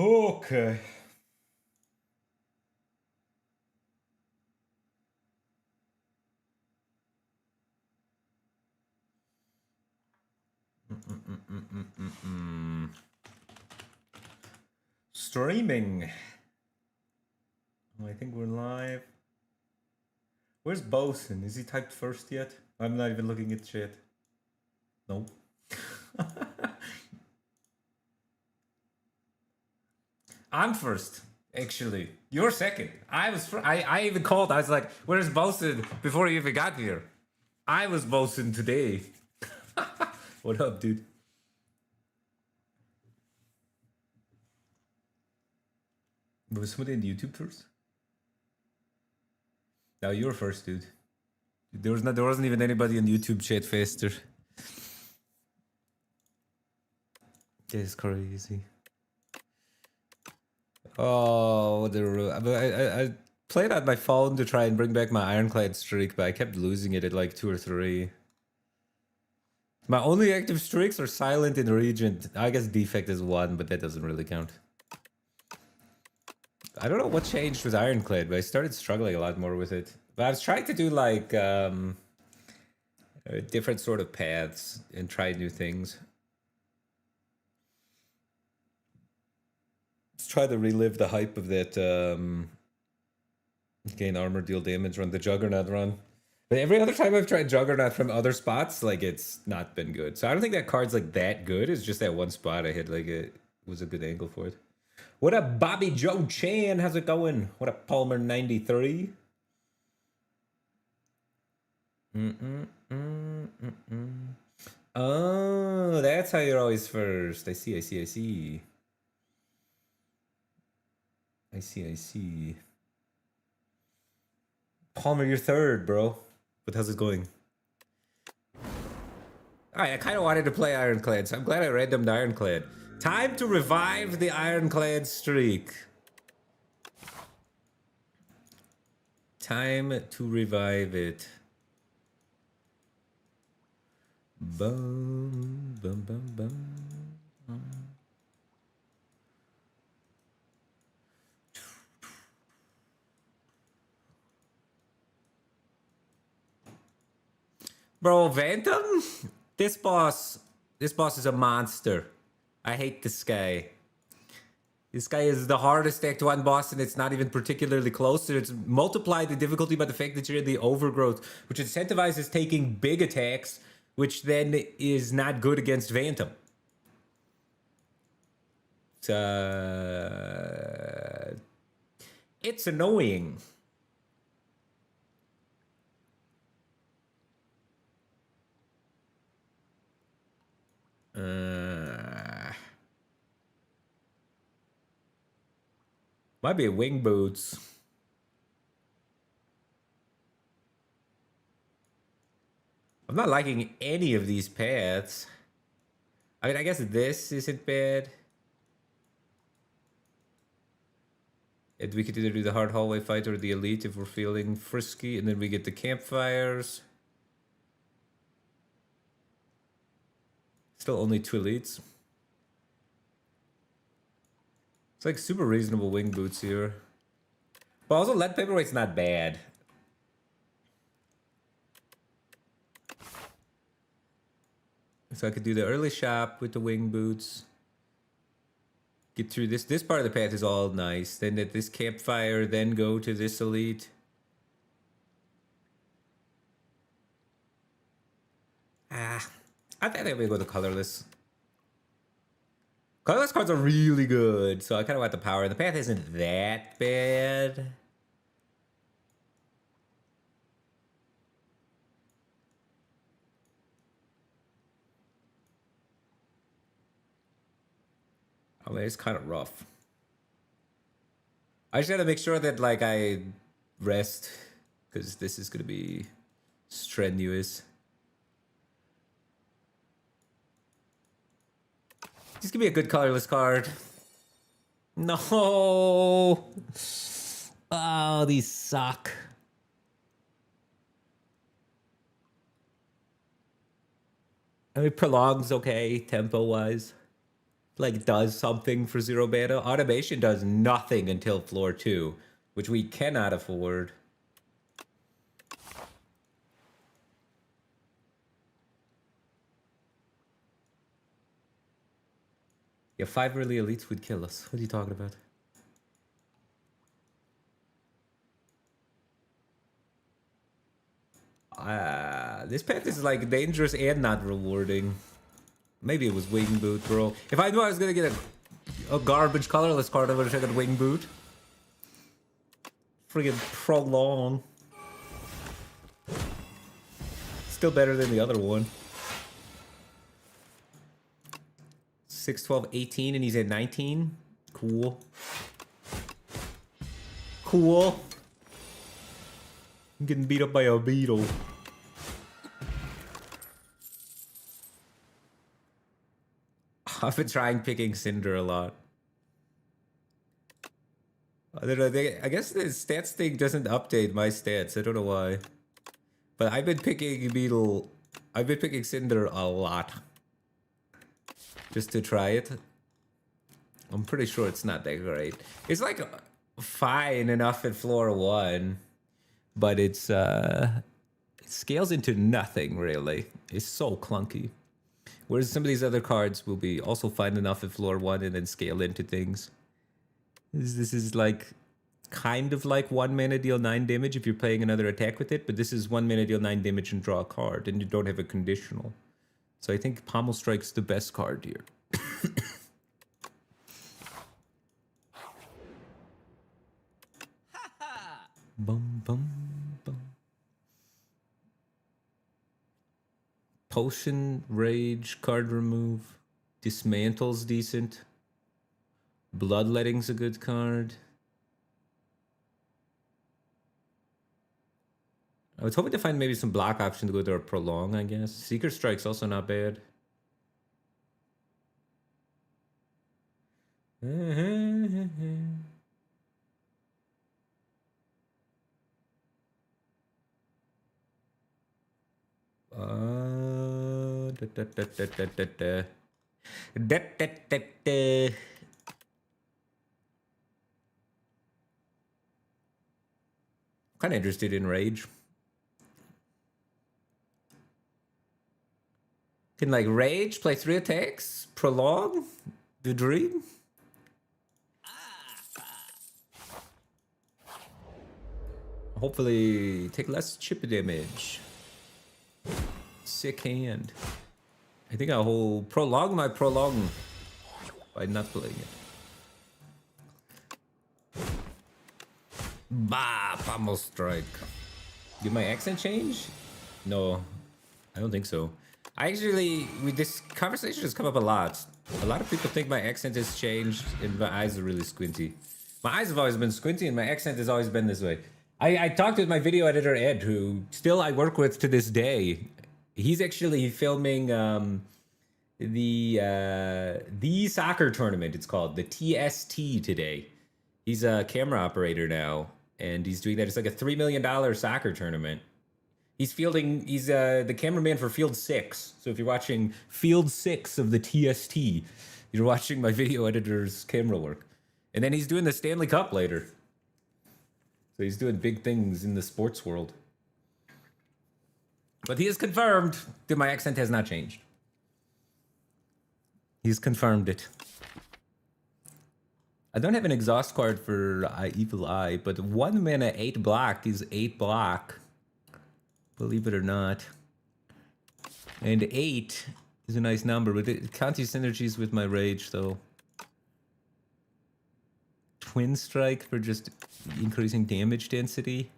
Okay. Streaming. I think we're live. Where's Bosun? Is he typed first yet? I'm not even looking at chat. No. I'm first, actually. You're second. I was. I even called. I was like, "Where's Bosun?" Before he even got here. I was Bosun today. What up, dude? Was somebody in YouTube first? No, you were first, dude. There wasn't even anybody in YouTube chat faster. That's crazy. Oh, I played on my phone to try and bring back my ironclad streak, but I kept losing it at like 2 or 3. My only active streaks are silent in Regent. I guess defect is 1, but that doesn't really count. I don't know what changed with ironclad, but I started struggling a lot more with it. But I was trying to do like different sort of paths and try new things. Let's try to relive the hype of that gain armor, deal damage run, the Juggernaut run. But every other time I've tried Juggernaut from other spots, like it's not been good. So I don't think that card's like that good. It's just that one spot I hit like it was a good angle for it. What up, Bobby Joe Chan? How's it going? What up, Palmer 93? Oh, that's how you're always first. I see. I see. Palmer, you're third, bro. But how's it going? Alright, I kind of wanted to play Ironclad, so I'm glad I randomed Ironclad. Time to revive the Ironclad streak. Time to revive it. Bum, bum, bum, bum. Bro, Phantom? This boss is a monster. I hate this guy. This guy is the hardest Act 1 boss, and it's not even particularly close. So it's multiplied the difficulty by the fact that you're in the overgrowth, which incentivizes taking big attacks, which then is not good against Phantom. It's annoying. Might be wing boots. I'm not liking any of these paths. I mean, I guess this isn't bad. And we could either do the hard hallway fight or the elite if we're feeling frisky, and then we get the campfires. Still only 2 elites. It's like super reasonable wing boots here. But also lead paperweight's not bad. So I could do the early shop with the wing boots. Get through this. This part of the path is all nice. Then at this campfire, then go to this elite. I think I'm gonna go to colorless. Colorless cards are really good, so I kind of want the power. The path isn't that bad. I mean, it's kind of rough. I just gotta make sure that like I rest, because this is gonna be strenuous. Just give me a good colorless card. No. Oh, these suck. I mean, prolong's okay, tempo-wise. like does something for zero beta. Automation does nothing until floor 2, which we cannot afford. Yeah, 5 early elites would kill us. What are you talking about? This path is like dangerous and not rewarding. Maybe it was wing boot, bro. If I knew I was gonna get a garbage colorless card, I would have taken wing boot. Friggin' prolong. Still better than the other one. 6, 12, 18, and he's at 19. Cool. Cool. I'm getting beat up by a beetle. I've been trying picking Cinder a lot. I don't know, I guess the stats thing doesn't update my stats. I don't know why. But I've been picking Beetle. I've been picking Cinder a lot. Just to try it. I'm pretty sure it's not that great. It's like fine enough at floor 1. But it's it scales into nothing really. It's so clunky. Whereas some of these other cards will be also fine enough at floor 1 and then scale into things. This is like kind of like 1 mana deal 9 damage if you're playing another attack with it, but this is 1 mana deal 9 damage and draw a card, and you don't have a conditional. So I think Pommel Strike's the best card here. Bum bum bum. Potion, Rage, card remove. Dismantle's decent. Bloodletting's a good card. I was hoping to find maybe some block option to go to a Prolong, I guess. Seeker Strike's also not bad. Kind of interested in Rage. Can like Rage, play 3 attacks, Prolong, the Dream. Hopefully take less chip damage. Sick hand. I think I'll hold Prolong my Prolong by not playing it. Bah, Pommel Strike. Did my accent change? No, I don't think so. This conversation has come up a lot. A lot of people think my accent has changed and my eyes are really squinty. My eyes have always been squinty and my accent has always been this way. I talked with my video editor, Ed, who still I work with to this day. He's actually filming the soccer tournament, it's called, the TST today. He's a camera operator now, and he's doing that. It's like a $3 million soccer tournament. He's the cameraman for Field 6. So if you're watching Field 6 of the TST, you're watching my video editor's camera work. And then he's doing the Stanley Cup later. So he's doing big things in the sports world. But he has confirmed that my accent has not changed. He's confirmed it. I don't have an exhaust card for Evil Eye, but 1 mana 8 block is 8 block. Believe it or not. And 8 is a nice number, but it can't use synergies with my Rage, though. Twin Strike for just increasing damage density.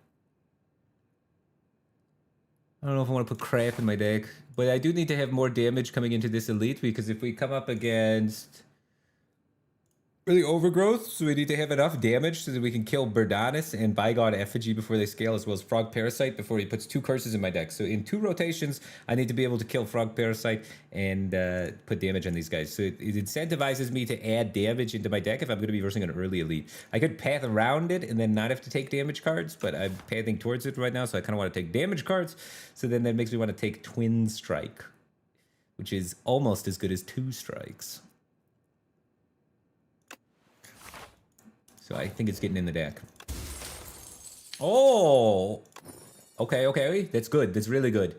I don't know if I want to put crap in my deck, but I do need to have more damage coming into this elite, because if we come up against really overgrowth, so we need to have enough damage so that we can kill Birdanis and Bygone Effigy before they scale, as well as Frog Parasite before he puts 2 curses in my deck. So in 2 rotations, I need to be able to kill Frog Parasite and put damage on these guys. So it incentivizes me to add damage into my deck if I'm going to be versing an early elite. I could path around it and then not have to take damage cards, but I'm pathing towards it right now, so I kind of want to take damage cards. So then that makes me want to take Twin Strike, which is almost as good as 2 strikes. So I think it's getting in the deck. Oh! Okay. That's good. That's really good.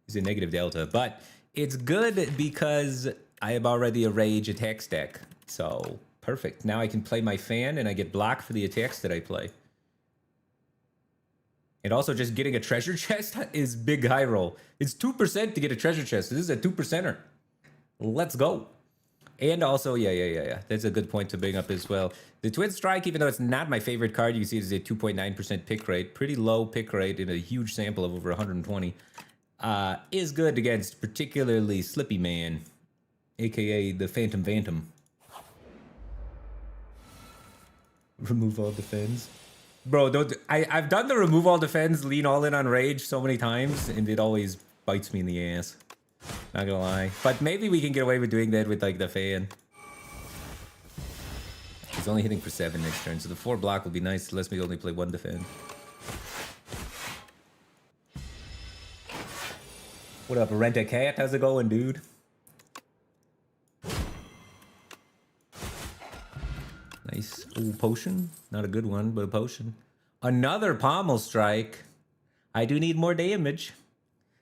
It's a negative delta. But it's good because I am already a rage attacks deck. So, perfect. Now I can play my fan and I get blocked for the attacks that I play. And also just getting a treasure chest is big high roll. It's 2% to get a treasure chest. This is a 2%er. Let's go. And also, yeah. That's a good point to bring up as well. The Twin Strike, even though it's not my favorite card, you can see it's a 2.9% pick rate. Pretty low pick rate in a huge sample of over 120. Is good against particularly Slippy Man, aka the Phantom Phantom. Remove all defense. Bro, I've done the remove all defense, lean all in on rage so many times, and it always bites me in the ass. Not gonna lie. But maybe we can get away with doing that with, like, the fan. He's only hitting for 7 next turn, so the 4 block will be nice. Lets me only play 1 defend. What up, Rent a Cat? How's it going, dude? Nice. Ooh, potion. Not a good one, but a potion. Another Pommel Strike. I do need more damage.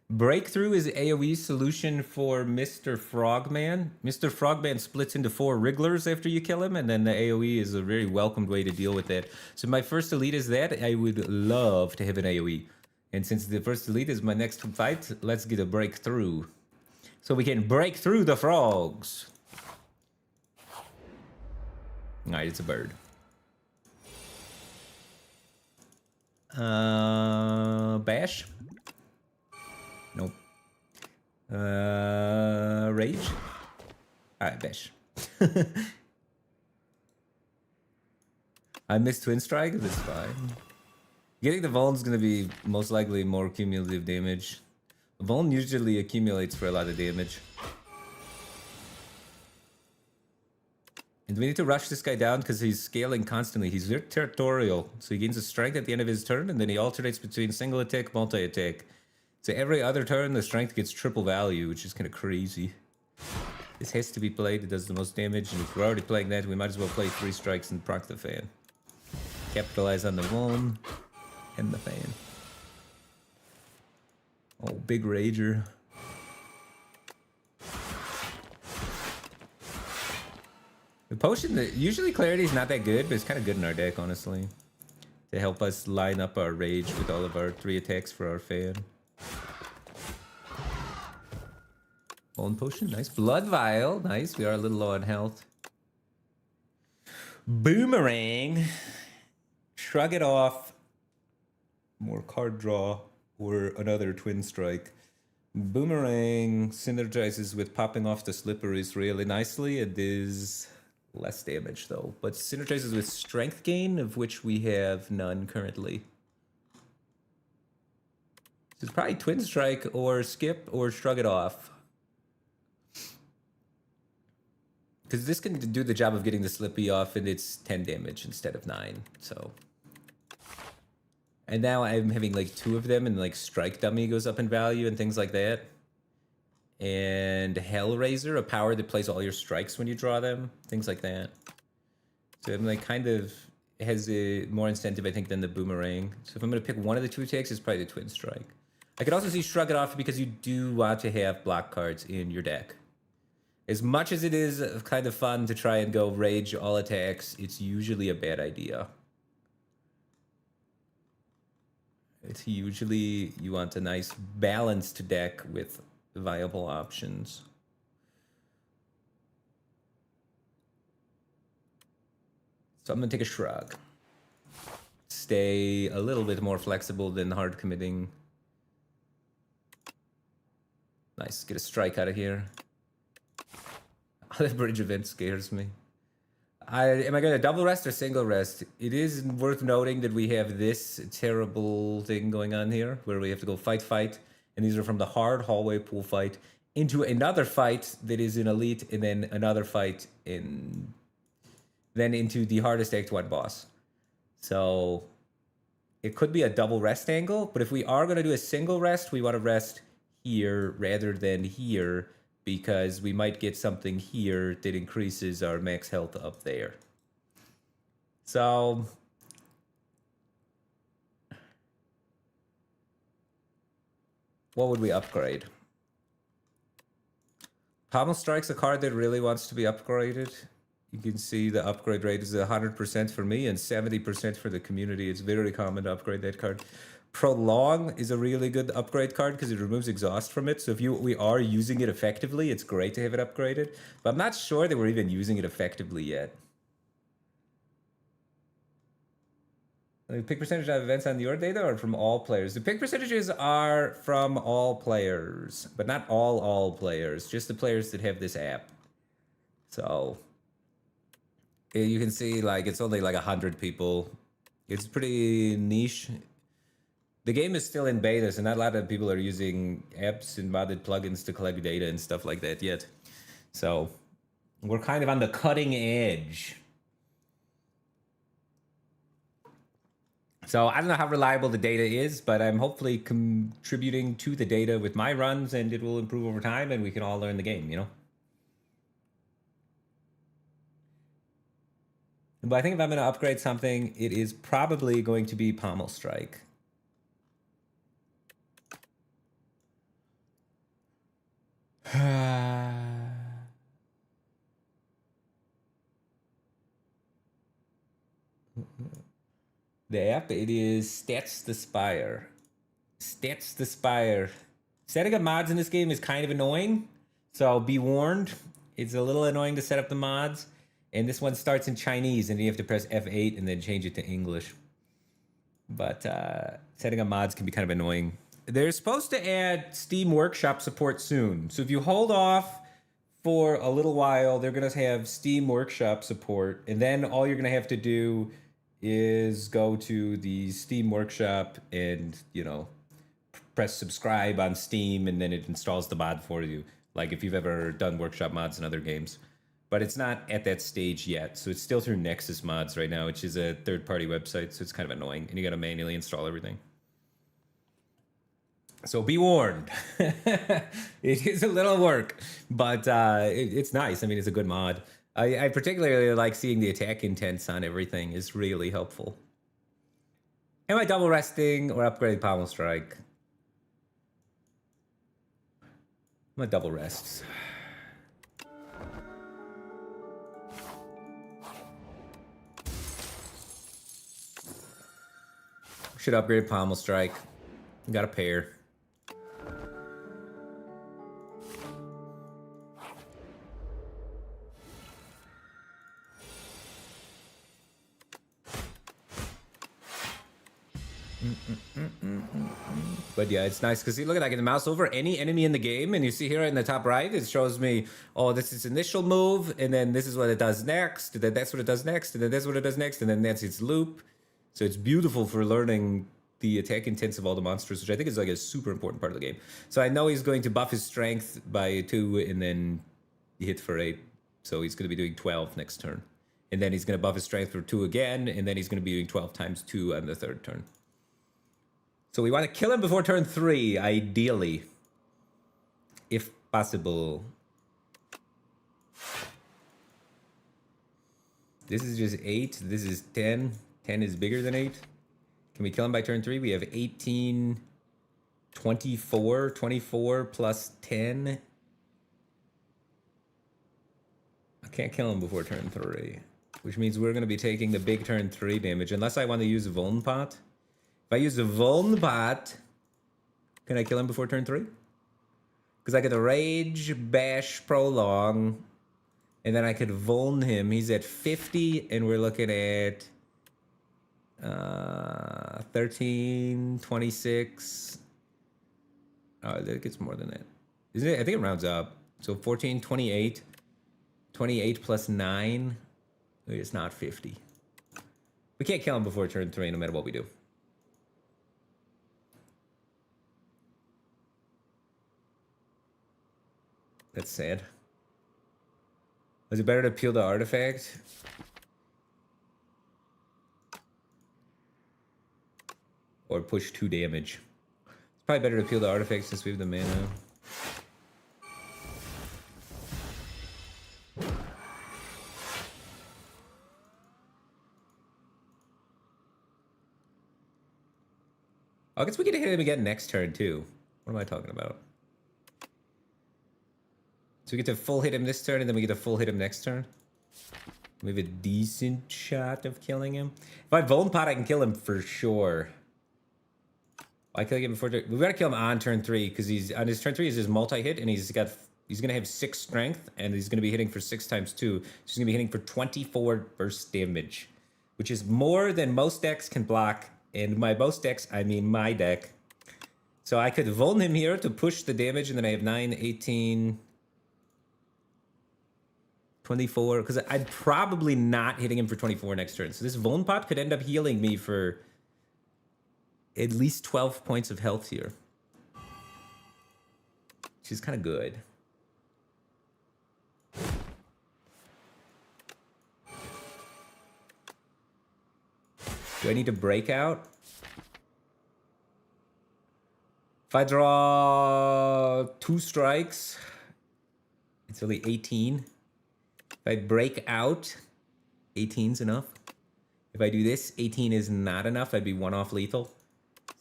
Breakthrough is AoE solution for Mr. Frogman. Mr. Frogman splits into 4 Wrigglers after you kill him, and then the AoE is a very welcomed way to deal with that. So my first elite is that. I would love to have an AoE. And since the first elite is my next fight, let's get a breakthrough. So we can break through the frogs. Alright, it's a bird. Bash? Nope. Rage? Alright, bash. I missed Twin Strike, that's fine. Getting the Vuln's gonna be most likely more cumulative damage. The Vuln usually accumulates for a lot of damage. And we need to rush this guy down because he's scaling constantly. He's very territorial, so he gains a strength at the end of his turn, and then he alternates between single attack, multi-attack. So every other turn, the strength gets triple value, which is kind of crazy. This has to be played. It does the most damage, and if we're already playing that, we might as well play 3 strikes and proc the fan. Capitalize on the Vuln and the fan. Oh, big Rager. The potion, usually Clarity is not that good, but it's kind of good in our deck, honestly. To help us line up our rage with all of our 3 attacks for our fan. Bone potion, nice. Blood vial, nice. We are a little low on health. Boomerang. Shrug it off. More card draw or another Twin Strike. Boomerang synergizes with popping off the slipperies really nicely. It is less damage though, but synergizes with strength gain, of which we have none currently. So it's probably Twin Strike or skip or shrug it off. Because this can do the job of getting the slippy off, and it's 10 damage instead of 9, so. And now I'm having like 2 of them, and like Strike Dummy goes up in value and things like that. And Hellraiser, a power that plays all your strikes when you draw them, things like that. So I'm like kind of has a more incentive, I think, than the Boomerang. So if I'm going to pick one of the 2 attacks, it's probably the Twin Strike. I could also see Shrug It Off because you do want to have block cards in your deck. As much as it is kind of fun to try and go rage all attacks, it's usually a bad idea. It's usually you want a nice balanced deck with viable options. So I'm gonna take a shrug. Stay a little bit more flexible than hard committing. Nice, get a strike out of here. That bridge event scares me. Am I going to double rest or single rest? It is worth noting that we have this terrible thing going on here, where we have to go fight, and these are from the hard hallway pool fight into another fight that is in Elite, and then another fight then into the hardest Act 1 boss. So it could be a double rest angle, but if we are going to do a single rest, we want to rest here rather than here, because we might get something here that increases our max health up there. So what would we upgrade? Pommel Strike's a card that really wants to be upgraded. You can see the upgrade rate is 100% for me and 70% for the community. It's very common to upgrade that card. Prolong is a really good upgrade card because it removes exhaust from it. So if we are using it effectively, it's great to have it upgraded. But I'm not sure that we're even using it effectively yet. The pick percentage of events on your data or from all players? The pick percentages are from all players, but not all players, just the players that have this app. So you can see like it's only like 100 people. It's pretty niche. The game is still in beta, so not a lot of people are using apps and modded plugins to collect data and stuff like that yet. So we're kind of on the cutting edge. So I don't know how reliable the data is, but I'm hopefully contributing to the data with my runs, and it will improve over time, and we can all learn the game, you know? But I think if I'm going to upgrade something, it is probably going to be Pommel Strike. The app, it is Stats the Spire. Stats the Spire. Setting up mods in this game is kind of annoying, so be warned. It's a little annoying to set up the mods. And this one starts in Chinese, and you have to press F8 and then change it to English. But setting up mods can be kind of annoying. They're supposed to add Steam Workshop support soon. So if you hold off for a little while, they're going to have Steam Workshop support. And then all you're going to have to do is go to the Steam Workshop and, you know, press subscribe on Steam, and then it installs the mod for you. Like if you've ever done Workshop mods in other games. But it's not at that stage yet. So it's still through Nexus Mods right now, which is a third-party website. So it's kind of annoying. And you got to manually install everything. So be warned. It is a little work, but it's nice. I mean, it's a good mod. I particularly like seeing the attack intents on everything is really helpful. Am I double resting or upgrading Pommel Strike? I'm gonna double rest. Should upgrade Pommel Strike. Got a pair. But yeah, it's nice because you look at, I can mouse over any enemy in the game, and you see here in the top right, it shows me, oh, this is initial move, and then this is what it does next, and then that's what it does next, and then that's what it does next, and then that's its loop. So it's beautiful for learning the attack intents of all the monsters, which I think is like a super important part of the game. So I know he's going to buff his strength by 2 and then hit for 8. So he's going to be doing 12 next turn. And then he's going to buff his strength for 2 again, and then he's going to be doing 12 times 2 on the third turn. So we want to kill him before turn 3, ideally. If possible. This is just 8. This is 10. 10 is bigger than 8. Can we kill him by turn 3? We have 18, 24, 24 plus 10. I can't kill him before turn 3, which means we're going to be taking the big turn 3 damage, unless I want to use a Vuln Pot. If I use a Vuln Pot, can I kill him before turn 3? Because I get a Rage, Bash, Prolong, and then I could Vuln him. He's at 50, and we're looking at 13, 26. Oh, it gets more than that. Isn't it? I think it rounds up. So 14, 28. 28 plus 9. It's not 50. We can't kill him before turn 3, no matter what we do. That's sad. Was it better to peel the artifact? Or push 2 damage? It's probably better to peel the artifact since we have the mana. I guess we get to hit him again next turn, too. What am I talking about? So we get to full hit him this turn, and then we get to full hit him next turn. We have a decent shot of killing him. If I Vuln Pot, I can kill him for sure. I kill him before. We gotta kill him on turn 3 because he's on his turn 3 is his multi-hit, and he's gonna have 6 strength, and he's gonna be hitting for 6 times 2. So he's gonna be hitting for 24 burst damage, which is more than most decks can block. And by most decks, I mean my deck. So I could Vuln him here to push the damage, and then I have 9, 18. 24, because I'm probably not hitting him for 24 next turn. So this Vuln Pot could end up healing me for at least 12 points of health here. Which is kind of good. Do I need to break out? If I draw 2 strikes, it's only 18. If I break out, 18's enough. If I do this, 18 is not enough. I'd be 1 off lethal.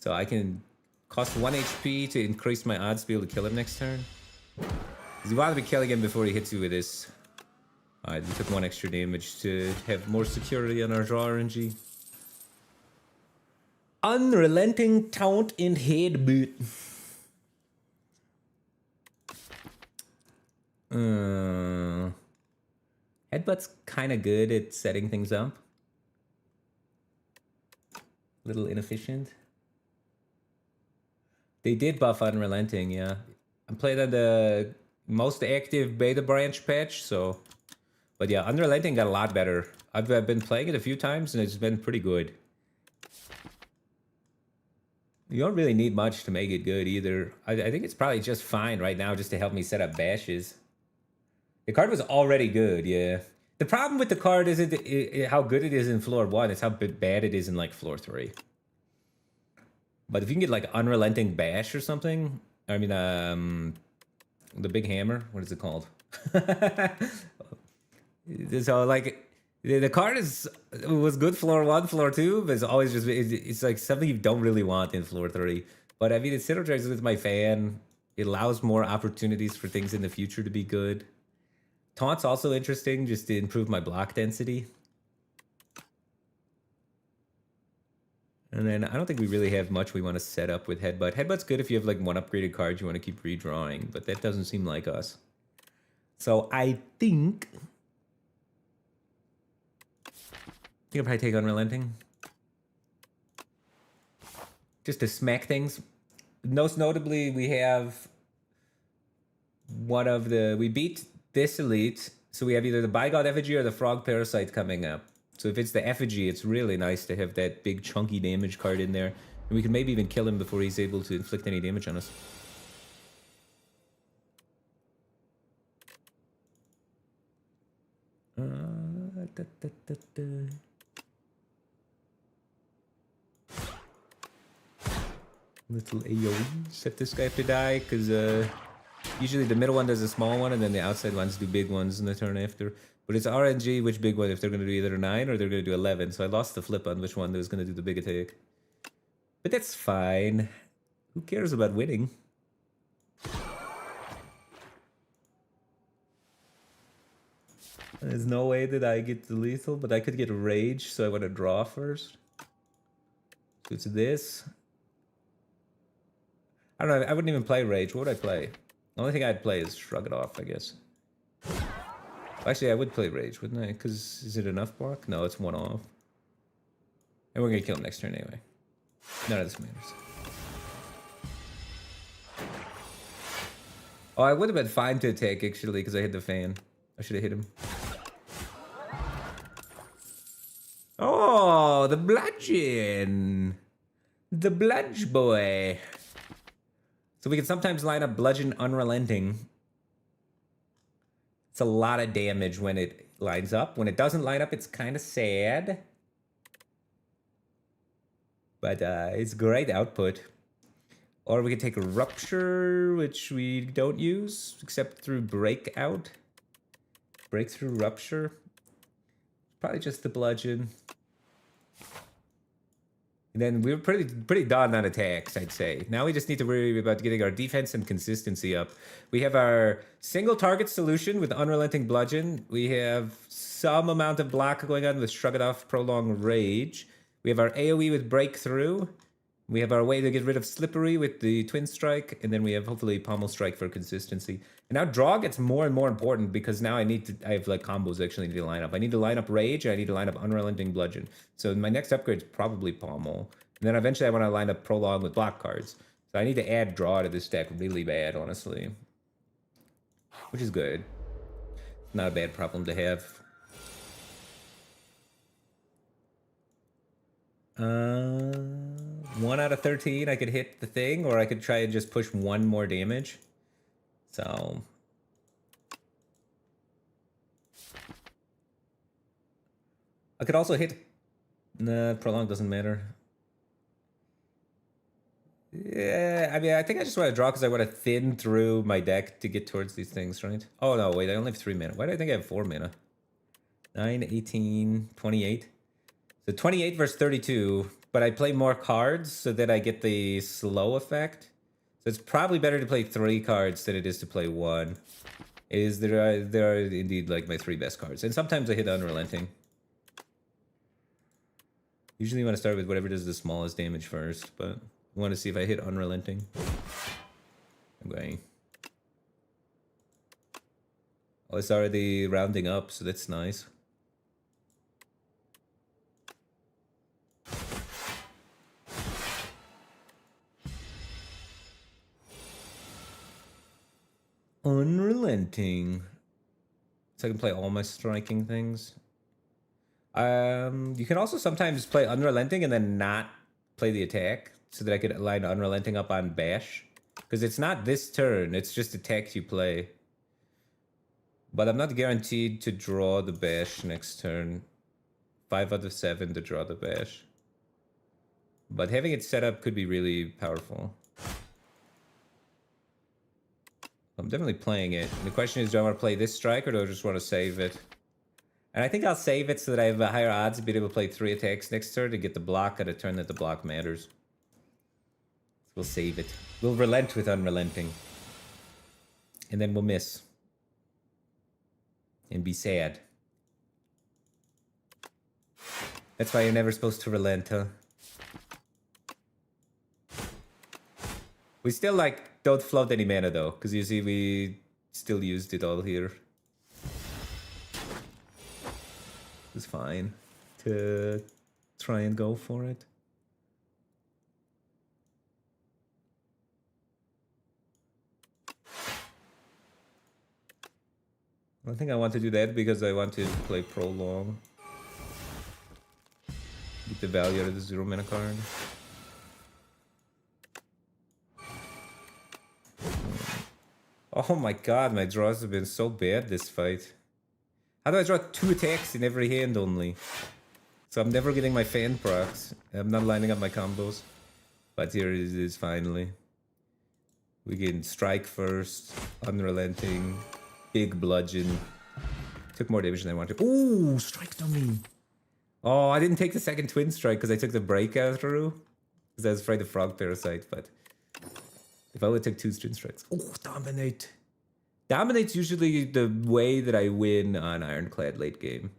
So I can cost 1 HP to increase my odds to be able to kill him next turn. Because you want to be killing him before he hits you with this. Alright, we took 1 extra damage to have more security on our draw RNG. Unrelenting Taunt and Headbutt. Headbutt's kind of good at setting things up. A little inefficient. They did buff Unrelenting, yeah. I'm playing on the most active beta branch patch, so... But yeah, Unrelenting got a lot better. I've been playing it a few times, and it's been pretty good. You don't really need much to make it good, either. I think it's probably just fine right now just to help me set up bashes. The card was already good, yeah. The problem with the card isn't how good it is in floor 1, it's how bad it is in, like, floor 3. But if you can get, like, Unrelenting Bash or something... I mean, the big hammer? What is it called? So, like, the card was good floor 1, floor 2, but it's always just... It's, like, something you don't really want in floor 3. But, I mean, it synergizes with my fan. It allows more opportunities for things in the future to be good. Taunt's also interesting, just to improve my block density. And then I don't think we really have much we want to set up with Headbutt. Headbutt's good if you have like 1 upgraded card you want to keep redrawing, but that doesn't seem like us. So I think I'll probably take Unrelenting. Just to smack things. Most notably, we have we beat this elite, so we have either the Bigod Effigy or the Frog Parasite coming up. So if it's the Effigy, it's really nice to have that big chunky damage card in there. And we can maybe even kill him before he's able to inflict any damage on us. Little AoE. Set this guy up to die, because usually the middle one does a small one, and then the outside ones do big ones in the turn after. But it's RNG which big one, if they're going to do either 9 or they're going to do 11. So I lost the flip on which one that was going to do the big attack. But that's fine. Who cares about winning? There's no way that I get the lethal, but I could get Rage, so I want to draw first. So it's this. I don't know, I wouldn't even play Rage. What would I play? The only thing I'd play is Shrug It Off, I guess. Actually, I would play Rage, wouldn't I? Because is it enough block? No, it's 1 off. And we're going to kill him next turn anyway. None of this matters. Oh, I would have been fine to attack, actually, because I hit the fan. I should have hit him. Oh, the bludgeon. The bludge boy. So we can sometimes line up Bludgeon Unrelenting. It's a lot of damage when it lines up. When it doesn't line up, it's kind of sad. But it's great output. Or we could take a Rupture, which we don't use, except through Breakout. Breakthrough Rupture. Probably just the Bludgeon. And then we're pretty done on attacks, I'd say. Now we just need to worry about getting our defense and consistency up. We have our single target solution with Unrelenting Bludgeon. We have some amount of block going on with Shrug It Off, Prolonged Rage. We have our AoE with Breakthrough. We have our way to get rid of Slippery with the Twin Strike, and then we have hopefully Pommel Strike for consistency. And now draw gets more and more important because now I have like combos I actually need to line up. I need to line up Rage, and I need to line up Unrelenting Bludgeon. So my next upgrade is probably Pommel. And then eventually I want to line up Prolong with block cards. So I need to add draw to this deck really bad, honestly. Which is good. Not a bad problem to have. 1 out of 13, I could hit the thing, or I could try and just push 1 more damage. So I could also hit. Nah, Prolong doesn't matter. Yeah, I mean, I think I just want to draw because I want to thin through my deck to get towards these things, right? Oh, no, wait, I only have 3 mana. Why do I think I have 4 mana? 9, 18, 28. So 28 versus 32, but I play more cards so that I get the slow effect. So it's probably better to play 3 cards than it is to play 1. There are indeed like my 3 best cards. And sometimes I hit Unrelenting. Usually you want to start with whatever does the smallest damage first, but I want to see if I hit Unrelenting. Okay. Oh, it's already rounding up, so that's nice. Unrelenting. So I can play all my striking things. You can also sometimes play Unrelenting and then not play the attack so that I could line Unrelenting up on Bash. Because it's not this turn, it's just attacks you play. But I'm not guaranteed to draw the Bash next turn. 5 out of 7 to draw the Bash. But having it set up could be really powerful. I'm definitely playing it. And the question is, do I want to play this strike or do I just want to save it? And I think I'll save it so that I have a higher odds of being able to play 3 attacks next turn to get the block at a turn that the block matters. So we'll save it. We'll relent with Unrelenting. And then we'll miss. And be sad. That's why you're never supposed to relent, huh? We still, like, don't float any mana, though. Because you see, we still used it all here. It's fine to try and go for it. I think I want to do that because I want to play Prolong. Get the value out of the 0 mana card. Oh my god, my draws have been so bad this fight. How do I draw 2 attacks in every hand only? So I'm never getting my fan procs. I'm not lining up my combos. But here it is finally. We can strike first, Unrelenting, big bludgeon. Took more damage than I wanted. Ooh, strike dummy. Oh, I didn't take the second twin strike because I took the breakout through. Because I was afraid of Frog Parasite, but if I would take 2 twin strikes. Oh, dominate. Dominate's usually the way that I win on Ironclad late game.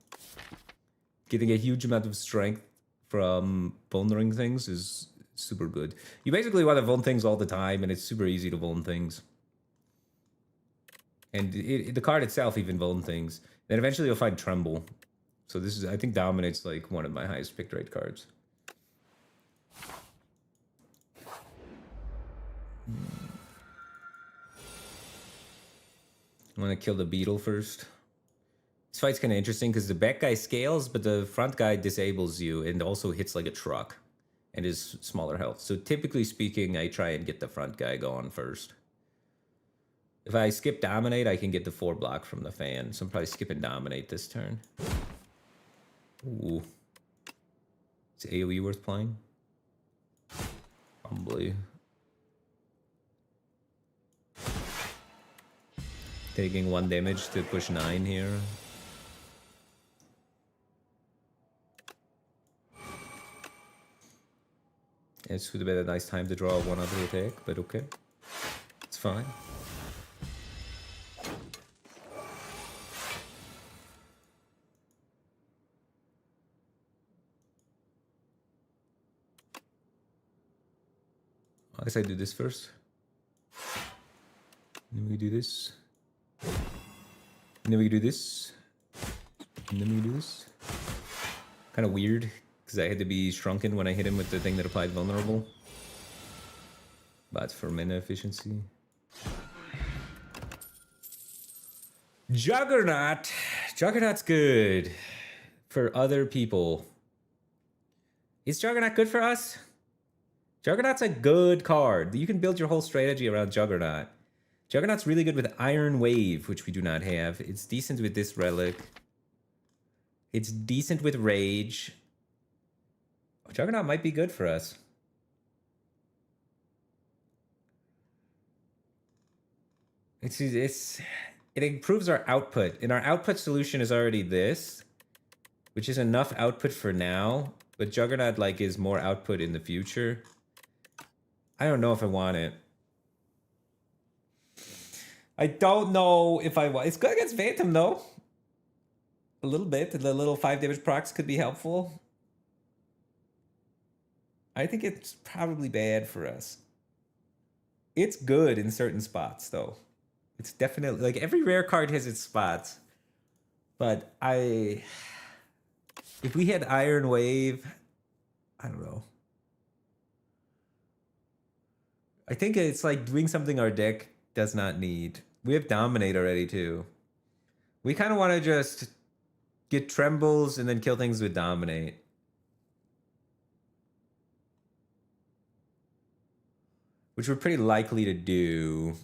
Getting a huge amount of strength from vulnering things is super good. You basically want to vuln things all the time, and it's super easy to vuln things. And the card itself even vuln things. Then eventually you'll find Tremble. So this is, I think Dominate's like one of my highest pick rate cards. I want to kill the beetle first. This fight's kind of interesting because the back guy scales, but the front guy disables you and also hits like a truck and is smaller health. So typically speaking, I try and get the front guy going first. If I skip Dominate, I can get the 4 block from the fan. So I'm probably skipping Dominate this turn. Ooh. Is AoE worth playing? Probably. Taking 1 damage to push 9 here. It would have been a nice time to draw one other attack, but okay. It's fine. I guess I do this first. And then we do this. And then we do this. And then we do this. Kind of weird, because I had to be shrunken when I hit him with the thing that applied vulnerable. But for mana efficiency. Juggernaut! Juggernaut's good. For other people. Is Juggernaut good for us? Juggernaut's a good card. You can build your whole strategy around Juggernaut. Juggernaut's really good with Iron Wave, which we do not have. It's decent with this relic. It's decent with Rage. Oh, Juggernaut might be good for us. It improves our output. And our output solution is already this, which is enough output for now. But Juggernaut like is more output in the future. I don't know if I want it. I don't know if I want. It's good against Phantom though. A little bit. The little 5 damage procs could be helpful. I think it's probably bad for us. It's good in certain spots though. It's definitely like every rare card has its spots. But if we had Iron Wave, I don't know. I think it's like doing something our deck does not need. We have Dominate already too. We kind of want to just get Trembles and then kill things with Dominate. Which we're pretty likely to do.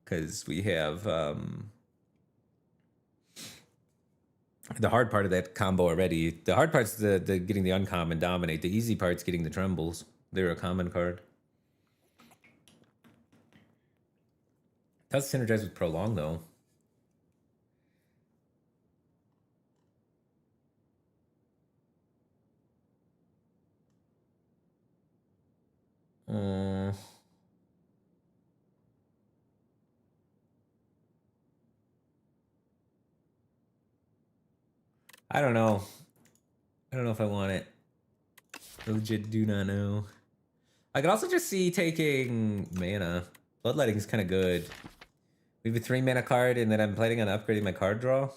Because we have the hard part of that combo already. The hard part's the getting the uncommon Dominate. The easy part's getting the Trembles. They're a common card. Does synergize with Prolong though. I don't know. I don't know if I want it. I legit do not know. I could also just see taking mana. Bloodletting is kind of good. We have a 3 mana card, and then I'm planning on upgrading my card draw.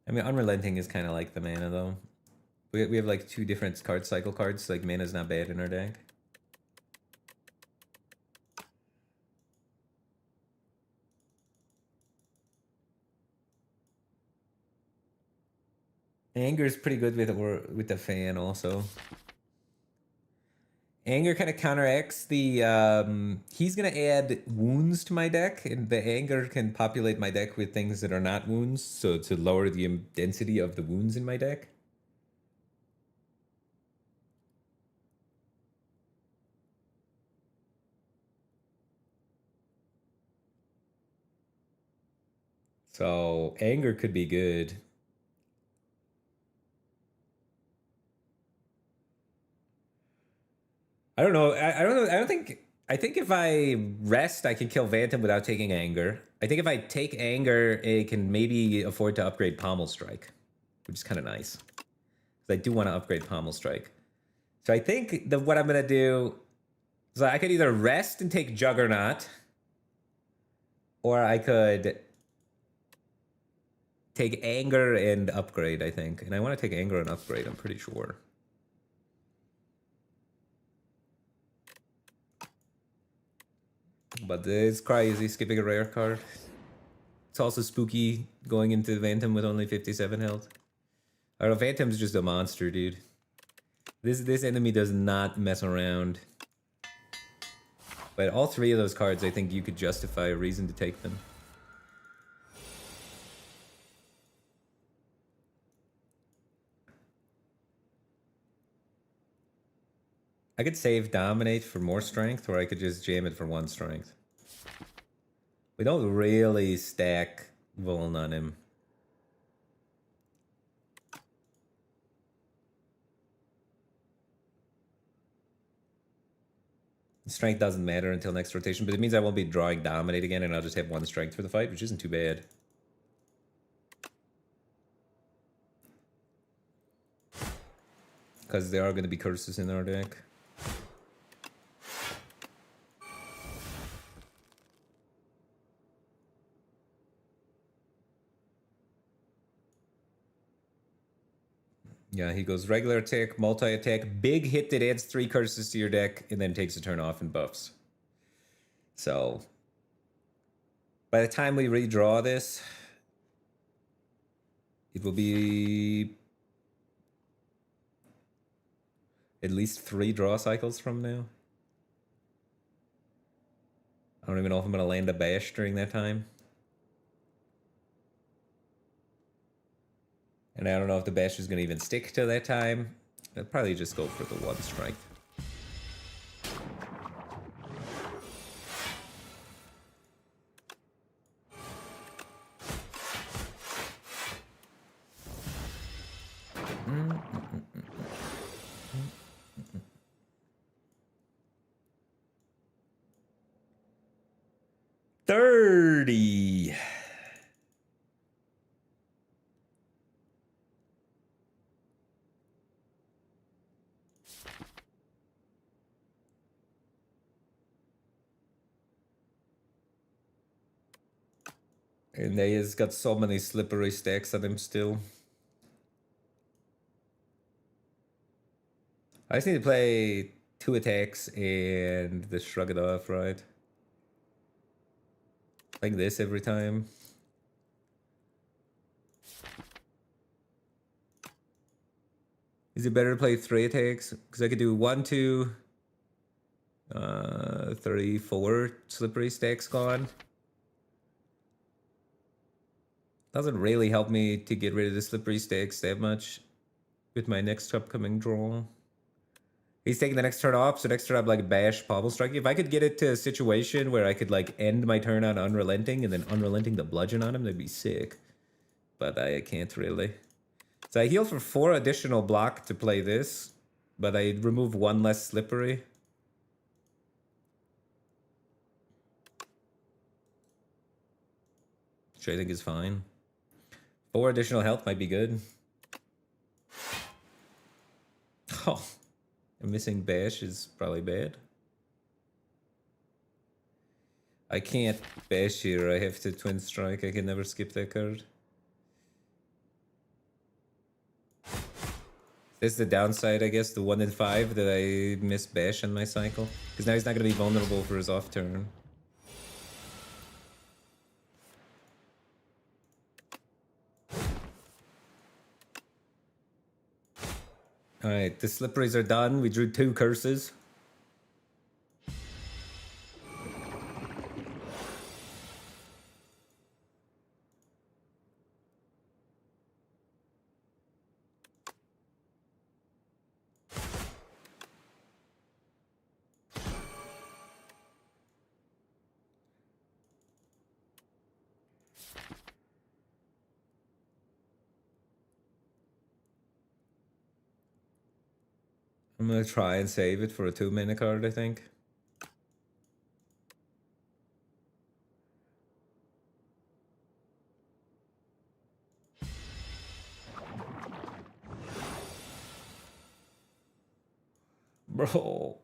I mean, Unrelenting is kind of like the mana, though. We have like 2 different card cycle cards, so like mana's not bad in our deck. Anger is pretty good with the fan also. Anger kind of counteracts the he's gonna add wounds to my deck, and the anger can populate my deck with things that are not wounds, so to lower the density of the wounds in my deck. So anger could be good. I don't know. I don't know. I don't think. I think if I rest, I can kill Phantom without taking anger. I think if I take anger, it can maybe afford to upgrade Pommel Strike, which is kind of nice. Because I do want to upgrade Pommel Strike. So I think what I'm gonna do is I could either rest and take Juggernaut, or I could take anger and upgrade. I think, and I want to take anger and upgrade. I'm pretty sure. But it's crazy skipping a rare card. It's also spooky going into Phantom with only 57 health. I don't know, Phantom's just a monster, dude. This enemy does not mess around. But all 3 of those cards, I think you could justify a reason to take them. I could save Dominate for more strength, or I could just jam it for 1 strength. We don't really stack Vuln on him. Strength doesn't matter until next rotation, but it means I won't be drawing Dominate again, and I'll just have 1 strength for the fight, which isn't too bad. Because there are going to be curses in our deck. Yeah, he goes regular attack, multi-attack, big hit that adds 3 curses to your deck, and then takes a turn off and buffs. So, by the time we redraw this, it will be at least 3 draw cycles from now. I don't even know if I'm going to land a bash during that time. And I don't know if the bash is going to even stick to that time. I'll probably just go for the 1 strike. $30. And they has got so many slippery stacks on him still. I just need to play 2 attacks and the shrug it off, right? Like this every time. Is it better to play 3 attacks? Because I could do 1, 2, 3, 4 slippery stacks gone. Doesn't really help me to get rid of the slippery stacks that much with my next upcoming draw. He's taking the next turn off, so next turn I'm like bash, Pobble Strike. If I could get it to a situation where I could like end my turn on Unrelenting and then Unrelenting the bludgeon on him, that'd be sick. But I can't really. So I heal for 4 additional block to play this, but I remove 1 less slippery. Which I think is fine. 4 additional health might be good. Oh, a missing bash is probably bad. I can't bash here, I have to twin strike, I can never skip that card. This is the downside, I guess, the 1 in 5 that I miss bash on my cycle. Because now he's not going to be vulnerable for his off turn. Alright, the slipperies are done. We drew 2 curses. I'm gonna try and save it for a 2-mana card, I think. Bro.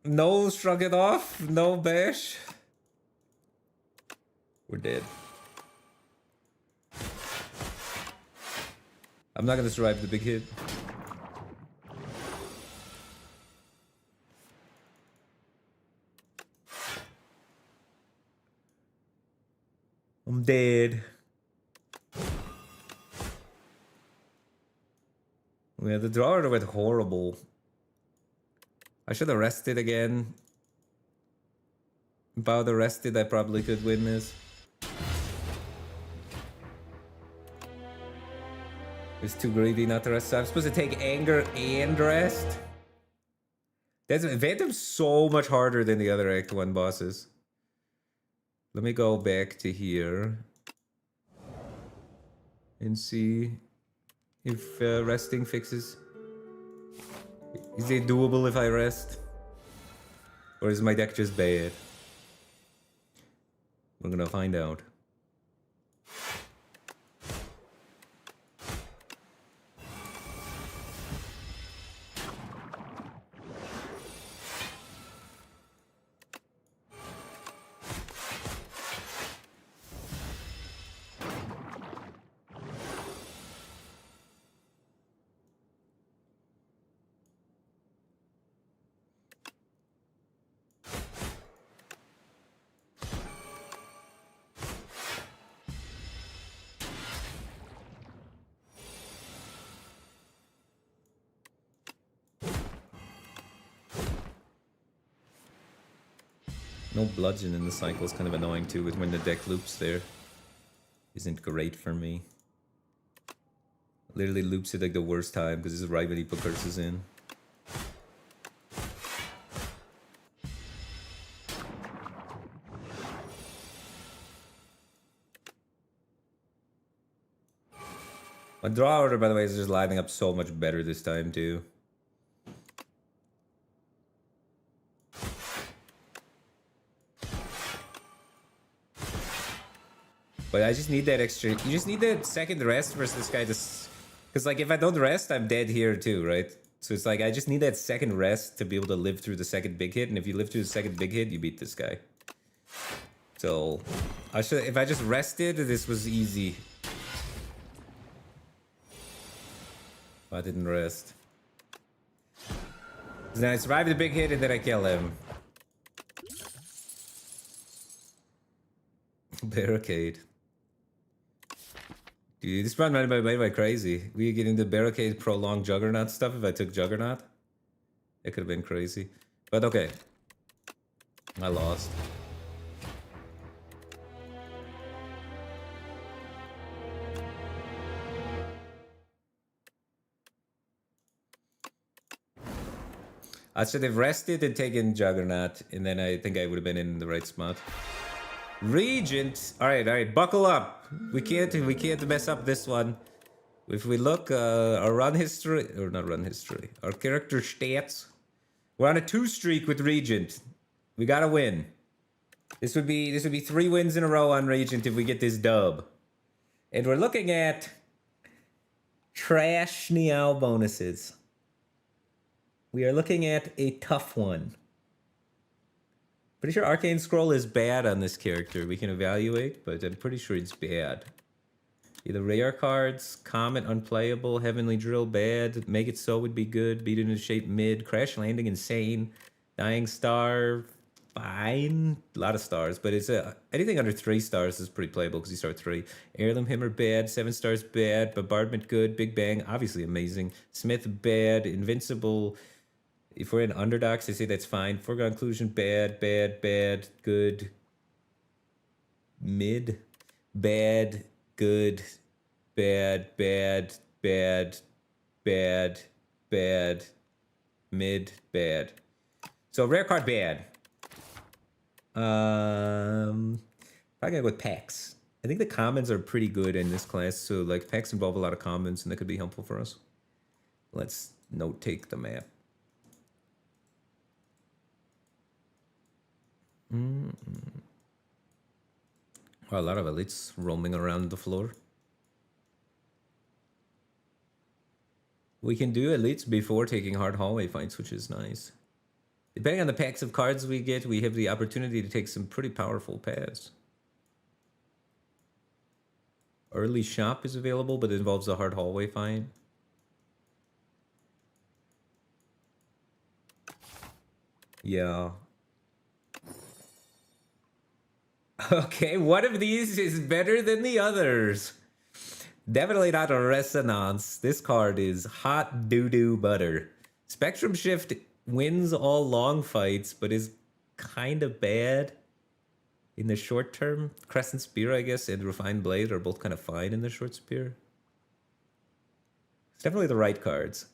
No shrug it off, no bash. We're dead. I'm not gonna survive the big hit. I'm dead. Yeah, the draw went horrible. I should have rested again. If I would have rested, I probably could win this. It's too greedy not to rest. So I'm supposed to take anger and rest? That's Phantom's so much harder than the other Act 1 bosses. Let me go back to here and see if resting fixes. Is it doable if I rest? Or is my deck just bad? We're gonna find out. No bludgeon in the cycle is kind of annoying too, with when the deck loops there. Isn't great for me. Literally loops it like the worst time because it's right when he put curses in. My draw order, by the way, is just lining up so much better this time too. But I just need that extra. You just need that second rest versus this guy. Just because, like, if I don't rest, I'm dead here too, right? So it's like I just need that second rest to be able to live through the second big hit. And if you live through the second big hit, you beat this guy. So I should. If I just rested, this was easy. I didn't rest. Then I survive the big hit and then I kill him. Barricade. Dude, this brought my crazy. We get into barricade prolonged Juggernaut stuff if I took Juggernaut. It could have been crazy. But okay. I lost. I should have rested and taken Juggernaut, and then I think I would have been in the right spot. Regent. All right, buckle up. We can't mess up this one. If we look, our run history, or not run history, our character stats. We're on a 2 streak with Regent. We gotta win. This would be 3 wins in a row on Regent if we get this dub. And we're looking at trash Niao bonuses. We are looking at a tough one. Pretty sure Arcane Scroll is bad on this character. We can evaluate, but I'm pretty sure it's bad. Either rare cards, Comet unplayable, Heavenly Drill bad, Make It So would be good, Beat Into Shape mid, Crash Landing insane, Dying Star fine, a lot of stars, but it's anything under 3 stars is pretty playable because you start 3. Heirloom Hammer bad, 7 stars bad, Bombardment good, Big Bang obviously amazing, Smith bad, Invincible. If we're in underdogs, I say that's fine. Foregone conclusion, bad, good, mid, bad, good, bad, mid, bad. So rare card bad. Probably gonna go with packs. I think the commons are pretty good in this class, so like packs involve a lot of commons, and that could be helpful for us. Let's note take the map. Oh, a lot of elites roaming around the floor. We can do elites before taking hard hallway fights, which is nice. Depending on the packs of cards we get, we have the opportunity to take some pretty powerful paths. Early shop is available, but it involves a hard hallway fight. Yeah. Okay, one of these is better than the others. Definitely not a resonance. This card is hot doo-doo butter. Spectrum Shift wins all long fights, but is kind of bad in the short term. Crescent Spear, I guess, and Refined Blade are both kind of fine in the short spear. It's definitely the right cards.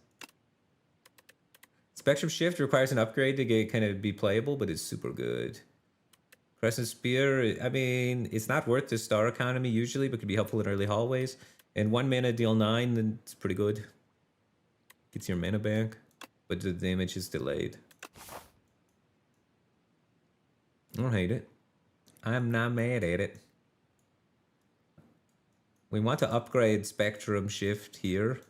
Spectrum Shift requires an upgrade to get kind of be playable, but it's super good. Crescent Spear, I mean, it's not worth the star economy usually, but can be helpful in early hallways. And 1 mana deal 9, then it's pretty good. Gets your mana back, but the damage is delayed. I don't hate it. I'm not mad at it. We want to upgrade Spectrum Shift here.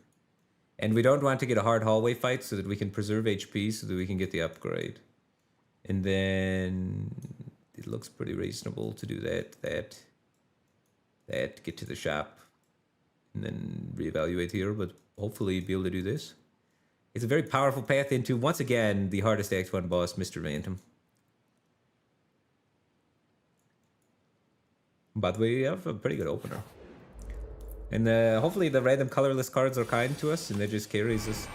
And we don't want to get a hard hallway fight so that we can preserve HP so that we can get the upgrade. And then it looks pretty reasonable to do that, get to the shop, and then reevaluate here, but hopefully be able to do this. It's a very powerful path into, once again, the hardest Act 1 boss, Mr. Phantom. But we have a pretty good opener. And hopefully the random colorless cards are kind to us and they just carries us.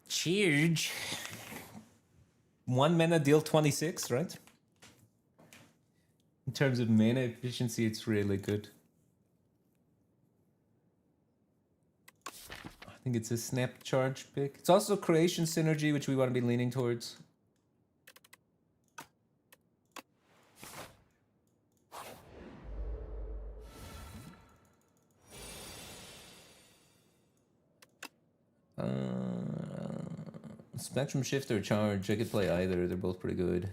Cheers. 1 mana deal 26, right? In terms of mana efficiency, it's really good. I think it's a snap charge pick. It's also creation synergy, which we want to be leaning towards. Spectrum Shift or Charge, I could play either. They're both pretty good.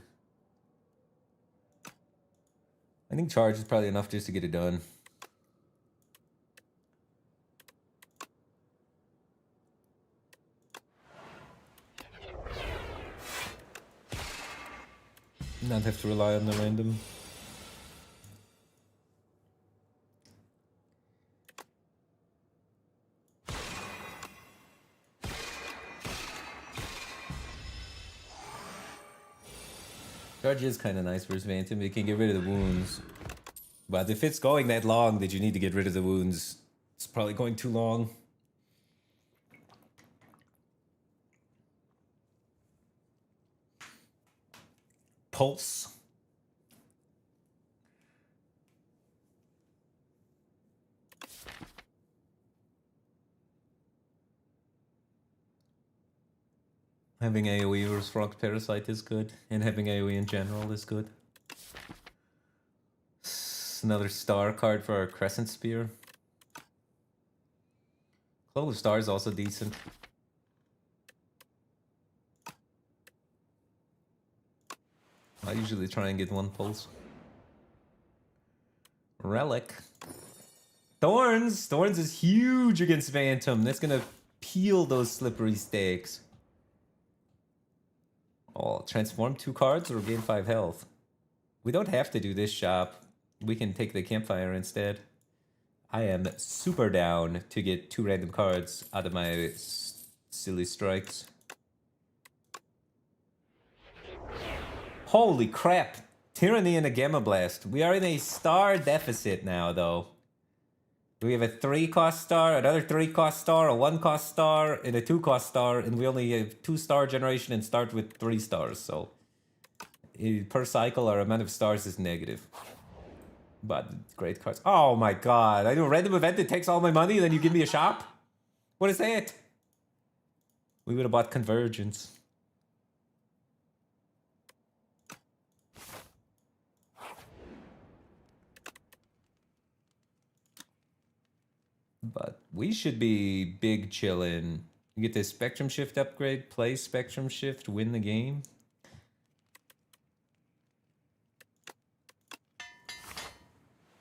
I think Charge is probably enough just to get it done. Not have to rely on the random. Charge is kind of nice versus Phantom. It can get rid of the wounds. But if it's going that long that you need to get rid of the wounds, it's probably going too long. Pulse. Having AoE versus Rock Parasite is good, and having AoE in general is good. Another star card for our Crescent Spear. Clove of Star is also decent. I usually try and get one pulse. Relic. Thorns! Thorns is huge against Phantom. That's gonna peel those slippery stakes. Oh, transform 2 cards or gain 5 health. We don't have to do this shop. We can take the campfire instead. I am super down to get 2 random cards out of my silly strikes. Holy crap! Tyranny and a Gamma Blast. We are in a star deficit now, though. We have a 3-cost star, another 3-cost star, a 1-cost star, and a 2-cost star, and we only have 2-star generation and start with 3 stars, so per cycle our amount of stars is negative. But great cards. Oh my god, I do a random event that takes all my money, then you give me a shop? What is that? We would have bought Convergence. But we should be big chillin'. You get this Spectrum Shift upgrade, play Spectrum Shift, win the game.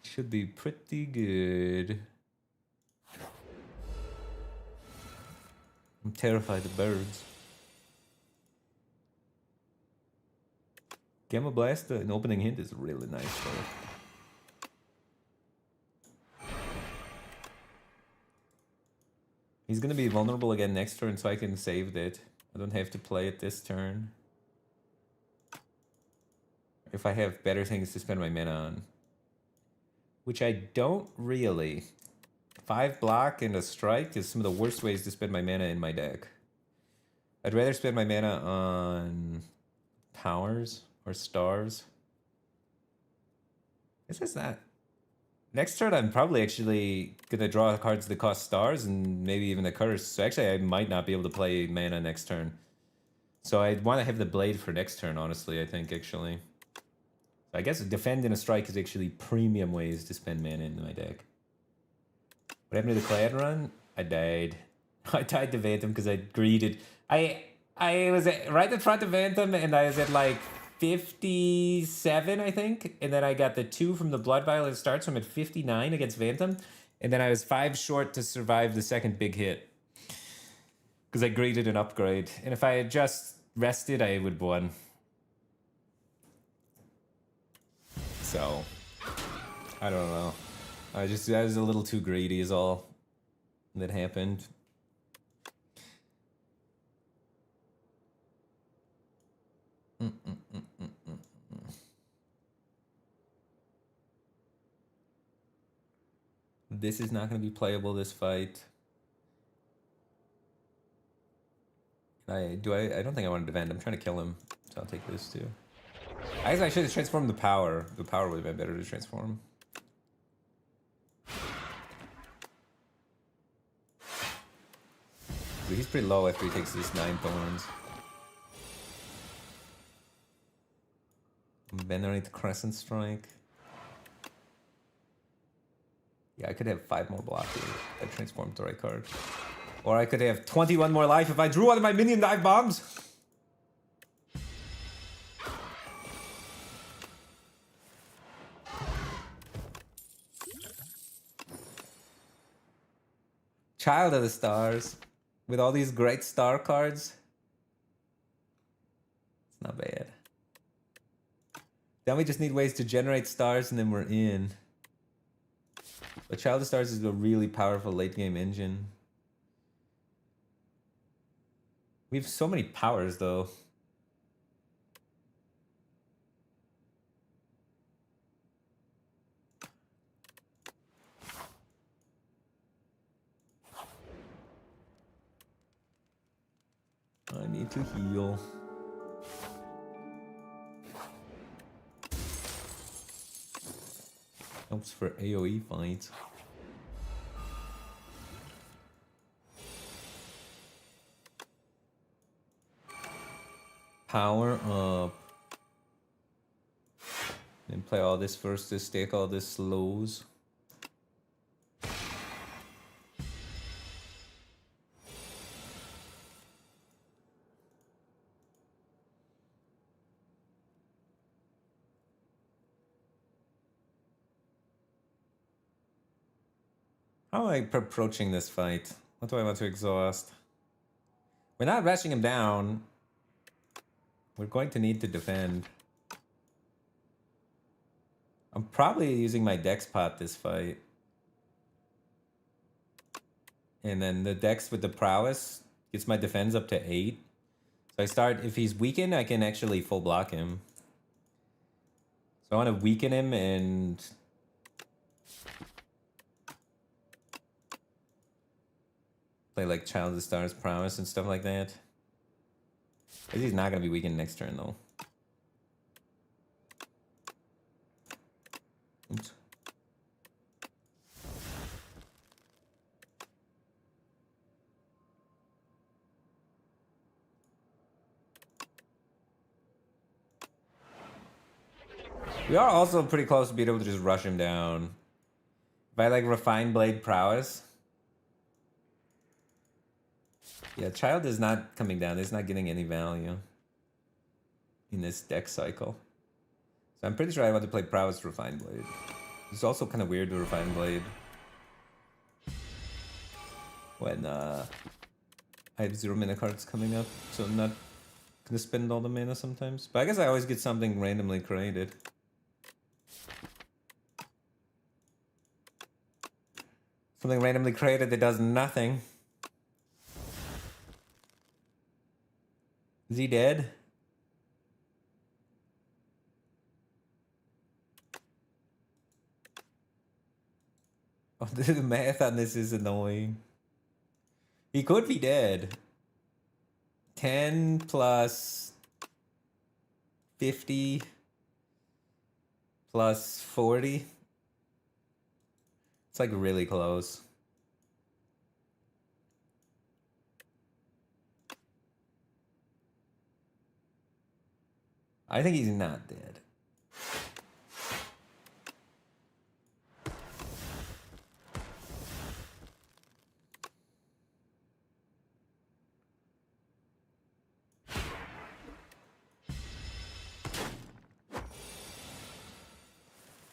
Should be pretty good. I'm terrified of birds. Gamma Blast, an opening hint is really nice though. He's gonna be vulnerable again next turn, so I can save that. I don't have to play it this turn. If I have better things to spend my mana on. Which I don't really. 5 block and a strike is some of the worst ways to spend my mana in my deck. I'd rather spend my mana on powers or stars. This is not. Next turn, I'm probably actually gonna draw cards that cost stars and maybe even a curse. So actually, I might not be able to play mana next turn. So I want to have the blade for next turn, honestly, I think, actually. So I guess defend and a strike is actually premium ways to spend mana in my deck. What happened to the Clad run? I died. I died to Phantom because I greeted. I was right in front of Phantom and I was at like 57, I think. And then I got the 2 from the Blood Vial at start, so I'm at 59 against Phantom. And then I was 5 short to survive the second big hit. Because I greeted an upgrade. And if I had just rested, I would have won. So, I don't know. I was a little too greedy is all that happened. This is not going to be playable, this fight. I don't think I want to defend. I'm trying to kill him, so I'll take this too. I guess I should have transformed the power. The power would have been better to transform. So he's pretty low after he takes this 9 thorns. Venerate Crescent Strike. Yeah, I could have 5 more block here. I transformed the right card. Or I could have 21 more life if I drew one of my minion dive bombs. Child of the Stars. With all these great star cards. It's not bad. Then we just need ways to generate stars and then we're in. But Child of Stars is a really powerful late game engine. We have so many powers though. I need to heal. Helps for AoE fights. Power up. And play all this first to stack all this slows. How am I approaching this fight? What do I want to exhaust? We're not rushing him down. We're going to need to defend. I'm probably using my Dex pot this fight. And then the Dex with the prowess gets my defense up to 8. So I start, if he's weakened, I can actually full block him. So I want to weaken him and play like Child of the Stars prowess and stuff like that. Because he's not going to be weakened next turn though. Oops. We are also pretty close to being able to just rush him down. If I like Refined Blade prowess. Yeah, Child is not coming down. It's not getting any value in this deck cycle. So I'm pretty sure I want to play Prowess Refined Blade. It's also kind of weird to Refined Blade when I have 0 mana cards coming up, so I'm not gonna spend all the mana sometimes. But I guess I always get something randomly created. Something randomly created that does nothing. Is he dead? Oh, the math on this is annoying. He could be dead. 10 plus 50 plus 40. It's like really close. I think he's not dead.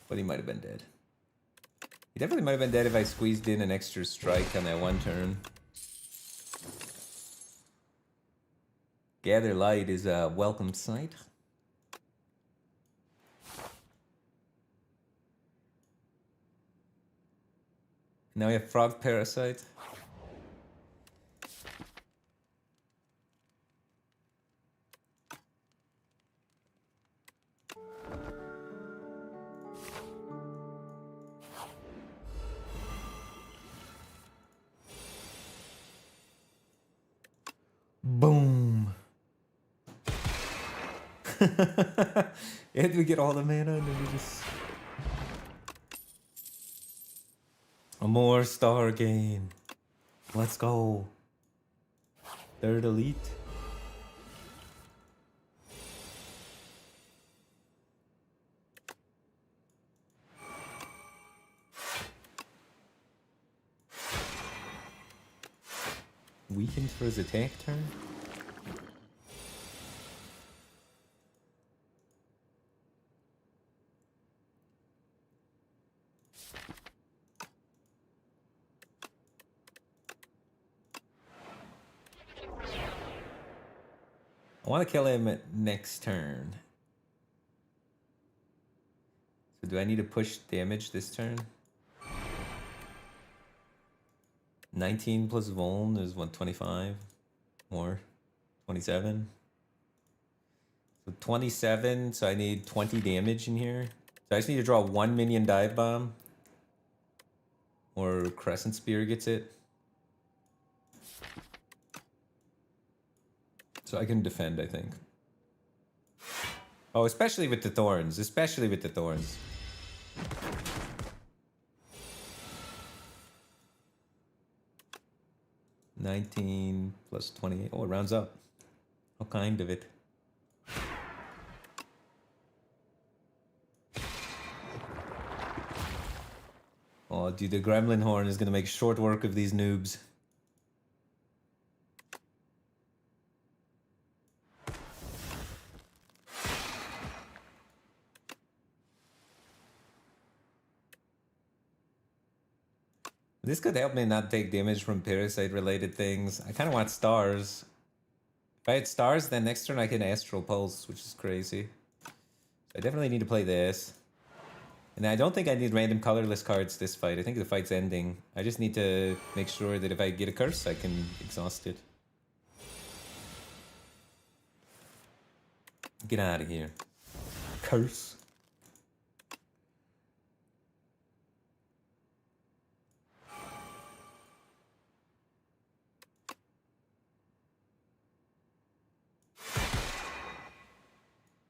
But he might have been dead. He definitely might have been dead if I squeezed in an extra strike on that one turn. Gather Light is a welcome sight. Now we have Frog Parasite. Boom. And we get all the mana and then we just... A more star gain. Let's go. Third elite. Weakened for his attack turn? I want to kill him at next turn. So do I need to push damage this turn? 19 plus Vuln is 125 more 27. So 27, so I need 20 damage in here. So I just need to draw 1 minion dive bomb. Or Crescent Spear gets it. So I can defend, I think. Oh, especially with the thorns. Especially with the thorns. $19 plus 28. Oh, it rounds up. How kind of it. Oh, dude, the Gremlin Horn is gonna make short work of these noobs. This could help me not take damage from parasite-related things. I kind of want stars. If I had stars, then next turn I can Astral Pulse, which is crazy. I definitely need to play this. And I don't think I need random colorless cards this fight. I think the fight's ending. I just need to make sure that if I get a curse, I can exhaust it. Get out of here. Curse.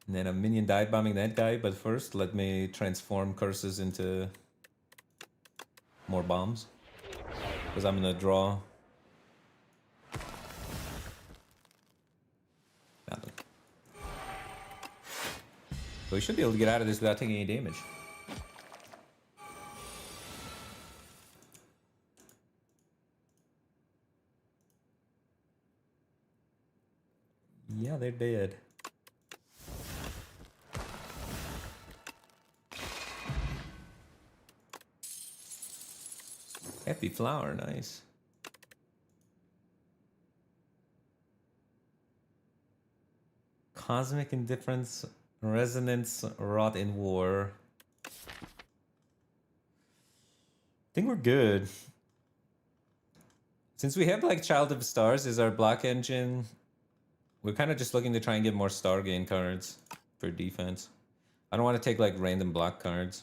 And then I'm minion dive bombing that guy, but first let me transform curses into more bombs. Because I'm gonna draw. Nothing. So we should be able to get out of this without taking any damage. Yeah, they're dead. Happy flower, nice. Cosmic Indifference, Resonance, Rot in War. I think we're good. Since we have like Child of Stars as our block engine, we're kind of just looking to try and get more star gain cards for defense. I don't want to take like random block cards.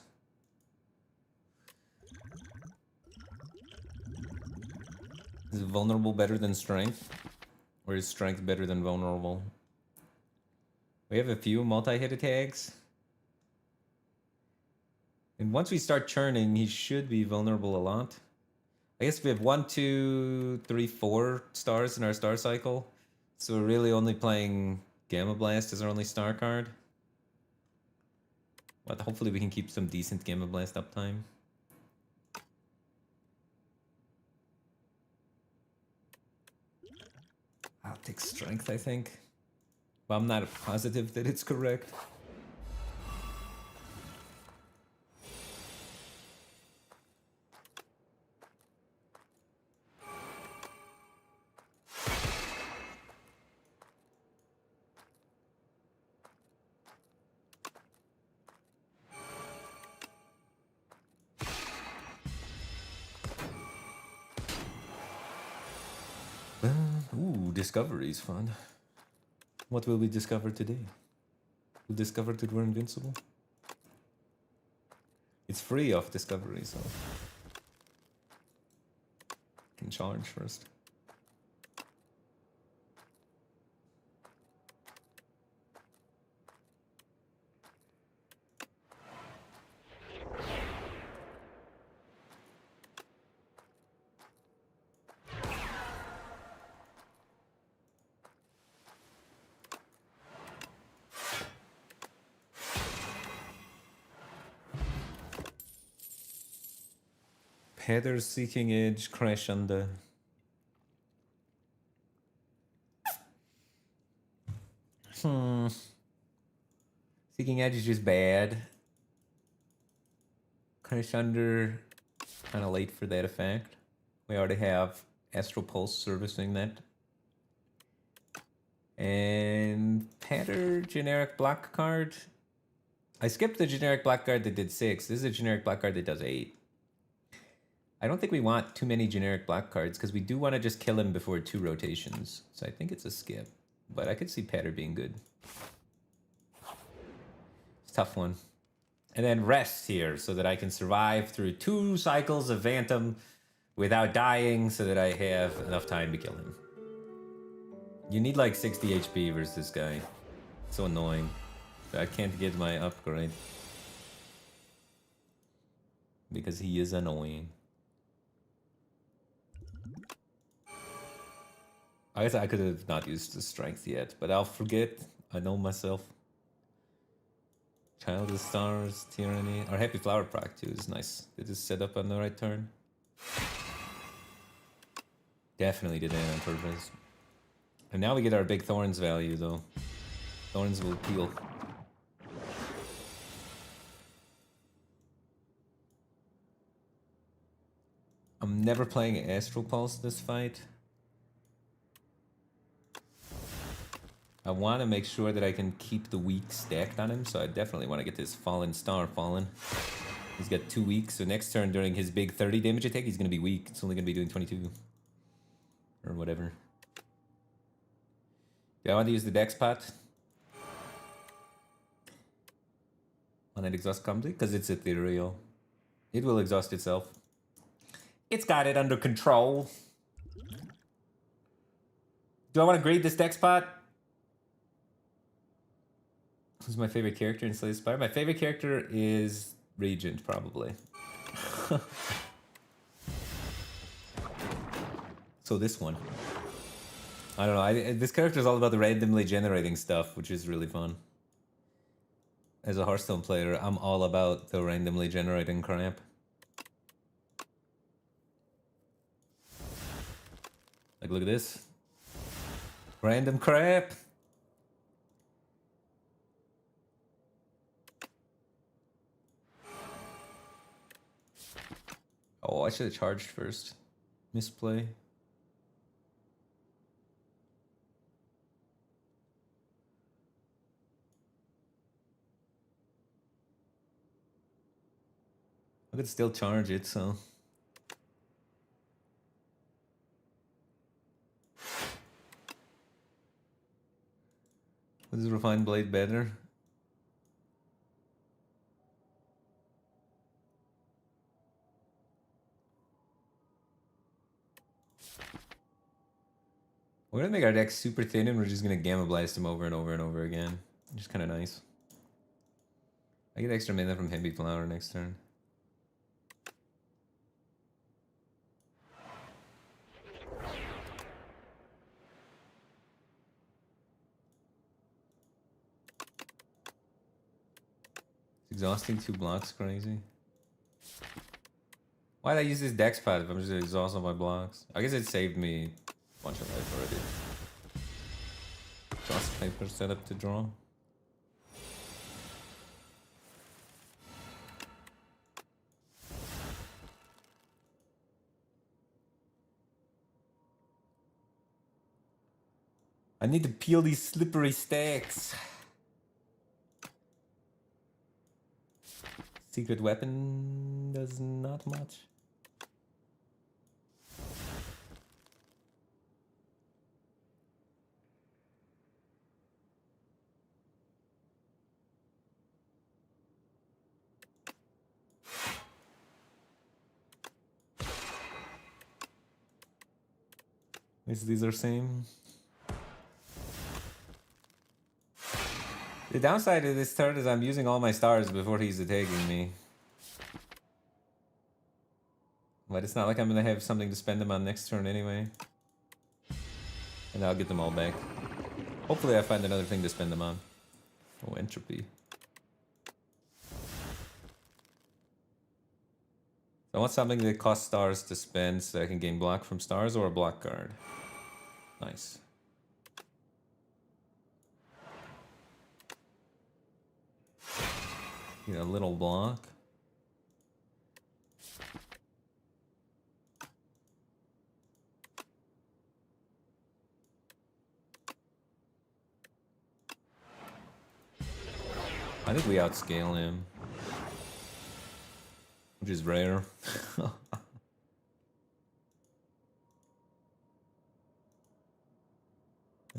Is vulnerable better than strength? Or is strength better than vulnerable? We have a few multi-hit attacks. And once we start churning, he should be vulnerable a lot. I guess we have 1, 2, 3, 4 stars in our star cycle. So we're really only playing Gamma Blast as our only star card. But hopefully we can keep some decent Gamma Blast uptime. I'll take Strength, I think. But I'm not positive that it's correct. Ooh, discovery's fun. What will we discover today? We'll discover that we're invincible. It's free off discovery, so can charge first. Heather Seeking Edge, Crash on the... Seeking Edge is just bad. Crash Under, kind of late for that effect. We already have Astral Pulse servicing that. And Patter, generic black card. I skipped the generic black card that did 6. This is a generic black card that does 8. I don't think we want too many generic black cards because we do want to just kill him before 2 rotations. So I think it's a skip. But I could see Patter being good. It's a tough one. And then rest here so that I can survive through 2 cycles of Phantom without dying so that I have enough time to kill him. You need like 60 HP versus this guy. It's so annoying. I can't get my upgrade. Because he is annoying. I guess I could have not used the strength yet, but I'll forget. I know myself. Child of Stars, Tyranny. Our Happy Flower proc too is nice. Did this set up on the right turn? Definitely did that on purpose. And now we get our big Thorns value though. Thorns will peel. I'm never playing Astral Pulse this fight. I want to make sure that I can keep the weak stacked on him, so I definitely want to get this Fallen Star fallen. He's got 2 weeks, so next turn during his big 30 damage attack, he's going to be weak. It's only going to be doing 22. Or whatever. Do I want to use the Dex pot? On an exhaust clumsy? Because it's ethereal. It will exhaust itself. It's got it under control. Do I want to grade this Dex pot? Who's my favorite character in Slay the Spire? My favorite character is Regent, probably. So this one. I don't know. This character is all about the randomly generating stuff, which is really fun. As a Hearthstone player, I'm all about the randomly generating crap. Like, look at this. Random crap. Oh, I should have charged first. Misplay. I could still charge it, so... Was Refined Blade better? We're gonna make our deck super thin and we're just gonna Gamma Blast him over and over and over again. Which is kinda nice. I get extra mana from Happy Flower next turn. It's a Exhausting 2 blocks, crazy. Why did I use this dex pad if I'm just exhausting my blocks? I guess it saved me a bunch of life already. Just paper set up to draw. I need to peel these slippery stacks. Secret weapon does not much. These are same. The downside of this turn is I'm using all my stars before he's attacking me. But it's not like I'm gonna have something to spend them on next turn anyway. And I'll get them all back. Hopefully I find another thing to spend them on. Oh, entropy. I want something that costs stars to spend so I can gain block from stars or a block card. Nice. Need a little block. I think we outscale him. Which is rare. I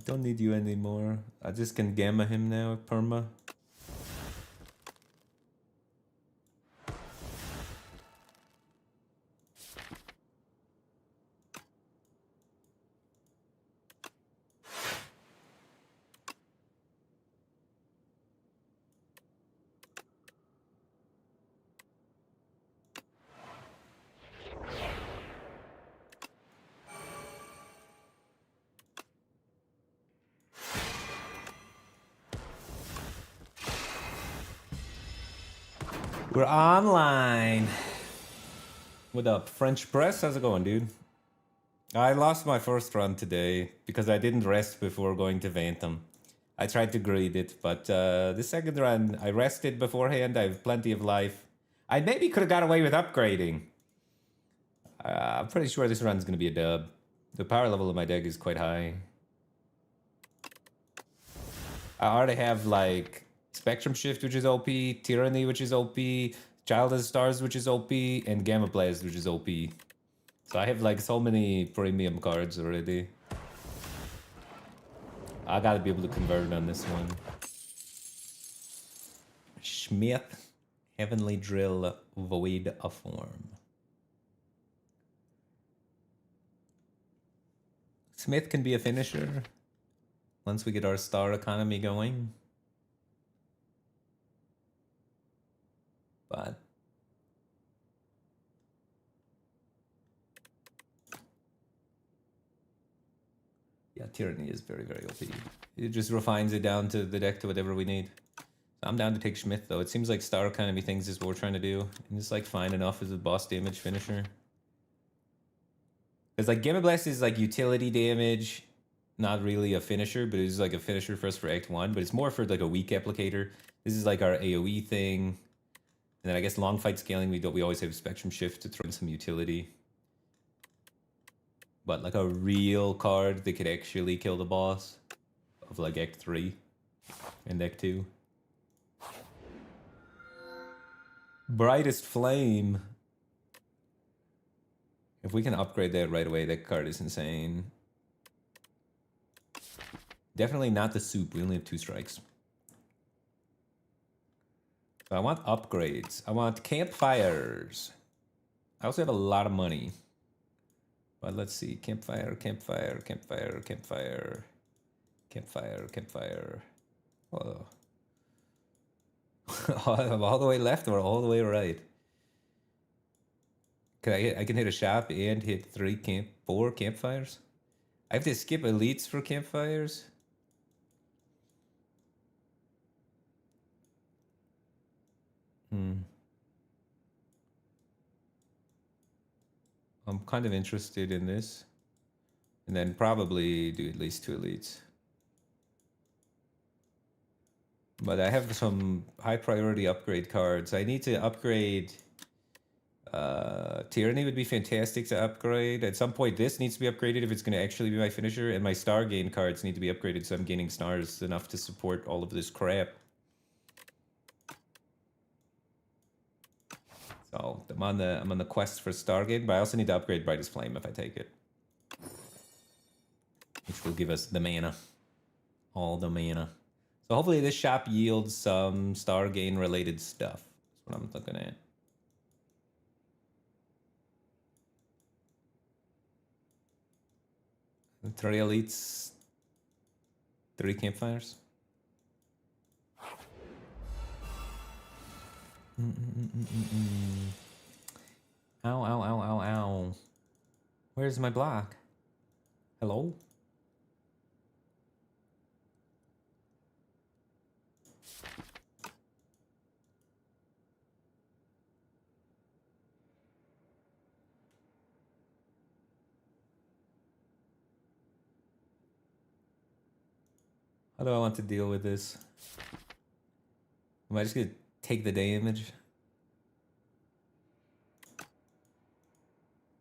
don't need you anymore. I just can gamma him now, perma. We're online. What up, French press? How's it going, dude? I lost my first run today because I didn't rest before going to Phantom. I tried to greed it, but the second run, I rested beforehand. I have plenty of life. I maybe could have got away with upgrading. I'm pretty sure this run's going to be a dub. The power level of my deck is quite high. I already have, like, Spectrum Shift, which is OP, Tyranny, which is OP, Child of Stars, which is OP, and Gamma Blast, which is OP. So I have like so many premium cards already. I gotta be able to convert on this one. Smith, Heavenly Drill, Void of Form. Smith can be a finisher once we get our star economy going. But yeah, Tyranny is very, very OP. It just refines it down to the deck to whatever we need. So I'm down to take Schmidt though. It seems like star economy things is what we're trying to do. And it's like fine enough as a boss damage finisher. Because like Gamma Blast is like utility damage, not really a finisher, but it's like a finisher for us for Act 1, but it's more for like a weak applicator. This is like our AoE thing. And then I guess long fight scaling, we always have Spectrum Shift to throw in some utility. But like a real card that could actually kill the boss of like Act 3 and Act 2. Brightest Flame. If we can upgrade that right away, that card is insane. Definitely not the soup. We only have 2 strikes. So I want upgrades. I want campfires. I also have a lot of money. But let's see. Campfire, campfire, campfire, campfire. Campfire, campfire. Oh. I'm all the way left or all the way right? I can hit a shop and hit 4 campfires? I have to skip elites for campfires? I'm kind of interested in this. And then probably do at least 2 elites. But I have some high priority upgrade cards. I need to upgrade... Tyranny would be fantastic to upgrade. At some point, this needs to be upgraded if it's going to actually be my finisher. And my star gain cards need to be upgraded so I'm gaining stars enough to support all of this crap. So I'm on the quest for star gain, but I also need to upgrade Brightest Flame if I take it. Which will give us the mana. All the mana. So hopefully this shop yields some star gain related stuff. That's what I'm looking at. Three elites, 3 campfires. Ow, ow, ow, ow, ow. Where's my block? Hello? How do I want to deal with this? Am I just gonna take the damage?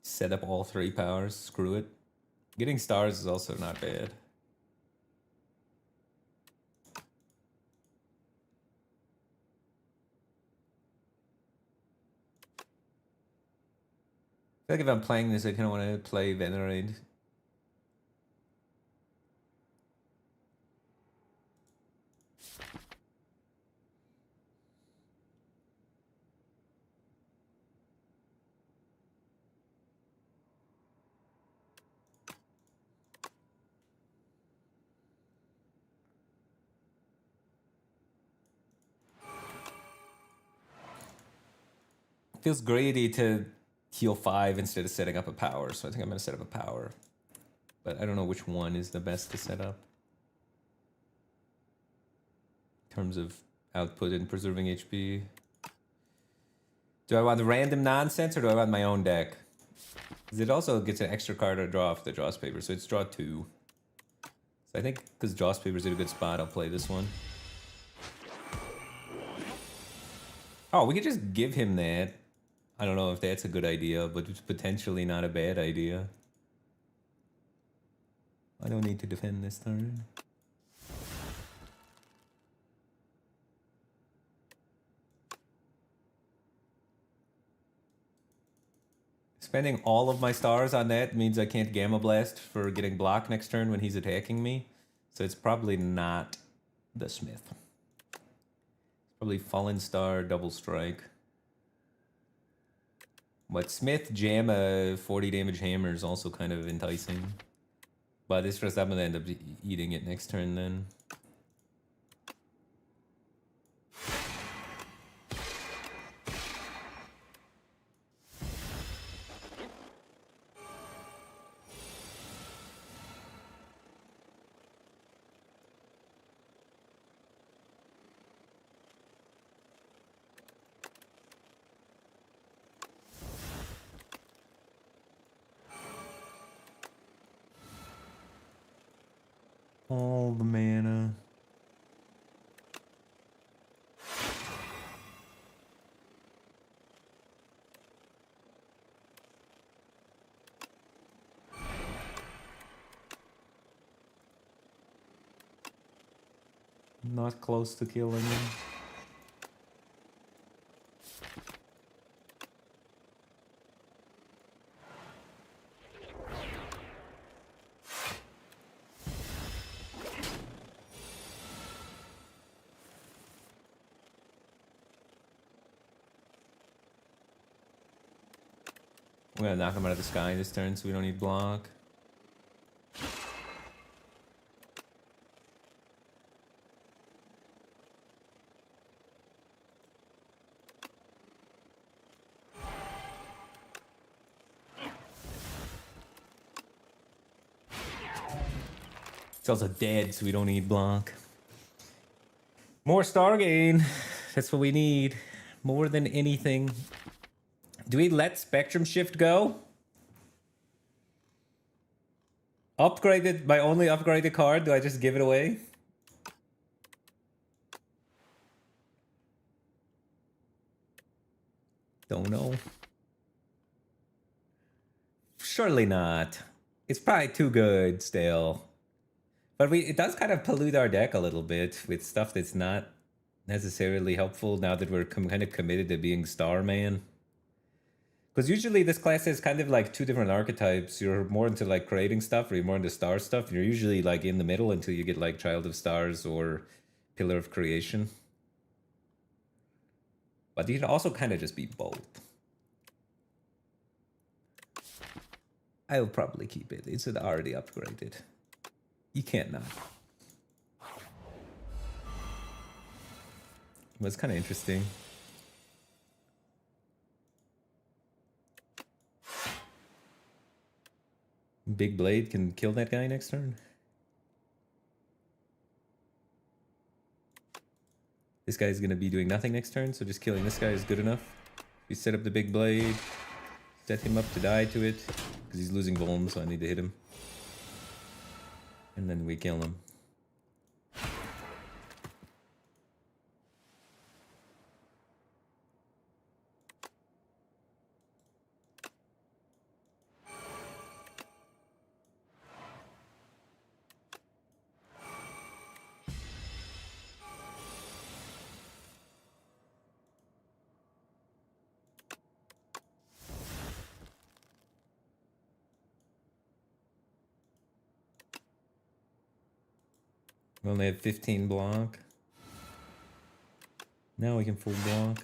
Set up all 3 powers, screw it. Getting stars is also not bad. I feel like if I'm playing this, I kind of want to play Venerate. Feels greedy to heal 5 instead of setting up a power, so I think I'm going to set up a power. But I don't know which one is the best to set up. In terms of output and preserving HP. Do I want random nonsense or do I want my own deck? Because it also gets an extra card to draw off the Jaws paper, so it's draw 2. So I think because Jaws paper's in a good spot, I'll play this one. Oh, we could just give him that. I don't know if that's a good idea, but it's potentially not a bad idea. I don't need to defend this turn. Spending all of my stars on that means I can't Gamma Blast for getting blocked next turn when he's attacking me. So it's probably not the Smith. It's probably Fallen Star, Double Strike. But Smith jam a 40 damage hammer is also kind of enticing. But this first I'm gonna end up eating it next turn then. All the mana. Not close to killing him. We're gonna knock him out of the sky this turn so we don't need block. It's also dead, so we don't need block. More star gain. That's what we need. more than anything. Do we let Spectrum Shift go? Upgraded, my only upgraded card, do I just give it away? Don't know. Surely not. It's probably too good still. But it does kind of pollute our deck a little bit with stuff that's not necessarily helpful now that we're kind of committed to being Starman. Because usually this class has kind of like two different archetypes. You're more into like creating stuff, or you're more into star stuff. You're usually like in the middle until you get like Child of Stars or Pillar of Creation. But you can also kind of just be both. I will probably keep it. It's already upgraded. You can't not. But it's kind of interesting. Big Blade can kill that guy next turn. This guy's going to be doing nothing next turn, so just killing this guy is good enough. We set up the Big Blade, set him up to die to it, because he's losing Vuln, so I need to hit him. And then we kill him. We only have 15 block. Now we can full block.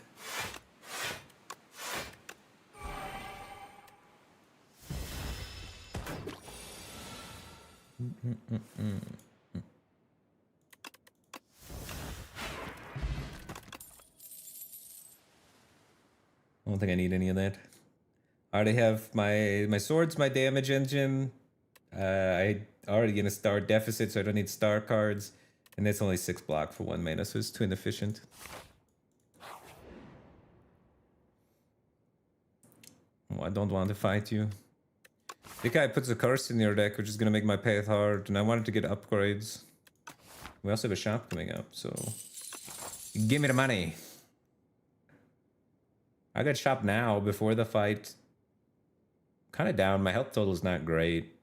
I don't think I need any of that. I already have my swords, my damage engine. I already in a star deficit, so I don't need star cards. And it's only 6 block for 1 mana, so it's too inefficient. Oh, I don't want to fight you. The guy puts a curse in your deck, which is going to make my path hard, and I wanted to get upgrades. We also have a shop coming up, so... Give me the money! I got shop now, before the fight. Kind of down, my health total is not great.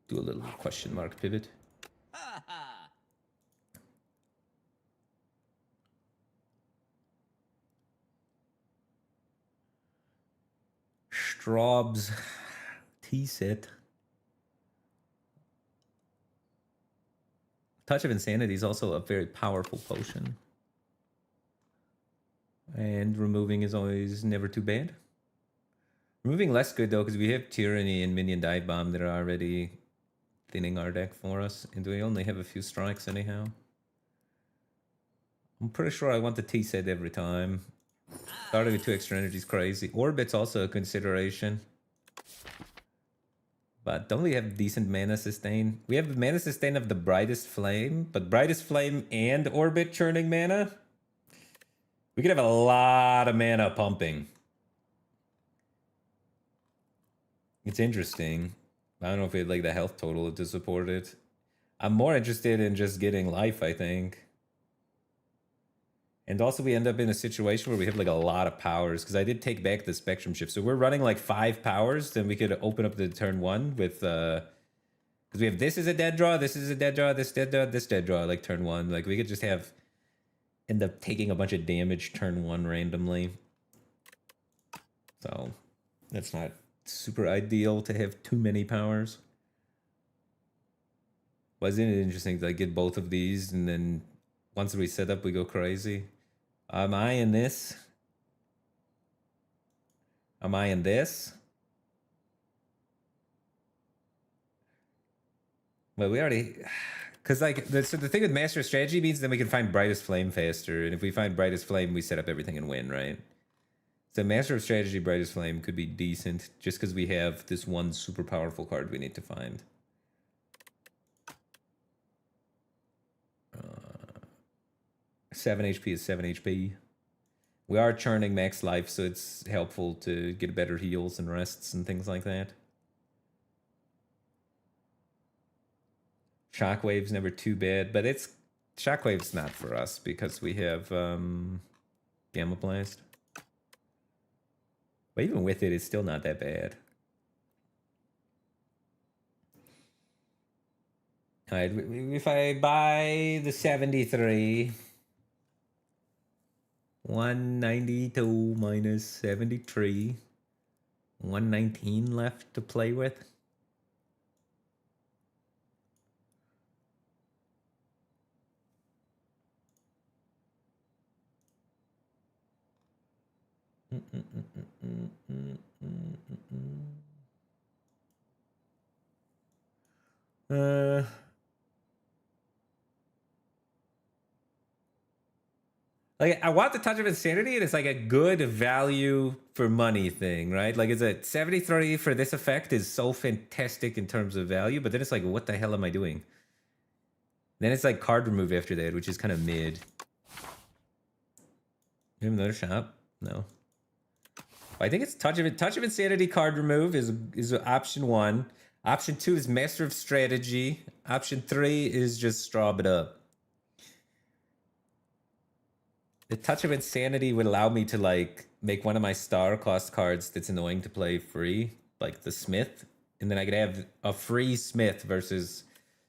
Do a little question mark pivot. Straub's tea set. Touch of Insanity is also a very powerful potion. And removing is always never too bad. Removing less good though, because we have Tyranny and Minion Dive Bomb that are already thinning our deck for us, and we only have a few strikes anyhow. I'm pretty sure I want the T set every time. Starting with 2 extra energy is crazy. Orbit's also a consideration. But don't we have decent mana sustain? We have the mana sustain of the Brightest Flame, but Brightest Flame and Orbit churning mana? We could have a lot of mana pumping. It's interesting. I don't know if we had like the health total to support it. I'm more interested in just getting life, I think. And also we end up in a situation where we have like a lot of powers, because I did take back the Spectrum Shift. So we're running like 5 powers, then we could open up the turn 1 with... Because we have this is a dead draw, this is a dead draw, this dead draw, this dead draw, like turn 1. Like we could just have... End up taking a bunch of damage turn 1 randomly. So that's not super ideal to have too many powers. Wasn't it interesting to like get both of these, and then once we set up we go crazy? Am I in this? Am I in this? Well, we already... Because like, so the thing with Master of Strategy means then we can find Brightest Flame faster, and if we find Brightest Flame, we set up everything and win, right? So Master of Strategy, Brightest Flame could be decent, just because we have this one super powerful card we need to find. 7 HP is 7 HP. We are churning max life, so it's helpful to get better heals and rests and things like that. Shockwave's never too bad, but it's Shockwave's not for us because we have Gamma Blast. But even with it, it's still not that bad. Alright, if I buy the 73, 192 minus 73, 119 left to play with. Like, I want the Touch of Insanity, and it's like a good value for money thing, right? Like, it's a 73 for this effect is so fantastic in terms of value, but then it's like, what the hell am I doing? Then it's like card remove after that, which is kind of mid. You have another shop? No. I think it's Touch of Insanity card remove is option 1. Option 2 is Master of Strategy. Option 3 is just straw it up. The Touch of Insanity would allow me to like make one of my star cost cards that's annoying to play free, like the Smith, and then I could have a free Smith versus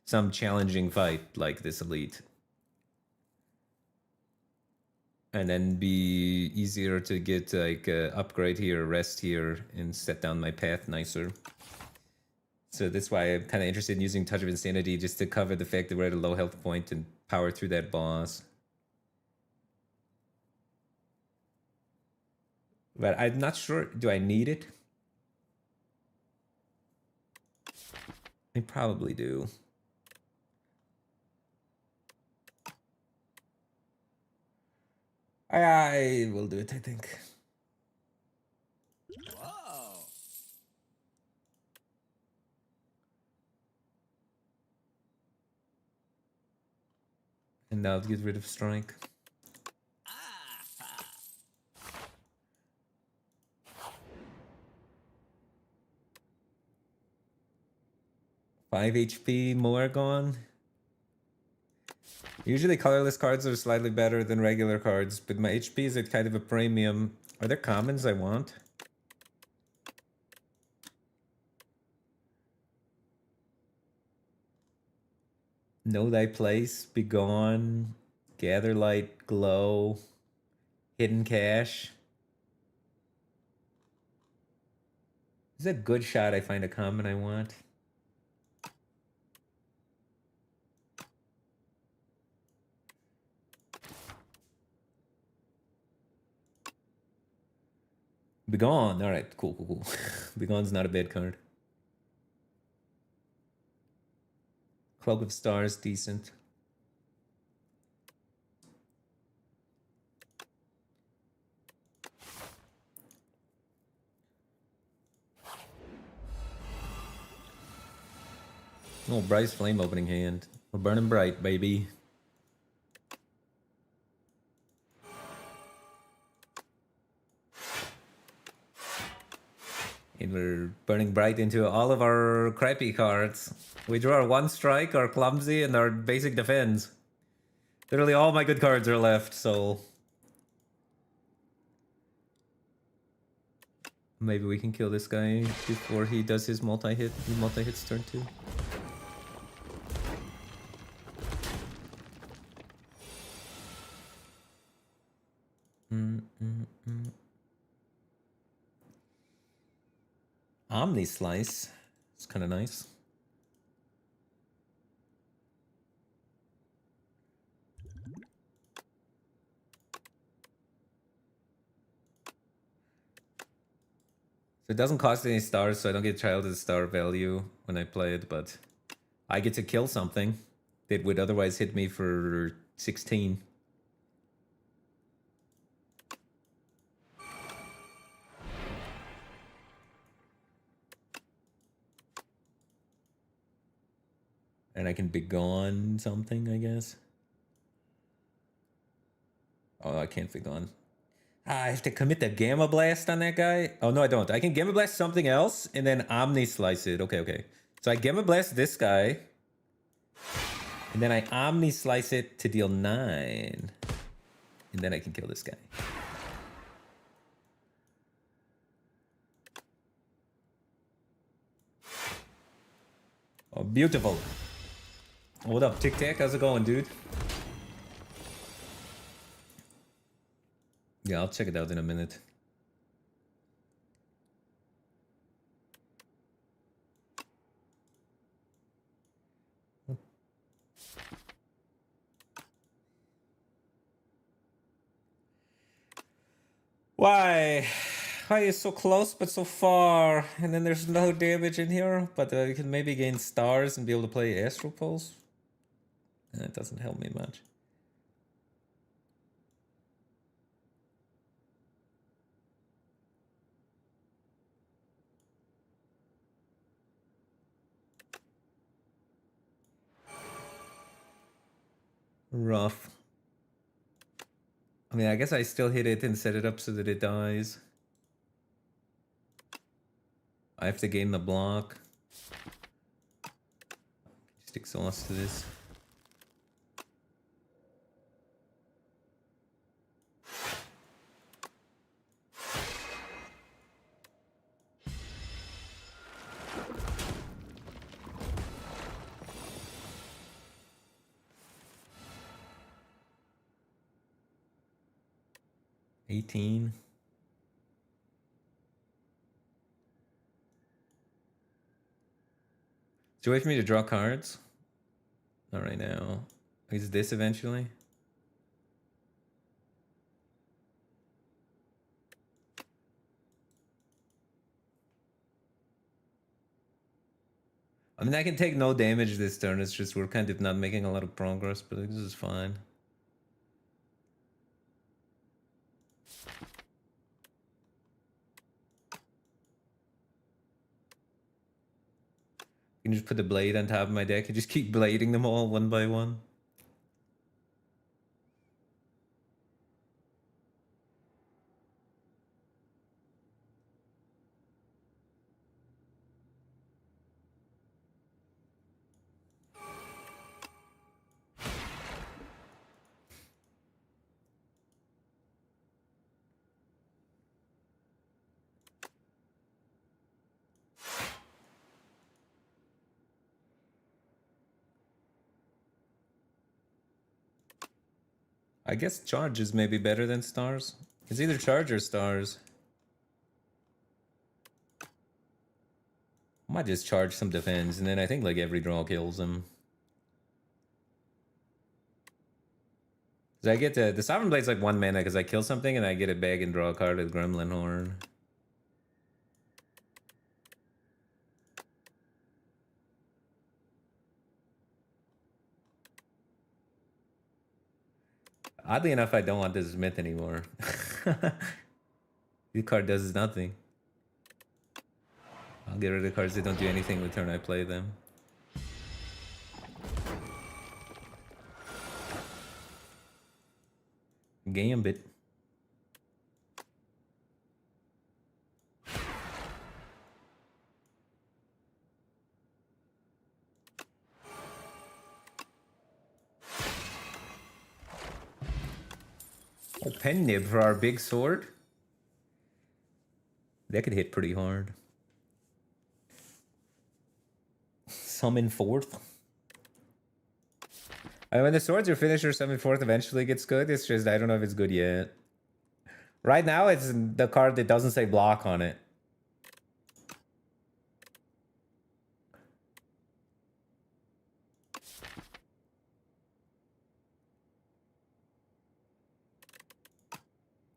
some challenging fight like this Elite. And then be easier to get like upgrade here, rest here, and set down my path nicer. So that's why I'm kind of interested in using Touch of Insanity just to cover the fact that we're at a low health point and power through that boss. But I'm not sure, do I need it? I probably do. I will do it, I think. Whoa. And now get rid of strike. 5 HP more gone. Usually colorless cards are slightly better than regular cards, but my HP is at kind of a premium. Are there commons I want? Know Thy Place, Begone, Gather Light, Glow, Hidden Cache. Is that good shot? I find a common I want. Begone. All right, cool. Begone's not a bad card. Cloak of Stars, decent. Oh, Bryce Flame opening hand. We're burning bright, baby. And we're burning bright into all of our crappy cards. We draw our 1 strike, our clumsy, and our basic defense. Literally all my good cards are left, so... maybe we can kill this guy before he does his multi-hit. He multi-hits turn 2. Omni Slice. It's kind of nice. So it doesn't cost any stars, so I don't get Child's Star value when I play it, but I get to kill something that would otherwise hit me for 16. And I can begone something, I guess. Oh, I can't think on. I have to commit the Gamma Blast on that guy? Oh, no, I don't. I can Gamma Blast something else and then Omni Slice it. Okay, okay. So I Gamma Blast this guy. And then I Omni Slice it to deal 9. And then I can kill this guy. Oh, beautiful. What up, Tic Tac? How's it going, dude? Yeah, I'll check it out in a minute. Why? Why is so close but so far? And then there's no damage in here, but you can maybe gain stars and be able to play Astral Pulse. And that doesn't help me much. Rough. I mean, I guess I still hit it and set it up so that it dies. I have to gain the block. Just exhaust this. $18. Do you wait for me to draw cards? Not right now. Is this eventually? I mean, I can take no damage this turn. It's just we're kind of not making a lot of progress, but this is fine. You can just put the blade on top of my deck and just keep blading them all one by one. I guess charge is maybe better than stars. It's either charge or stars. I might just charge some defense, and then I think like every draw kills him. Cause I get the Sovereign Blade's like 1 mana because I kill something and I get it back and draw a card with Gremlin Horn. Oddly enough, I don't want this Myth anymore. This card does nothing. I'll get rid of cards that don't do anything the turn I play them. Gambit. Oh, Pen Nib for our big sword. That could hit pretty hard. Summon fourth. When the swords are finished or summon fourth eventually gets good. It's just I don't know if it's good yet. Right now it's the card that doesn't say block on it.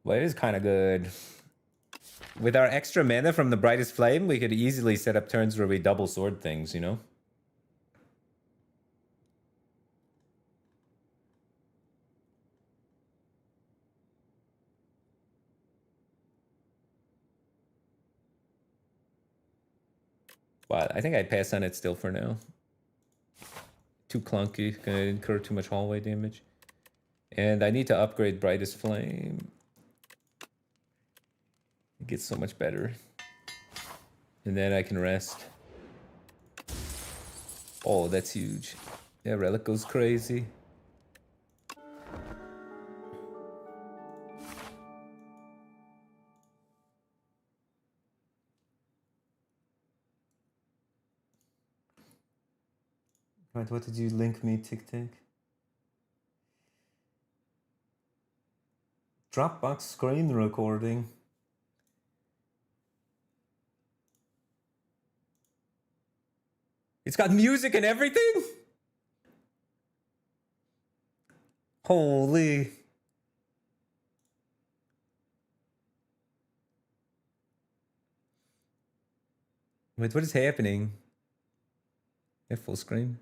Well, it is kind of good. With our extra mana from the Brightest Flame, we could easily set up turns where we double sword things, you know? But I think I'd pass on it still for now. Too clunky, gonna incur too much hallway damage. And I need to upgrade Brightest Flame. It gets so much better. And then I can rest. Oh, that's huge. Yeah, Relic goes crazy. Right, what did you link me, Tic-Tac? Dropbox screen recording. It's got music and everything? Holy. Wait, what is happening? At full screen?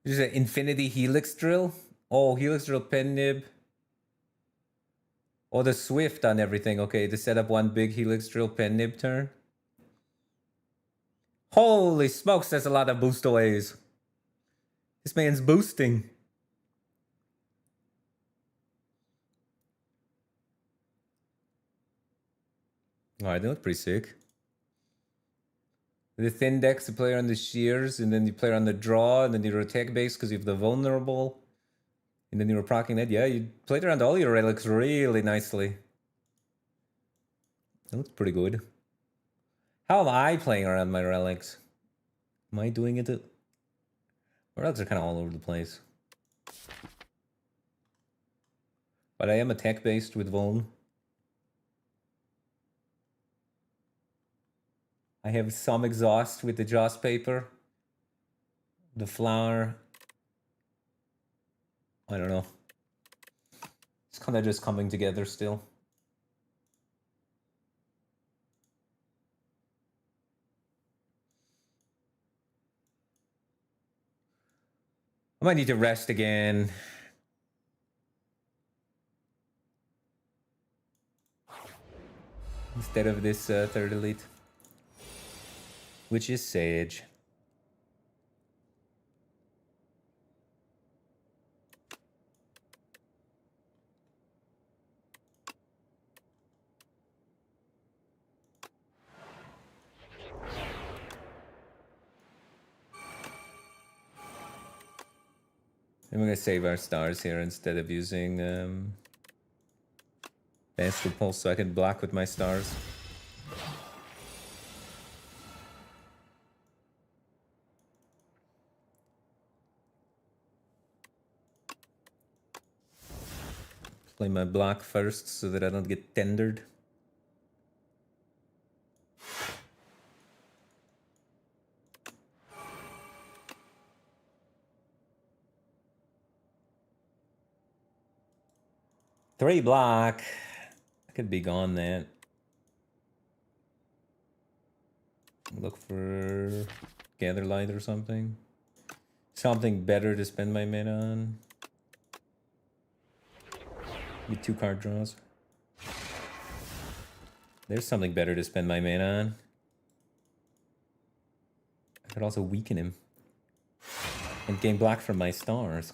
There's an infinity helix drill? Oh, helix drill pen nib. Oh, the Swift on everything. Okay, to set up one big helix drill pen nib turn. Holy smokes, that's a lot of boost aways. This man's boosting. Alright, they look pretty sick. The thin decks, you play on the shears, and then you play on the draw, and then you're attack base because you have the vulnerable. And then you were proccing that. Yeah, you played around all your relics really nicely. That looks pretty good. How am I playing around my relics? Am I doing it? My relics are kind of all over the place. But I am attack-based with Vuln. I have some exhaust with the Joss paper. The flower. I don't know. It's kind of just coming together still. I might need to rest again. Instead of this third elite. Which is Sage. And we're gonna save our stars here instead of using Astral Pulse so I can block with my stars. Play my block first so that I don't get tendered. Three block. I could be gone that. Look for Gather Light or something. Something better to spend my mana on. Get 2 card draws. There's something better to spend my mana on. I could also weaken him. And gain black from my stars.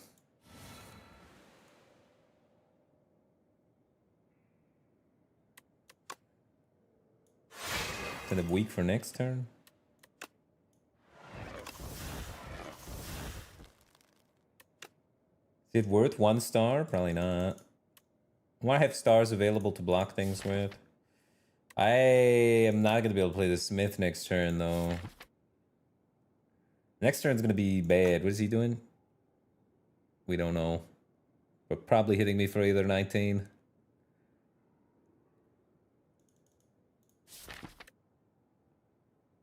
Kind of weak for next turn. Is it worth 1 star? Probably not. I want to have stars available to block things with. I am not going to be able to play the Smith next turn, though. Next turn's going to be bad. What is he doing? We don't know. But probably hitting me for either 19.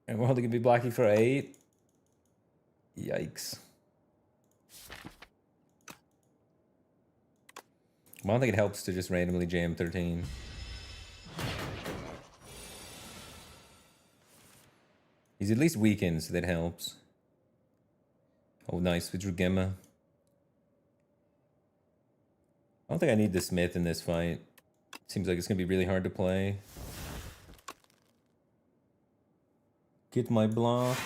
And we're only going to be blocking for 8. Yikes. I don't think it helps to just randomly jam 13. He's at least weakened, so that helps. Oh, nice. We drew Gemma. I don't think I need the Smith in this fight. Seems like it's going to be really hard to play. Get my block.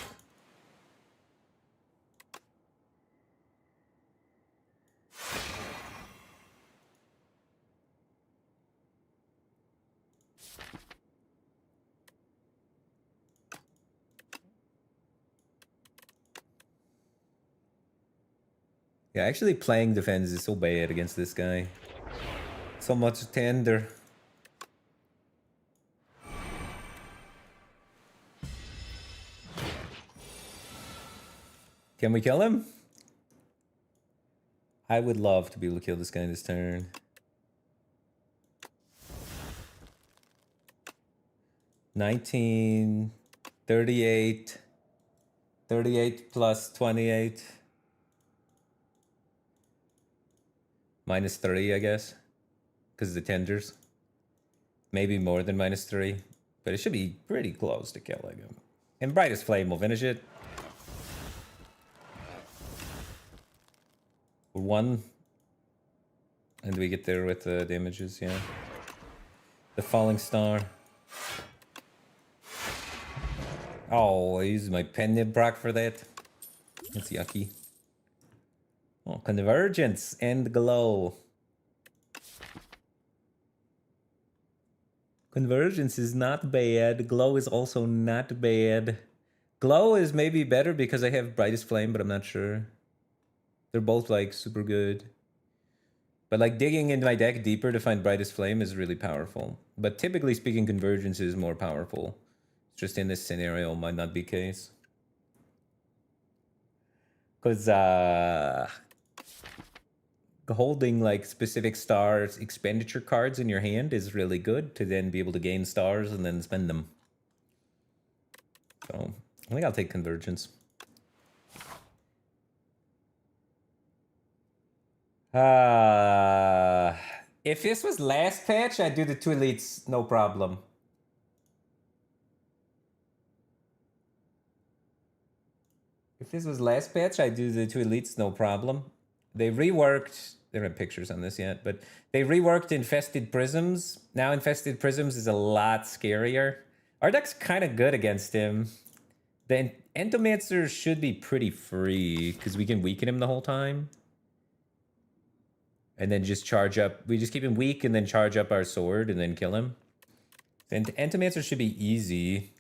Yeah, actually playing defense is so bad against this guy. So much tender. Can we kill him? I would love to be able to kill this guy this turn. $19, 38, 38 plus 28. -3, I guess. Because of the tenders. Maybe more than -3. But it should be pretty close to killing him. And Brightest Flame will finish it. 1. And we get there with the damages, yeah. The Falling Star. Oh, I used my pen nib proc for that. That's yucky. Oh, Convergence and Glow. Convergence is not bad. Glow is also not bad. Glow is maybe better because I have Brightest Flame, but I'm not sure. They're both like super good. But like digging into my deck deeper to find Brightest Flame is really powerful. But typically speaking, Convergence is more powerful. Just in this scenario might not be the case. Because holding like specific stars expenditure cards in your hand is really good to then be able to gain stars and then spend them. So I think I'll take Convergence. If this was last patch, I'd do the 2 elites, no problem. If this was last patch, I'd do the 2 elites, no problem. They reworked, there aren't pictures on this yet, but they reworked Infested Prisms. Now Infested Prisms is a lot scarier. Our deck's kind of good against him. The Entomancer should be pretty free, because we can weaken him the whole time. And then just charge up. We just keep him weak and then charge up our sword and then kill him. And Entomancer should be easy.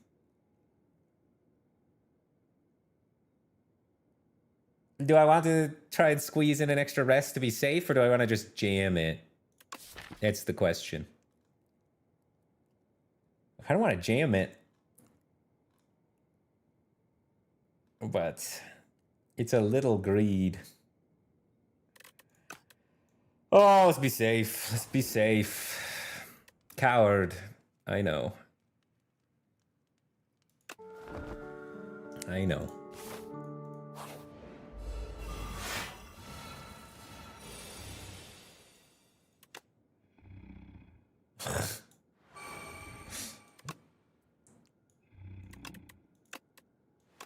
Do I want to try and squeeze in an extra rest to be safe, or do I want to just jam it? That's the question. I don't want to jam it. But it's a little greed. Oh, let's be safe. Let's be safe. Coward. I know. I know.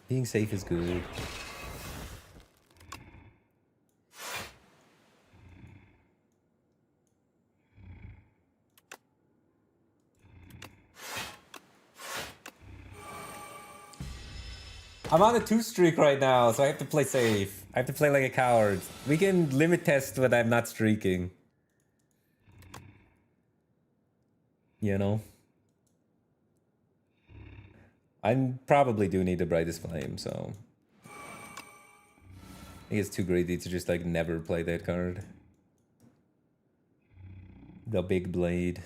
Being safe is good. I'm on a 2 streak right now, so I have to play safe. I have to play like a coward. We can limit test when I'm not streaking. You know? I probably do need the Brightest Flame, so... I think it's too greedy to just like never play that card. The Big Blade.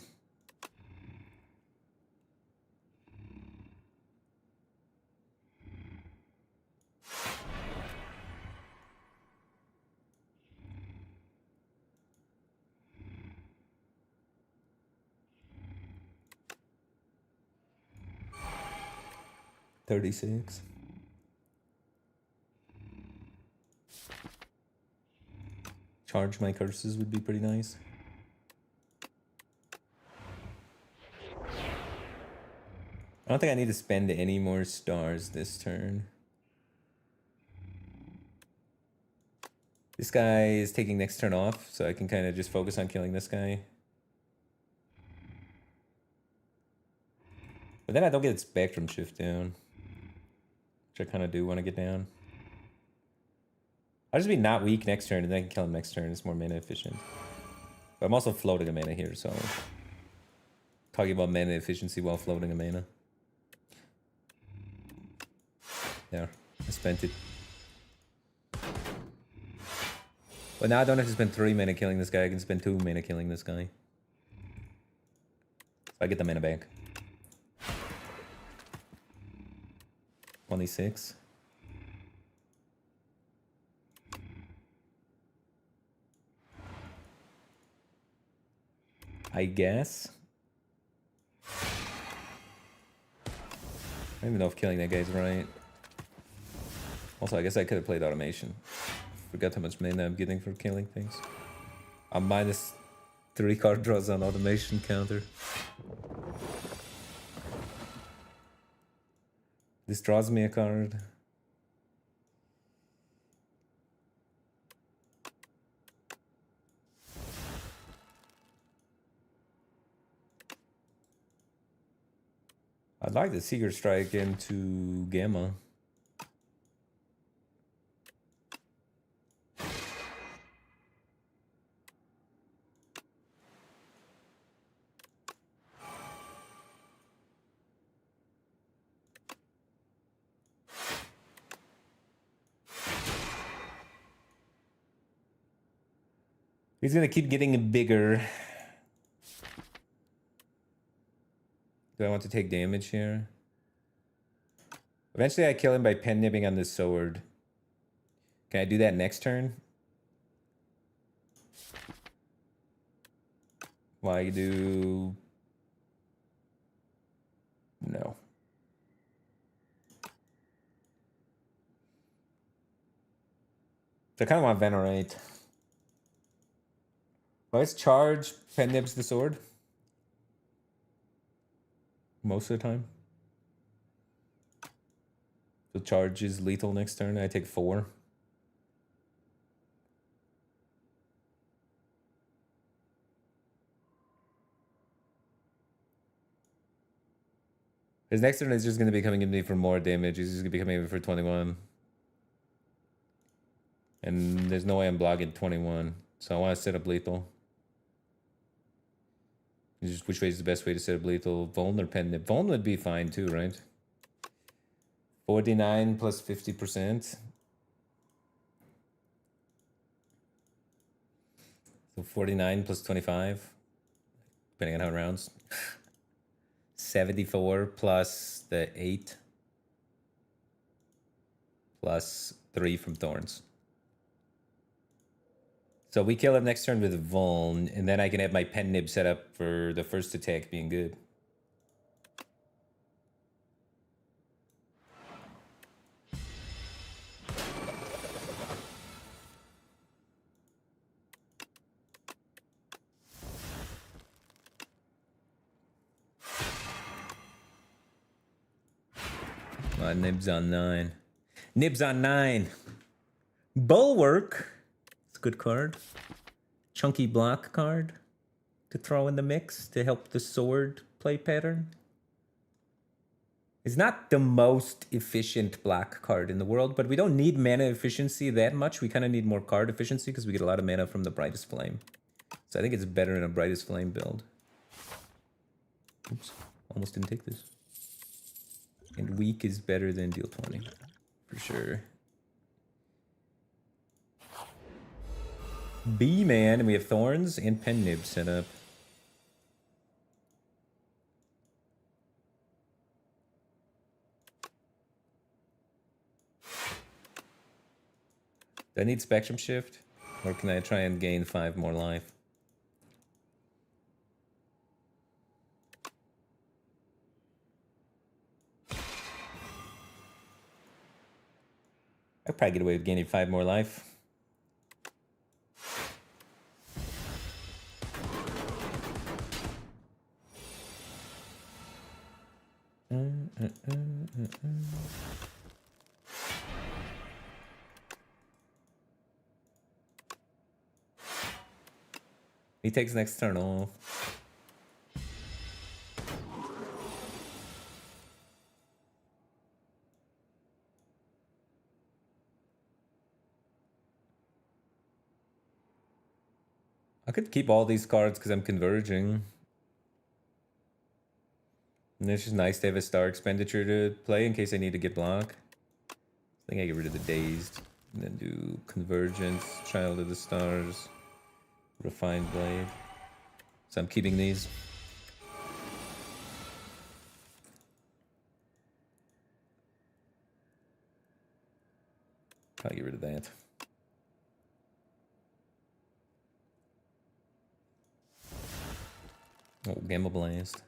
$36. Charge my curses would be pretty nice. I don't think I need to spend any more stars this turn. This guy is taking next turn off, so I can kind of just focus on killing this guy. But then I don't get Spectrum Shift down. which I kind of do want to get down. I'll just be not weak next turn, and then I can kill him next turn. It's more mana efficient. But I'm also floating a mana here, so... Talking about mana efficiency while floating a mana. There, I spent it. But now I don't have to spend 3 mana killing this guy. I can spend 2 mana killing this guy. So I get the mana back. 26. I guess. I don't even know if killing that guy's right. Also, I guess I could have played automation. Forgot how much mana I'm getting for killing things. I'm minus 3 card draws on automation counter. This draws me a card. I'd like the Seeker Strike into Gamma. He's gonna keep getting bigger. Do I want to take damage here? Eventually I kill him by pen nibbing on this sword. Can I do that next turn? Why do... No. So I kind of want Venerate. Let's charge, pen nibs the sword. Most of the time. So charge is lethal next turn. I take 4. His next turn is just going to be coming at me for more damage. He's just going to be coming at me for 21. And there's no way I'm blocking 21. So I want to set up lethal. Just which way is the best way to set up lethal? Vuln or pen nib? Vuln would be fine too, right? 49 plus 50%. So 49 plus 25, depending on how it rounds. 74 plus the 8 plus 3 from Thorns. So we kill him next turn with Vuln, and then I can have my pen nib set up for the first attack being good. Nibs on 9. Nibs on 9. Bulwark. It's a good card. Chunky block card to throw in the mix to help the sword play pattern. It's not the most efficient black card in the world, but we don't need mana efficiency that much. We kind of need more card efficiency because we get a lot of mana from the Brightest Flame. So I think it's better in a Brightest Flame build. Oops, almost didn't take this. And weak is better than deal 20, for sure. B-Man, and we have Thorns and Pen Nib set up. Do I need Spectrum Shift? Or can I try and gain 5 more life? I'd probably get away with gaining 5 more life. He takes next turn off. I could keep all these cards because I'm converging. And it's just nice to have a star expenditure to play in case I need to get block. I think I get rid of the Dazed. And then do Convergence, Child of the Stars, Refined Blade. So I'm keeping these. I'll get rid of that. Oh, Gamma Blast.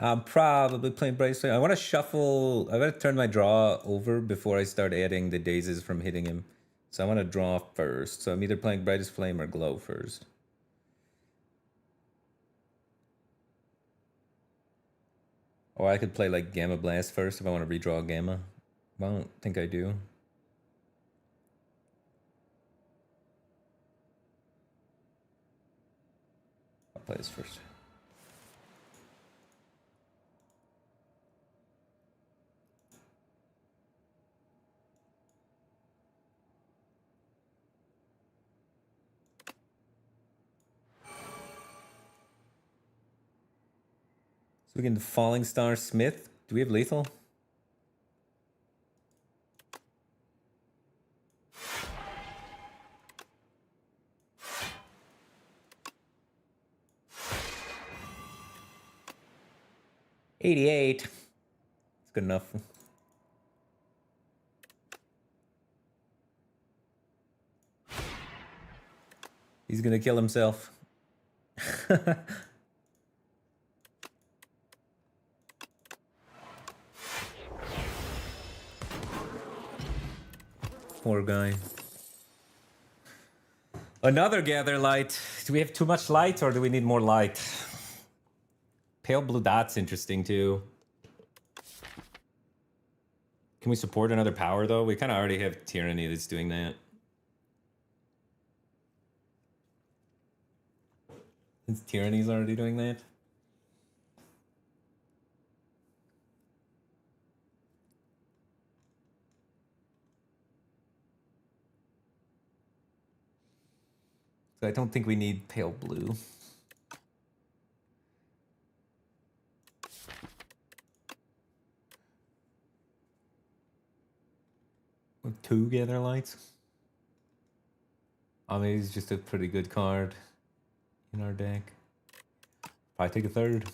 I'm probably playing Brightest Flame. I want to shuffle. I want to turn my draw over before I start adding the dazes from hitting him. So I want to draw first. So I'm either playing Brightest Flame or Glow first. Or I could play like Gamma Blast first if I want to redraw Gamma. I don't think I do. I'll play this first. So we can Falling Star Smith. Do we have lethal? $88. It's good enough. He's gonna kill himself. Poor guy. Another Gather Light. Do we have too much light or do we need more light? Pale Blue Dot's interesting too. Can we support another power though? We kind of already have Tyranny that's doing that. Since Tyranny's already doing that. So I don't think we need Pale Blue. With 2 Gather Lights. I mean, he's just a pretty good card in our deck. Probably take a third.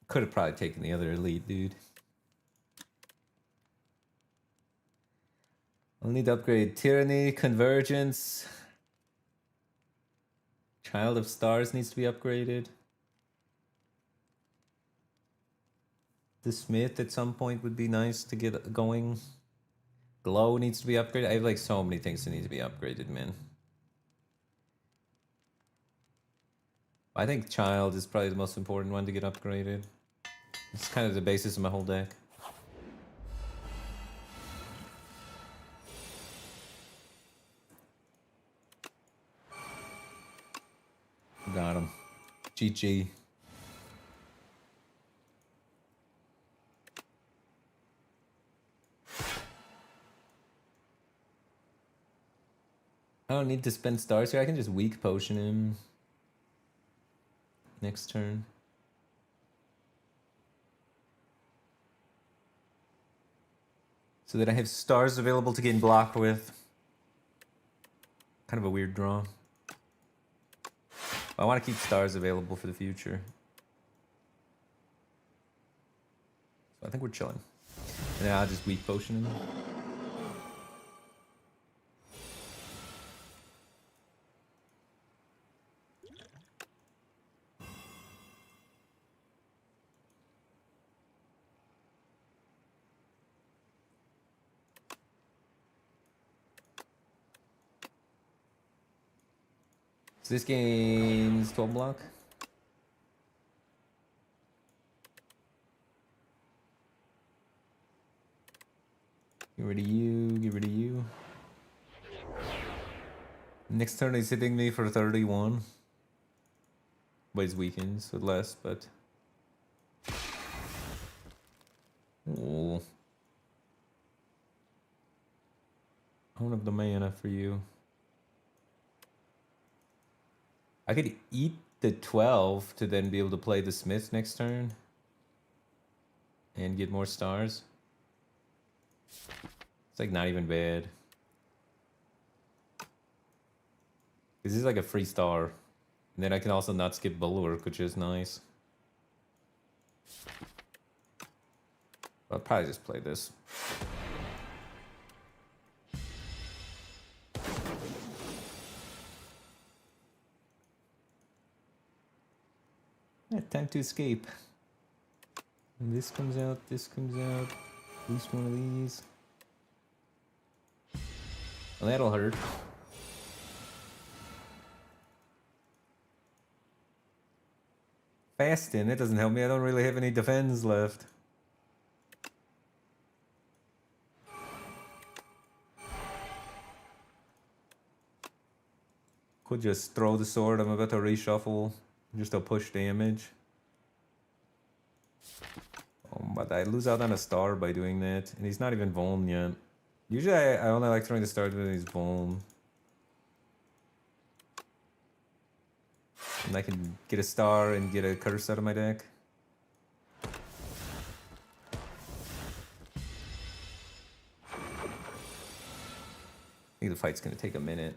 Could have probably taken the other elite, dude. I'll need to upgrade Tyranny, Convergence. Child of Stars needs to be upgraded. The Smith at some point would be nice to get going. Glow needs to be upgraded. I have like so many things that need to be upgraded, man. I think Child is probably the most important one to get upgraded. It's kind of the basis of my whole deck. Got him. GG. I don't need to spend stars here. I can just weak potion him next turn. So that I have stars available to gain block with. Kind of a weird draw. I want to keep stars available for the future. So I think we're chilling. And then I'll just weak potion him. So this game's 12 block. Get rid of you, get rid of you. Next turn he's hitting me for 31. But he's weakened, so less, but Oh. I don't have the mana for you. I could eat the 12 to then be able to play the Smith next turn. And get more stars. It's like not even bad. This is like a free star. And then I can also not skip Bulwark, which is nice. I'll probably just play this. Yeah, time to escape. And this comes out, this comes out. At least one of these. Well, that'll hurt. Fasting, that doesn't help me. I don't really have any defense left. Could just throw the sword. I'm about to reshuffle. Just to push damage. Oh, but I lose out on a star by doing that. And he's not even vuln yet. Usually I only like throwing the stars when he's vuln. And I can get a star and get a curse out of my deck. I think the fight's gonna take a minute.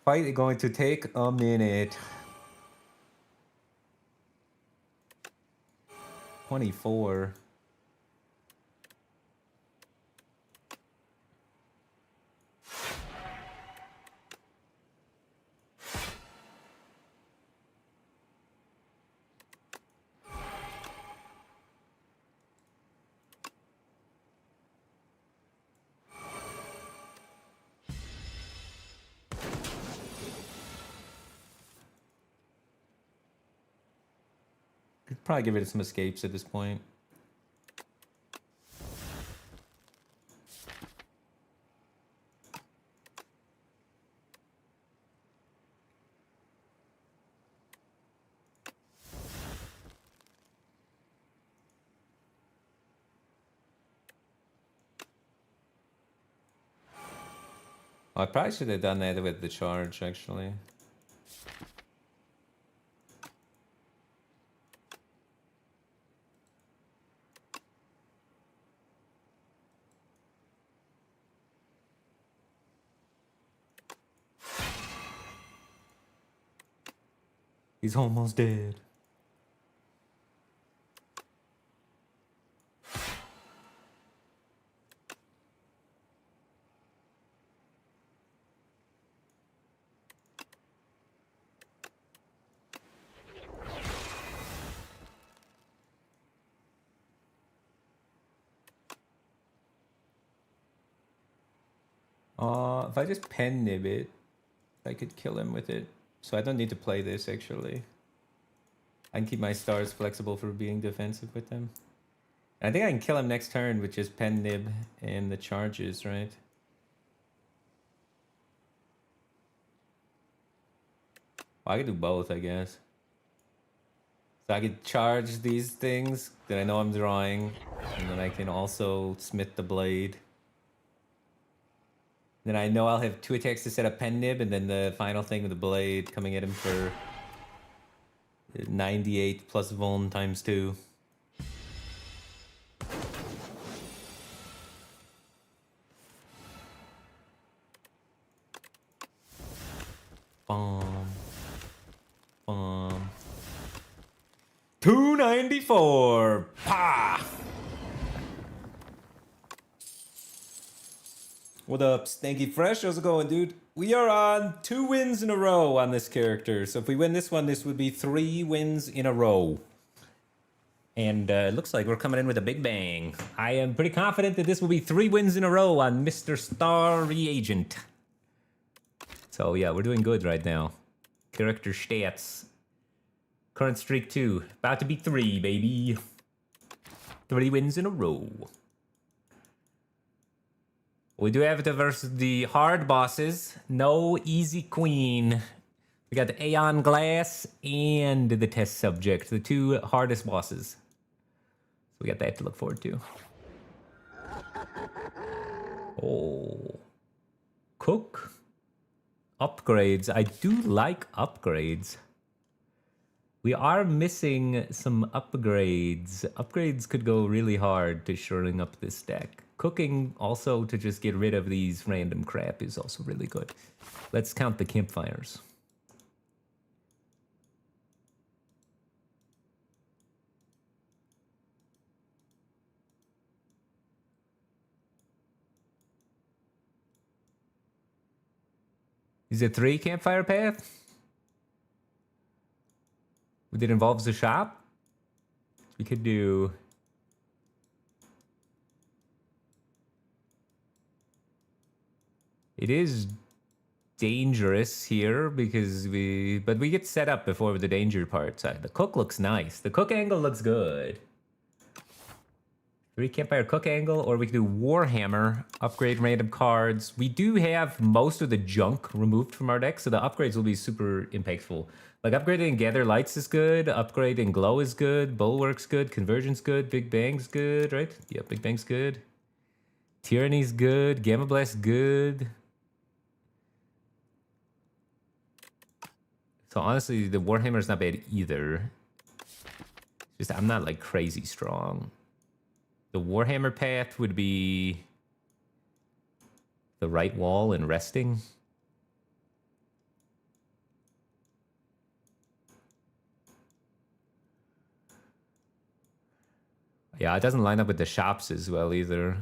Fight is going to take a minute. 24. Could probably give it some escapes at this point. Oh, I probably should have done that with the charge, actually. He's almost dead. If I just pen nib it, I could kill him with it. So I don't need to play this, actually. I can keep my stars flexible for being defensive with them. I think I can kill him next turn with just pen nib and the charges, right? Well, I could do both, I guess. So I could charge these things that I know I'm drawing, and then I can also smith the blade. Then I know I'll have 2 attacks to set up pen nib, and then the final thing with the blade coming at him for 98 plus vuln times 2. Bomb. Bomb. 294! Pah! What up, Stanky Fresh? How's it going, dude? We are on 2 wins in a row on this character. So if we win this one, this would be 3 wins in a row. And it looks like we're coming in with a big bang. I am pretty confident that this will be 3 wins in a row on Mr. Star Reagent. So yeah, we're doing good right now. Character stats. Current streak 2. About to be 3, baby. 3 wins in a row. We do have to versus the hard bosses. No easy queen. We got the Aeon Glass and the test subject, the two hardest bosses. So we got that to look forward to. Oh. Cook. Upgrades. I do like upgrades. We are missing some upgrades. Upgrades could go really hard to shoring up this deck. Cooking also to just get rid of these random crap is also really good. Let's count the campfires. Is it 3 campfire path? That involves the shop? We could do... It is dangerous here because but we get set up before the danger part side. The cook looks nice. The cook angle looks good. 3 campfire cook angle, or we could do Warhammer, upgrade random cards. We do have most of the junk removed from our deck, so the upgrades will be super impactful. Like upgrading Gather Lights is good, upgrading Glow is good, Bulwark's good, Conversion's good, Big Bang's good, right? Yeah, Big Bang's good. Tyranny's good, Gamma Blast good. So honestly, the Warhammer's not bad either. Just I'm not like crazy strong. The Warhammer path would be the right wall and resting. Yeah, it doesn't line up with the shops as well either.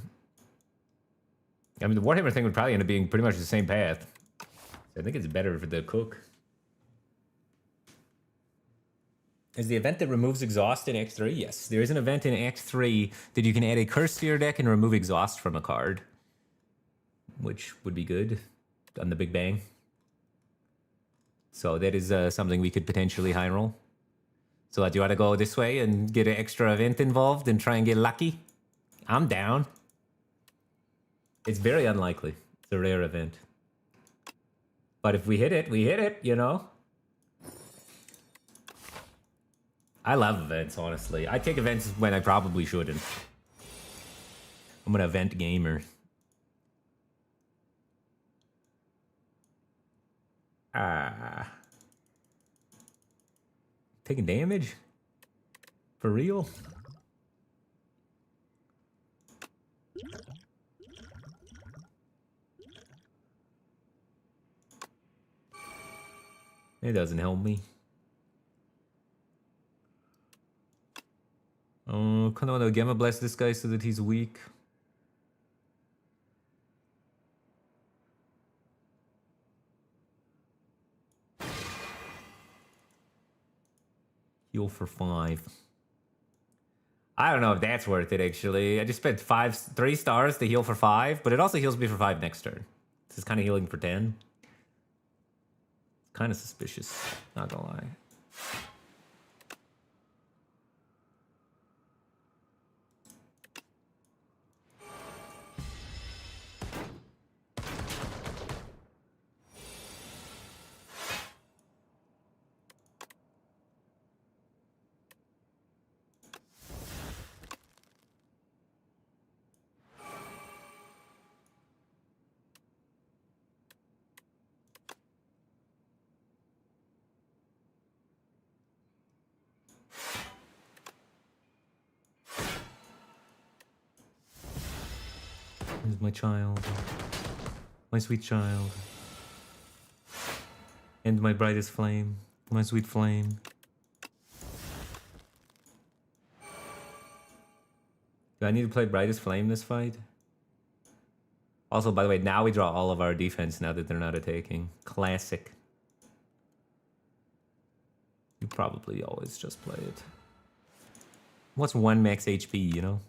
I mean, the Warhammer thing would probably end up being pretty much the same path. I think it's better for the cook. Is the event that removes exhaust in Act 3? Yes, there is an event in Act 3 that you can add a curse to your deck and remove exhaust from a card. Which would be good on the Big Bang. So that is something we could potentially high roll. So do you want to go this way and get an extra event involved and try and get lucky? I'm down. It's very unlikely. It's a rare event. But if we hit it, you know? I love events, honestly. I take events when I probably shouldn't. I'm an event gamer. Taking damage? For real? It doesn't help me. Oh, kind of want to Gamma Blast this guy so that he's weak. Heal for 5. I don't know if that's worth it, actually. I just spent 3 stars to heal for 5, but it also heals me for 5 next turn. This is kind of healing for 10. It's kind of suspicious, not gonna lie. Here's my child. My sweet child. And my brightest flame. My sweet flame. Do I need to play brightest flame this fight? Also, by the way, now we draw all of our defense now that they're not attacking. Classic. You probably always just play it. What's 1 max HP, you know?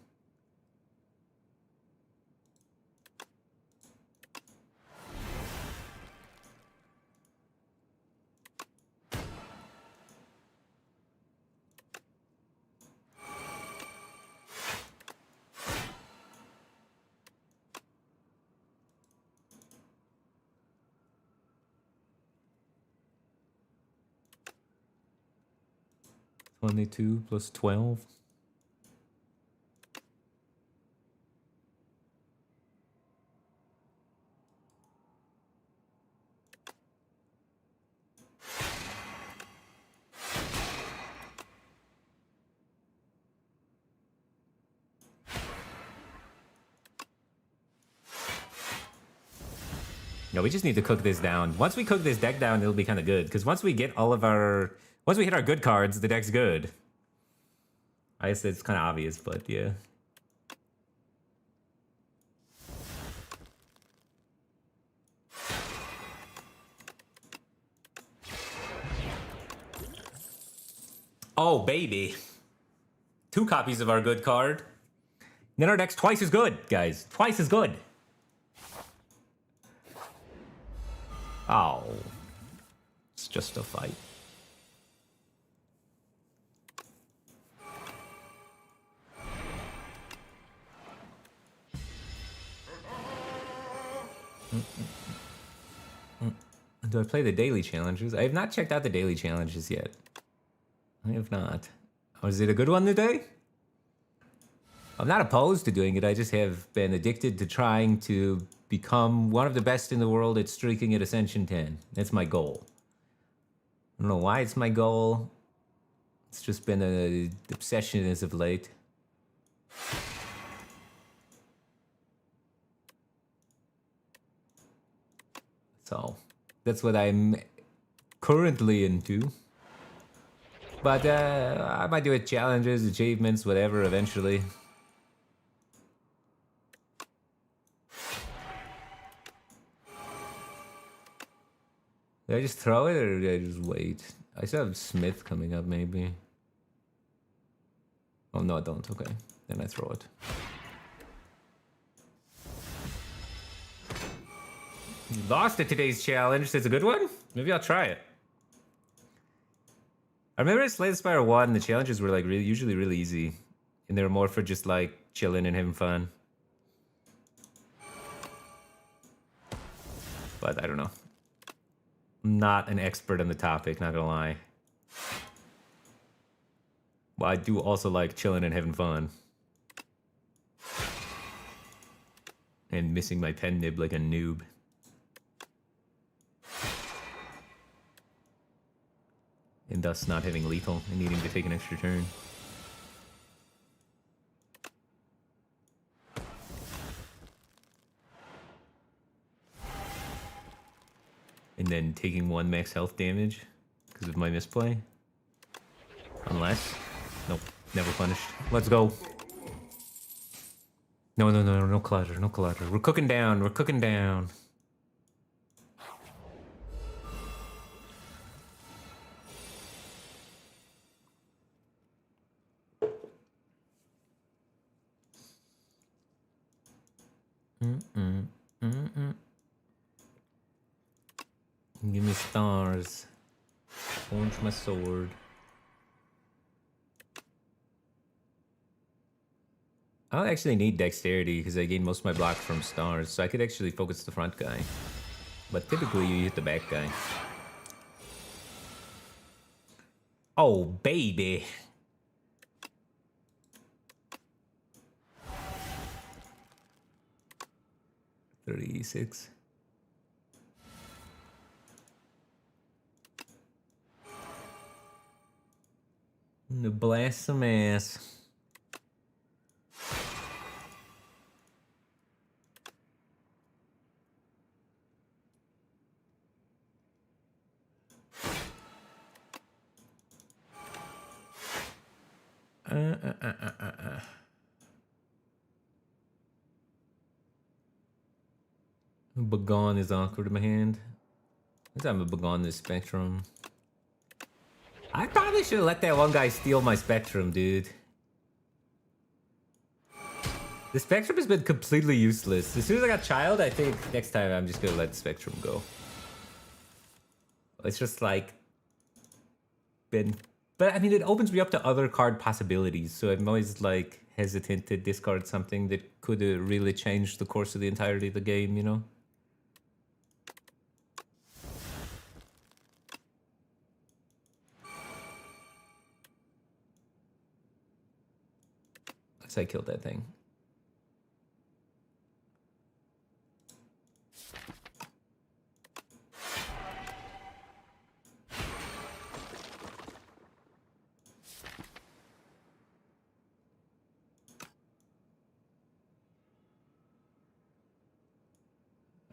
22 plus 12. No, we just need to cook this down. Once we cook this deck down, it'll be kind of good. Because once we get all of our... Once we hit our good cards, the deck's good. I guess it's kind of obvious, but yeah. Oh, baby. 2 copies of our good card. Then our deck's twice as good, guys. Twice as good. Oh. It's just a fight. Do I play the daily challenges? I have not checked out the daily challenges yet. I have not. Was it a good one today? I'm not opposed to doing it. I just have been addicted to trying to become one of the best in the world at streaking at Ascension 10. That's my goal. I don't know why it's my goal. It's just been an obsession as of late. So, that's what I'm currently into. But I might do it challenges, achievements, whatever, eventually. Did I just throw it, or did I just wait? I still have Smith coming up, maybe. Oh, no, I don't. Okay. Then I throw it. You lost at today's challenge. That's a good one? Maybe I'll try it. I remember at Slay the Spire 1, the challenges were like usually really easy. And they were more for just like chilling and having fun. But I don't know. I'm not an expert on the topic, not gonna lie. But I do also like chilling and having fun. And missing my pen nib like a noob. And thus not having lethal and needing to take an extra turn. And then taking 1 max health damage because of my misplay. Unless... Nope, never punished. Let's go. No, no, no, no clutter, no clutter. We're cooking down, we're cooking down. Give me stars. Orange my sword. I don't actually need dexterity because I gain most of my block from stars, so I could actually focus the front guy. But typically you hit the back guy. Oh, baby. $36. I'm gonna blast some ass. Bagon is awkward in my hand. This time a Bagon this Spectrum. I probably should have let that one guy steal my Spectrum, dude. The Spectrum has been completely useless. As soon as I got Child, I think next time I'm just gonna let the Spectrum go. It's just like... But I mean, it opens me up to other card possibilities, so I'm always like hesitant to discard something that could really change the course of the entirety of the game, you know? So I killed that thing.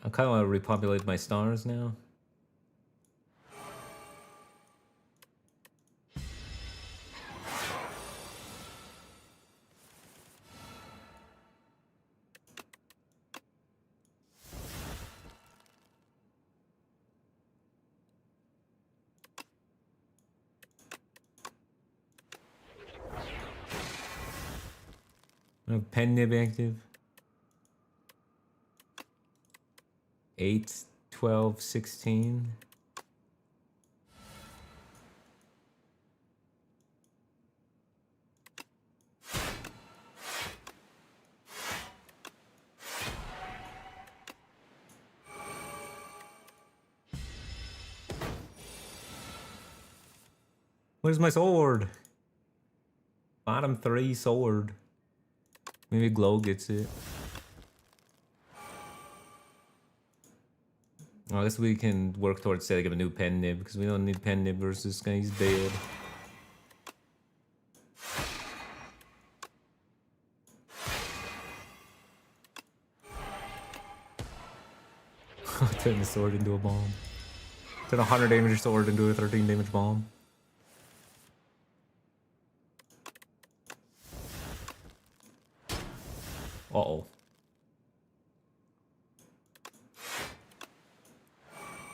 I kind of want to repopulate my stars now. Pen nib active. 8, 12, 16. Where's my sword? Bottom 3 sword. Maybe Glow gets it. I guess we can work towards setting up a new pen nib because we don't need pen nib versus this guy. He's dead. Turn the sword into a bomb. Turn a 100 damage sword into a 13 damage bomb. Uh-oh.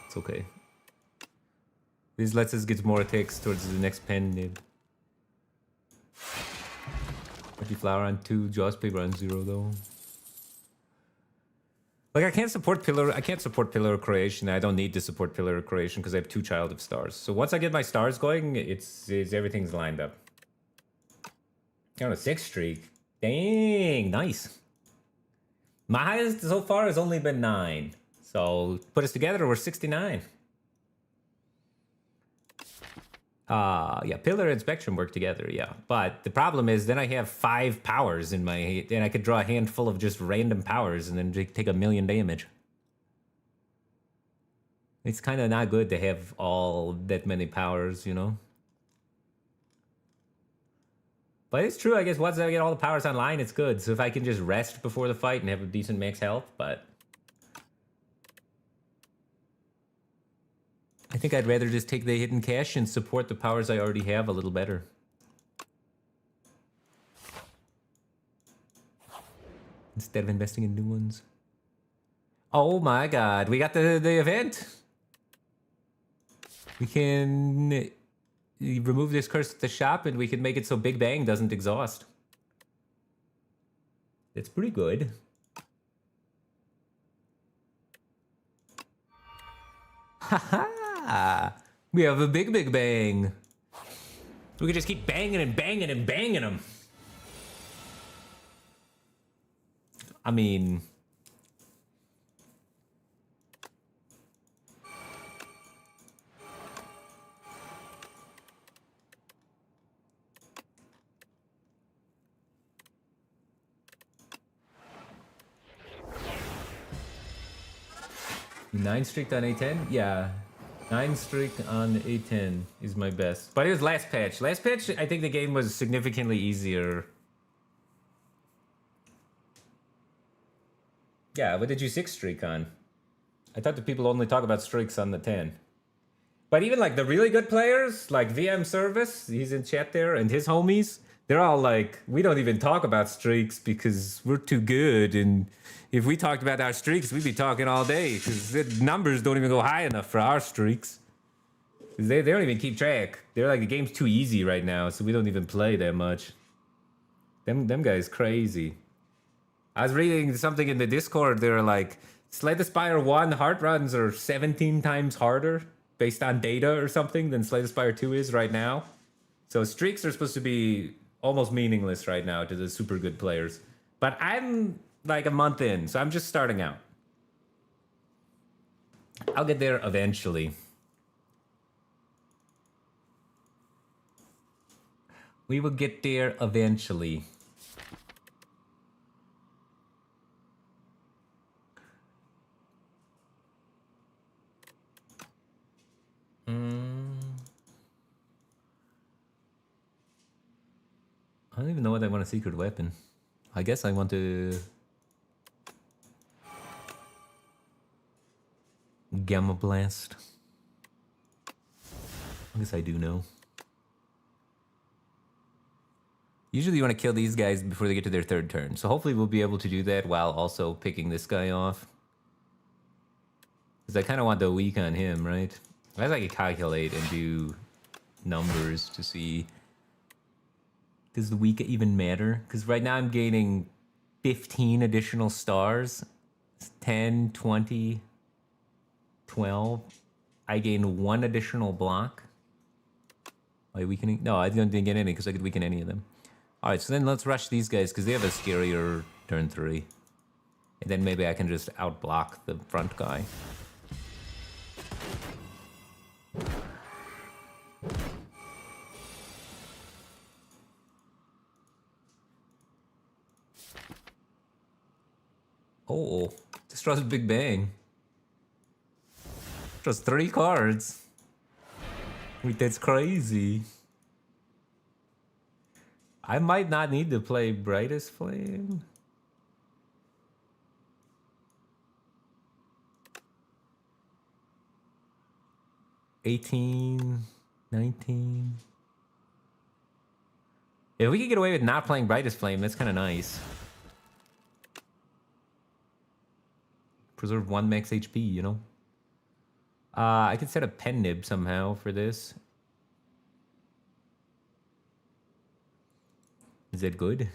It's okay. This lets us get more attacks towards the next pen nib. Lucky Flower on 2, Jaws Paper on 0 though. Like I can't support pillar creation. I don't need to support pillar creation because I have 2 Child of Stars. So once I get my stars going, it's everything's lined up. On a 6 streak. Dang, nice. My highest so far has only been 9. So put us together, we're 69. Yeah, Pillar and Spectrum work together, yeah. But the problem is then I have 5 powers in my... And I could draw a handful of just random powers and then take 1,000,000 damage. It's kind of not good to have all that many powers, you know? But it's true, I guess once I get all the powers online, it's good. So if I can just rest before the fight and have a decent max health, but... I think I'd rather just take the hidden cash and support the powers I already have a little better. Instead of investing in new ones. Oh my god, we got the event! We can... remove this curse at the shop and we can make it so Big Bang doesn't exhaust. That's pretty good. Haha! We have a big bang. We can just keep banging and banging and banging them. I mean... Nine streaked on A10? Yeah. 9 streak on A10 is my best. But it was last patch. Last patch, I think the game was significantly easier. Yeah, what did you 6 streak on? I thought the people only talk about streaks on the 10. But even like the really good players, like VM Service, he's in chat there, and his homies, they're all like, we don't even talk about streaks because we're too good, and if we talked about our streaks, we'd be talking all day because the numbers don't even go high enough for our streaks. They don't even keep track. They're like, the game's too easy right now, so we don't even play that much. Them guys crazy. I was reading something in the Discord, they were like, Slay the Spire 1 hard runs are 17 times harder based on data or something than Slay the Spire 2 is right now. So streaks are supposed to be almost meaningless right now to the super good players. But I'm like a month in, so I'm just starting out. I'll get there eventually. We will get there eventually. I don't even know what I want a secret weapon. I guess I want to... Gamma Blast. I guess I do know. Usually you want to kill these guys before they get to their third turn. So hopefully we'll be able to do that while also picking this guy off. Because I kind of want the weak on him, right? I guess I could calculate and do numbers to see... Does the weak even matter? Because right now I'm gaining 15 additional stars. 10, 20, 12. I gain 1 additional block. By weakening? No, I didn't get any because I could weaken any of them. Alright, so then let's rush these guys because they have a scarier turn 3. And then maybe I can just outblock the front guy. Oh, this draws a Big Bang. Draws 3 cards. Wait, that's crazy. I might not need to play Brightest Flame. $18, $19. If we could get away with not playing Brightest Flame, that's kind of nice. Preserve 1 max HP, you know? I could set a pen nib somehow for this. Is that good?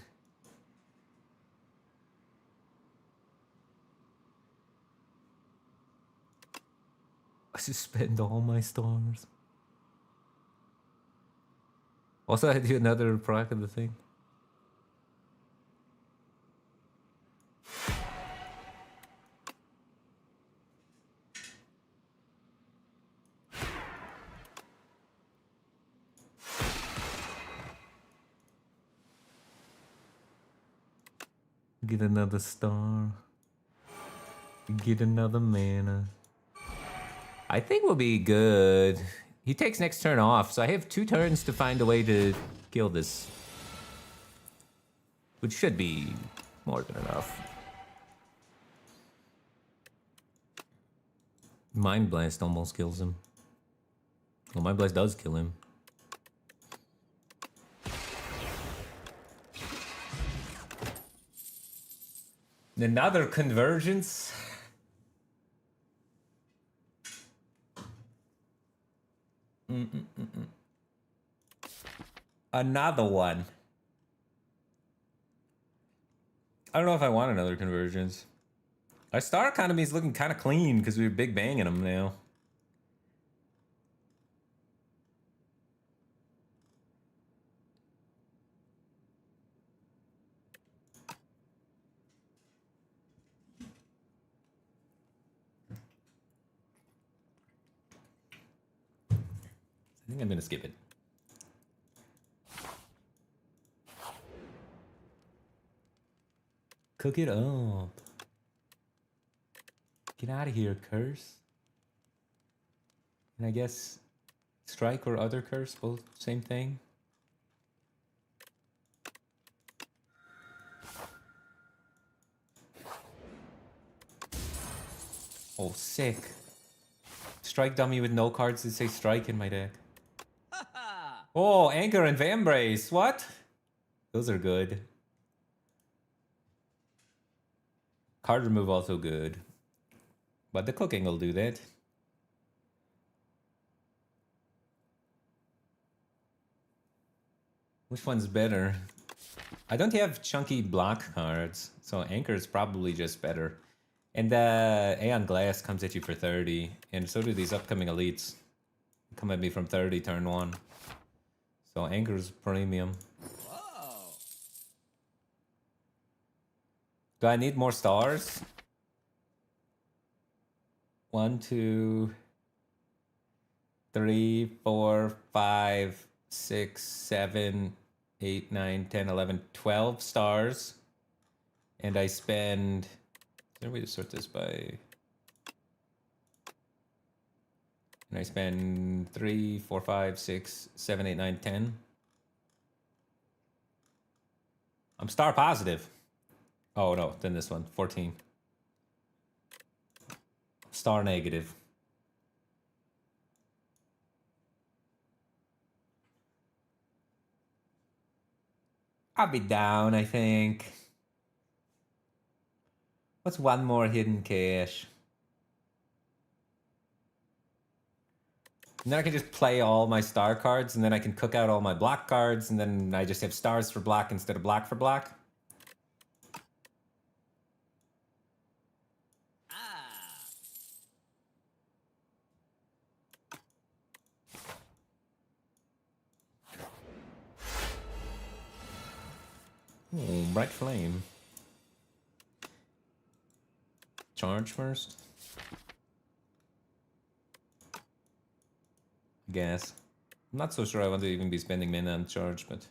I just spend all my stars. Also, I do another proc of the thing. Get another star. Get another mana. I think we'll be good. He takes next turn off, so I have 2 turns to find a way to kill this. Which should be more than enough. Mind Blast almost kills him. Well, Mind Blast does kill him. Another convergence. Another one. I don't know if I want another convergence. Our star economy is looking kind of clean because we're big banging them now. I think I'm gonna skip it. Cook it up. Get out of here, curse. And I guess strike or other curse, both same thing. Oh, sick. Strike dummy with no cards that say strike in my deck. Oh, Anchor and Vambrace. What? Those are good. Card remove also good. But the cooking will do that. Which one's better? I don't have chunky block cards, so Anchor is probably just better. And Aeon Glass comes at you for 30, and so do these upcoming elites. Come at me from 30 turn 1. So Anchor's premium. Whoa. Do I need more stars? 1, 2, 3, 4, 5, 6, 7, 8, 9, 10, 11, 12 stars. And I spend... Is there a way to sort this by... And I spend 3, 4, 5, 6, 7, 8, 9, 10. I'm star positive. Oh no, then this one, 14. Star negative. I'll be down, I think. What's one more hidden cache? And then I can just play all my star cards, and then I can cook out all my black cards, and then I just have stars for black instead of black for black. Ooh, bright flame. Charge first. I guess. I'm not so sure I want to even be spending mana on charge, but...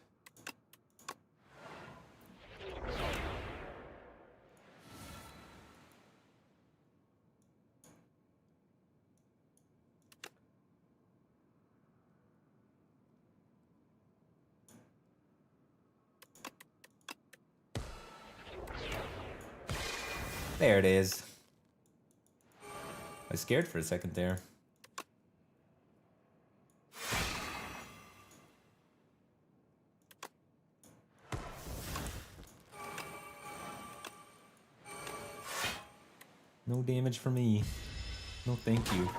There it is. I was scared for a second there. No damage for me. No thank you.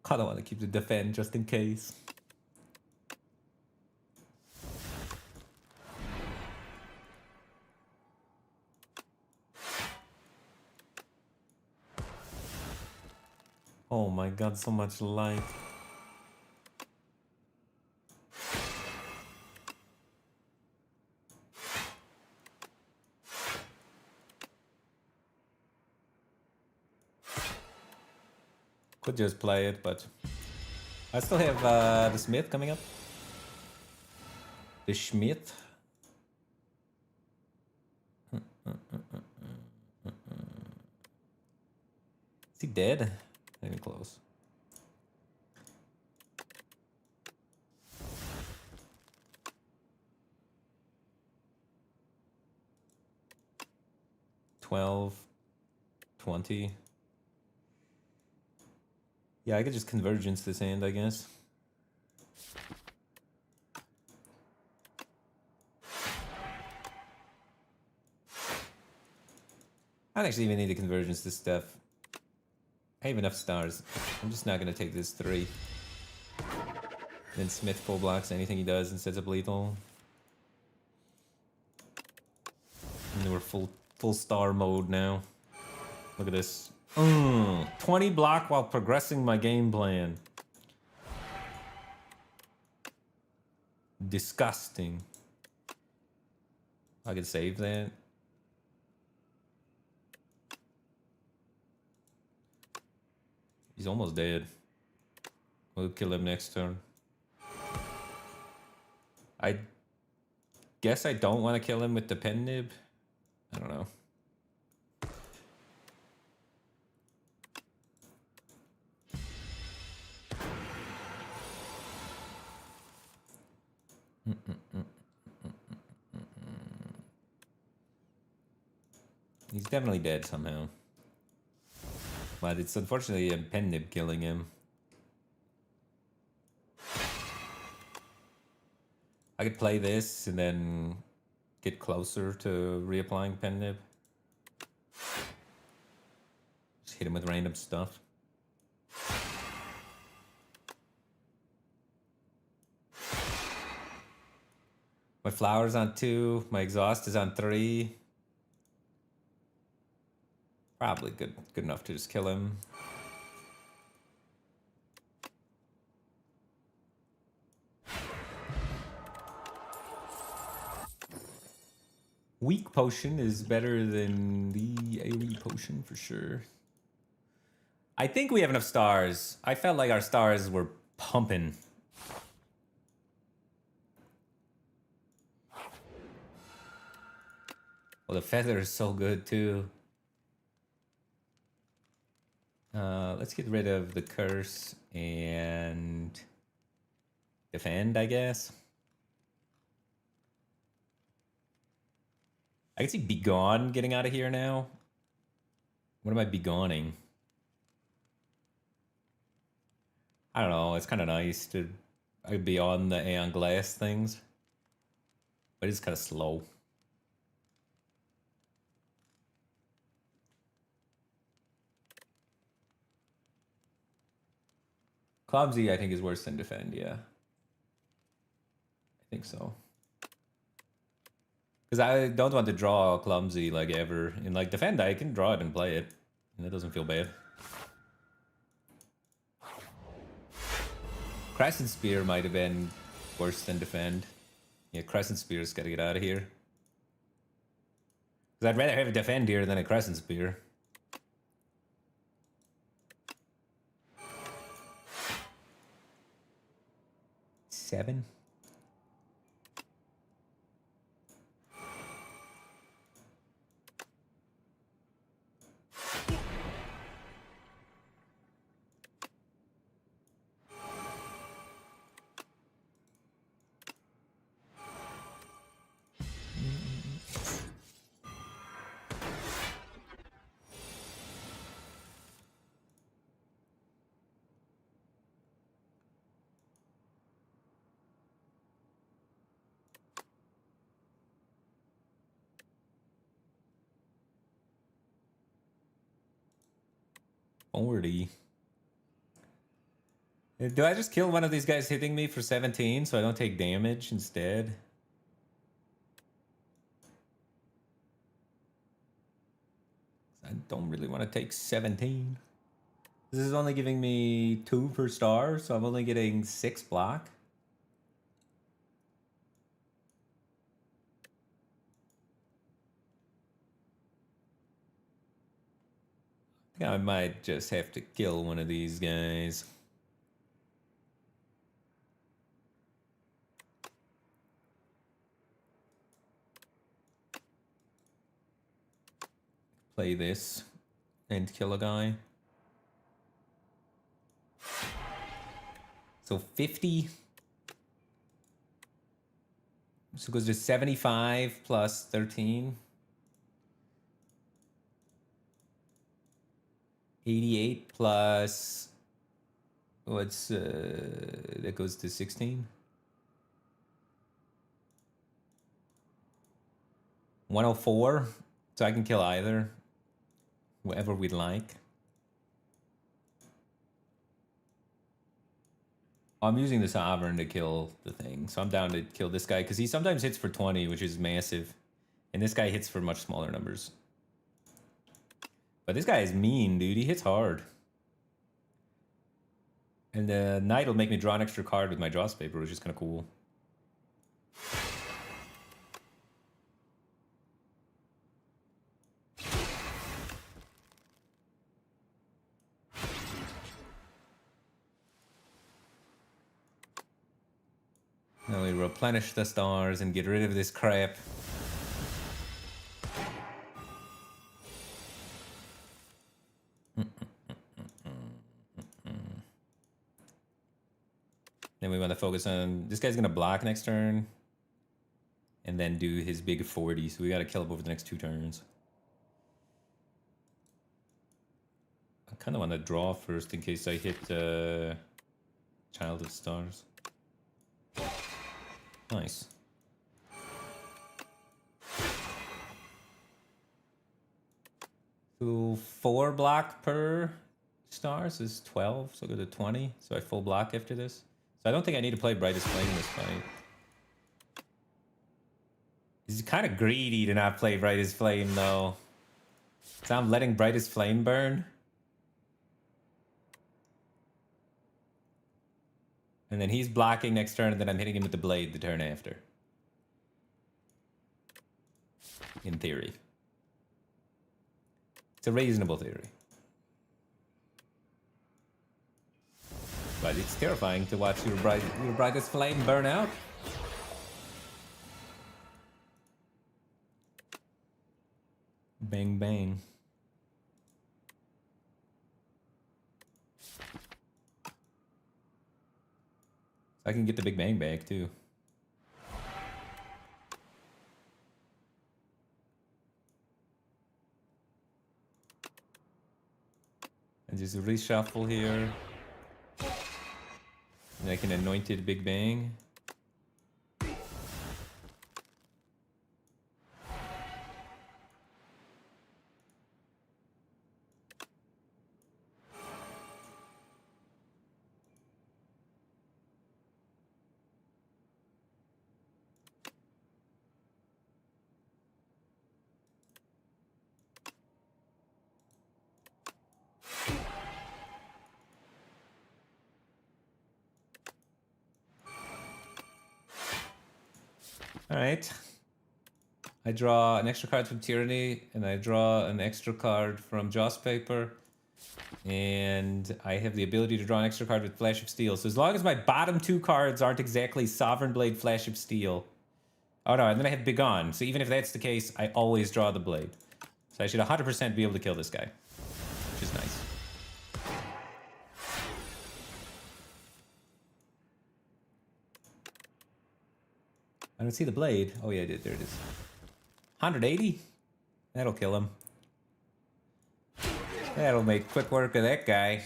Kinda want to keep the defend just in case. Oh my god, so much light. Could just play it, but I still have the Smith coming up. The Schmidt. Is he dead? Not even close. $12, $20. Yeah, I could just convergence this hand, I guess. I don't actually even need to convergence this stuff. I have enough stars. I'm just not gonna take this 3. Then Smith full blocks anything he does and sets up lethal. And we're full star mode now. Look at this. 20 block while progressing my game plan. Disgusting. I could save that. He's almost dead. We'll kill him next turn. I guess I don't want to kill him with the pen nib. I don't know. He's definitely dead somehow. But it's unfortunately a pen nib killing him. I could play this and then get closer to reapplying pen nib. Just hit him with random stuff. My flower's on 2, my exhaust is on 3. Probably good enough to just kill him. Weak potion is better than the AoE potion for sure. I think we have enough stars. I felt like our stars were pumping. Well, the feather is so good too. Let's get rid of the curse and defend, I guess. I can see Begone getting out of here now. What am I begoning? I don't know. It's kind of nice to be on the Aeon Glass things. But it's kind of slow. Clumsy, I think, is worse than defend, yeah. I think so. Because I don't want to draw clumsy, like, ever. In, like, defend, I can draw it and play it. And it doesn't feel bad. Crescent Spear might have been worse than defend. Yeah, Crescent Spear's gotta get out of here. Because I'd rather have a defend here than a Crescent Spear. Seven? Do I just kill one of these guys hitting me for 17 so I don't take damage instead? I don't really want to take 17. This is only giving me 2 per star, so I'm only getting 6 block. I think I might just have to kill one of these guys. Play this and kill a guy. So 50. So it goes to 75 plus 13. 88 plus, what's, that goes to 16? 104, so I can kill either, whatever we'd like. I'm using the Sovereign to kill the thing, so I'm down to kill this guy, because he sometimes hits for 20, which is massive, and this guy hits for much smaller numbers. But this guy is mean, dude. He hits hard. And the Knight will make me draw an extra card with my Draws Paper, which is kind of cool. Now we replenish the stars and get rid of this crap. Then we want to focus on... This guy's going to block next turn. And then do his big 40. So we got to kill him over the next 2 turns. I kind of want to draw first in case I hit Child of Stars. Nice. So 4 block per stars is 12. So go to 20. So I full block after this. So I don't think I need to play Brightest Flame in this fight. He's kind of greedy to not play Brightest Flame, though. So I'm letting Brightest Flame burn. And then he's blocking next turn, and then I'm hitting him with the blade the turn after. In theory. It's a reasonable theory. But it's terrifying to watch your brightest flame burn out. Bang, bang. I can get the big bang back, too. And just reshuffle here. And I can anoint it big bang. Alright. I draw an extra card from Tyranny, and I draw an extra card from Joss Paper. And I have the ability to draw an extra card with Flash of Steel. So as long as my bottom two cards aren't exactly Sovereign Blade, Flash of Steel. Oh no, and then I have Begone. So even if that's the case, I always draw the blade. So I should 100% be able to kill this guy. Which is nice. I don't see the blade. Oh yeah, I did. There it is. 180? That'll kill him. That'll make quick work of that guy.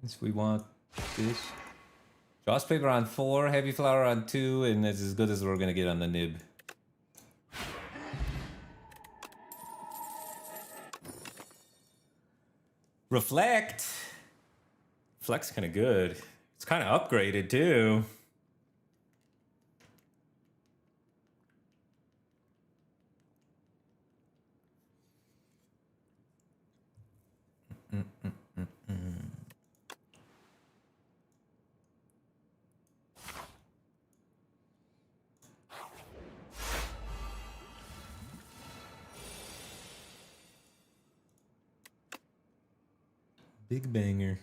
If we want this. Joss Paper on 4, Heavy Flower on 2, and it's as good as we're gonna get on the nib. Reflect! Reflect's kinda good. It's kinda upgraded too. Big banger.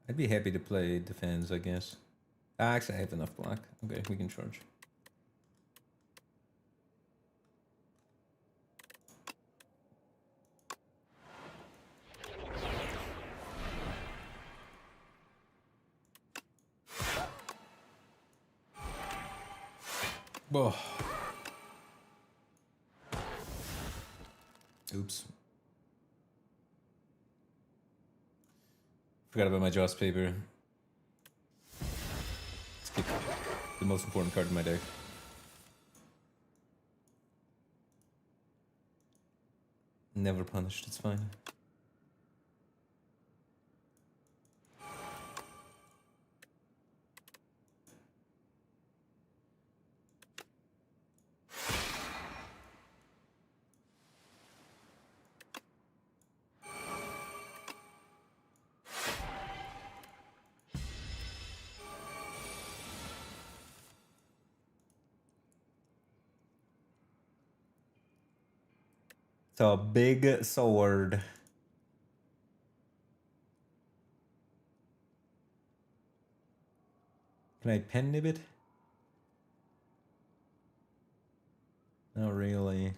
I'd be happy to play defense, I guess. Actually, I have enough block. Okay, we can charge. Whoa. Oops. Forgot about my Joss Paper. Let's get the most important card in my deck. Never punished, it's fine. It's a big sword. Can I pen nib it? Not really.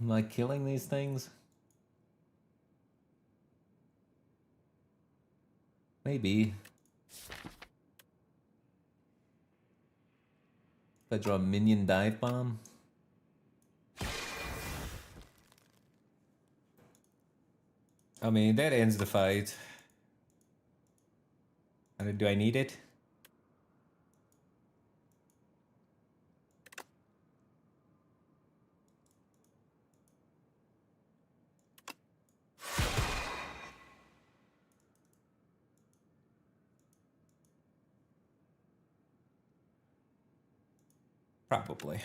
Am I killing these things? Maybe. If I draw a minion dive bomb. I mean, that ends the fight. Do I need it? Probably.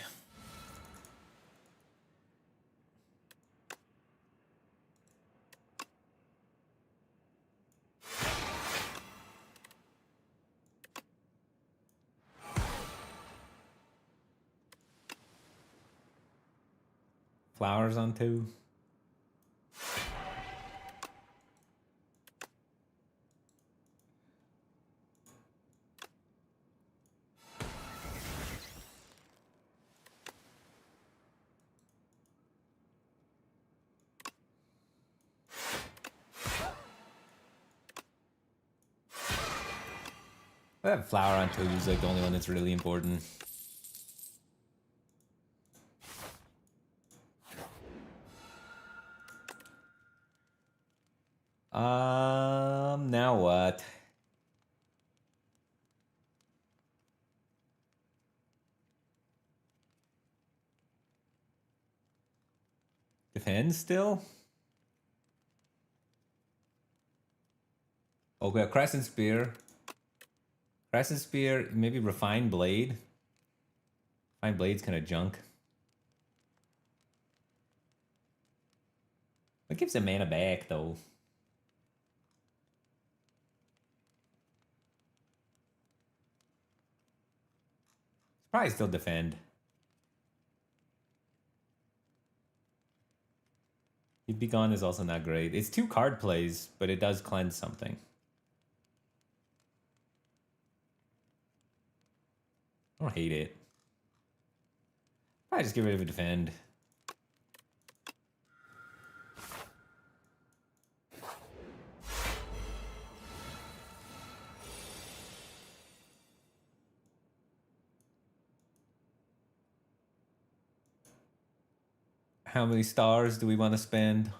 Flowers on 2. That flower on 2 is like the only one that's really important. Now what? Defend still? Oh, we got Crescent Spear. Crescent Spear, maybe Refined Blade. Refined Blade's kind of junk. What gives a mana back, though? Probably still defend. He'd Be Gone is also not great. It's 2 card plays, but it does cleanse something. I don't hate it. Probably just get rid of a defend. How many stars do we want to spend?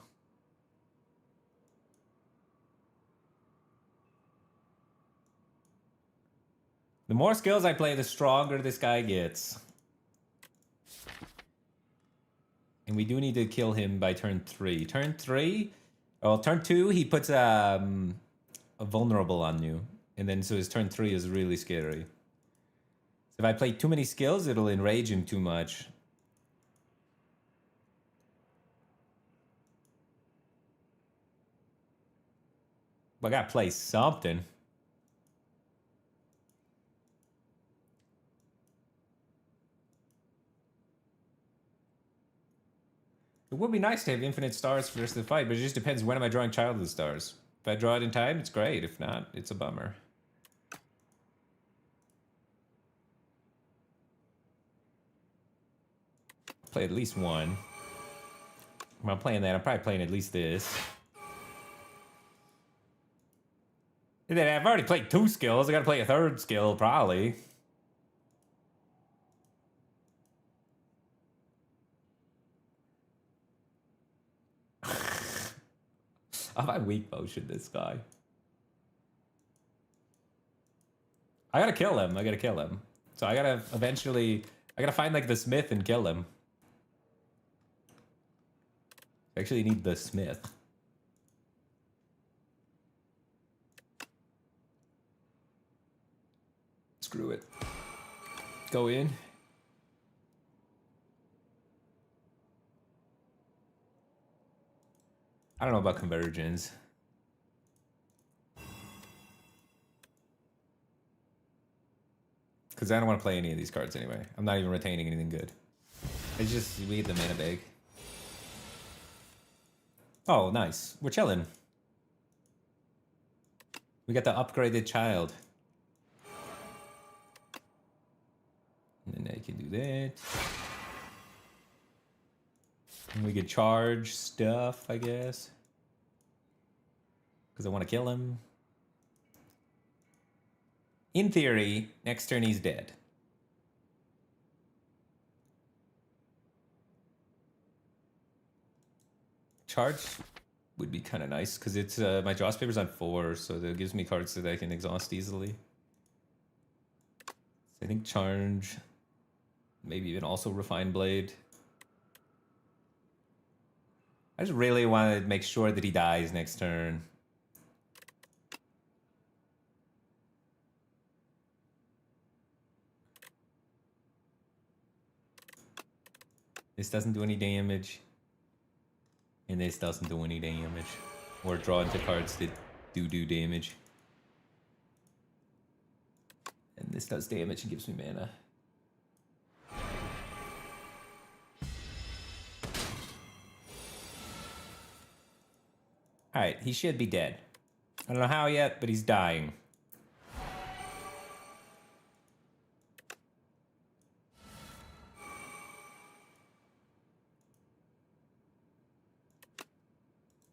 The more skills I play, the stronger this guy gets. And we do need to kill him by turn 3. Turn 3? Well, turn 2, he puts a vulnerable on you. And then so his turn 3 is really scary. So if I play too many skills, it'll enrage him too much. I gotta play something. It would be nice to have infinite stars for the rest of the fight, but it just depends when am I drawing childhood stars. If I draw it in time, it's great. If not, it's a bummer. Play at least one. When I'm playing that, I'm probably playing at least this. And then I've already played 2 skills. I gotta play a 3rd skill, probably. I weak potion this guy. I gotta kill him. I gotta kill him. So I gotta eventually... I gotta find, like, the smith and kill him. I actually need the smith. Screw it. Go in. I don't know about conversions. Because I don't want to play any of these cards anyway. I'm not even retaining anything good. It's just, we get the mana bag. Oh, nice. We're chilling. We got the upgraded child. And then I can do that. And we could charge stuff, I guess. Because I want to kill him. In theory, next turn he's dead. Charge would be kind of nice, because it's my Jaws paper's on 4, so that gives me cards that I can exhaust easily. So I think charge, maybe even also Refined Blade. I just really want to make sure that he dies next turn. This doesn't do any damage. And this doesn't do any damage. Or draw into cards that do damage. And this does damage and gives me mana. Alright, he should be dead. I don't know how yet, but he's dying.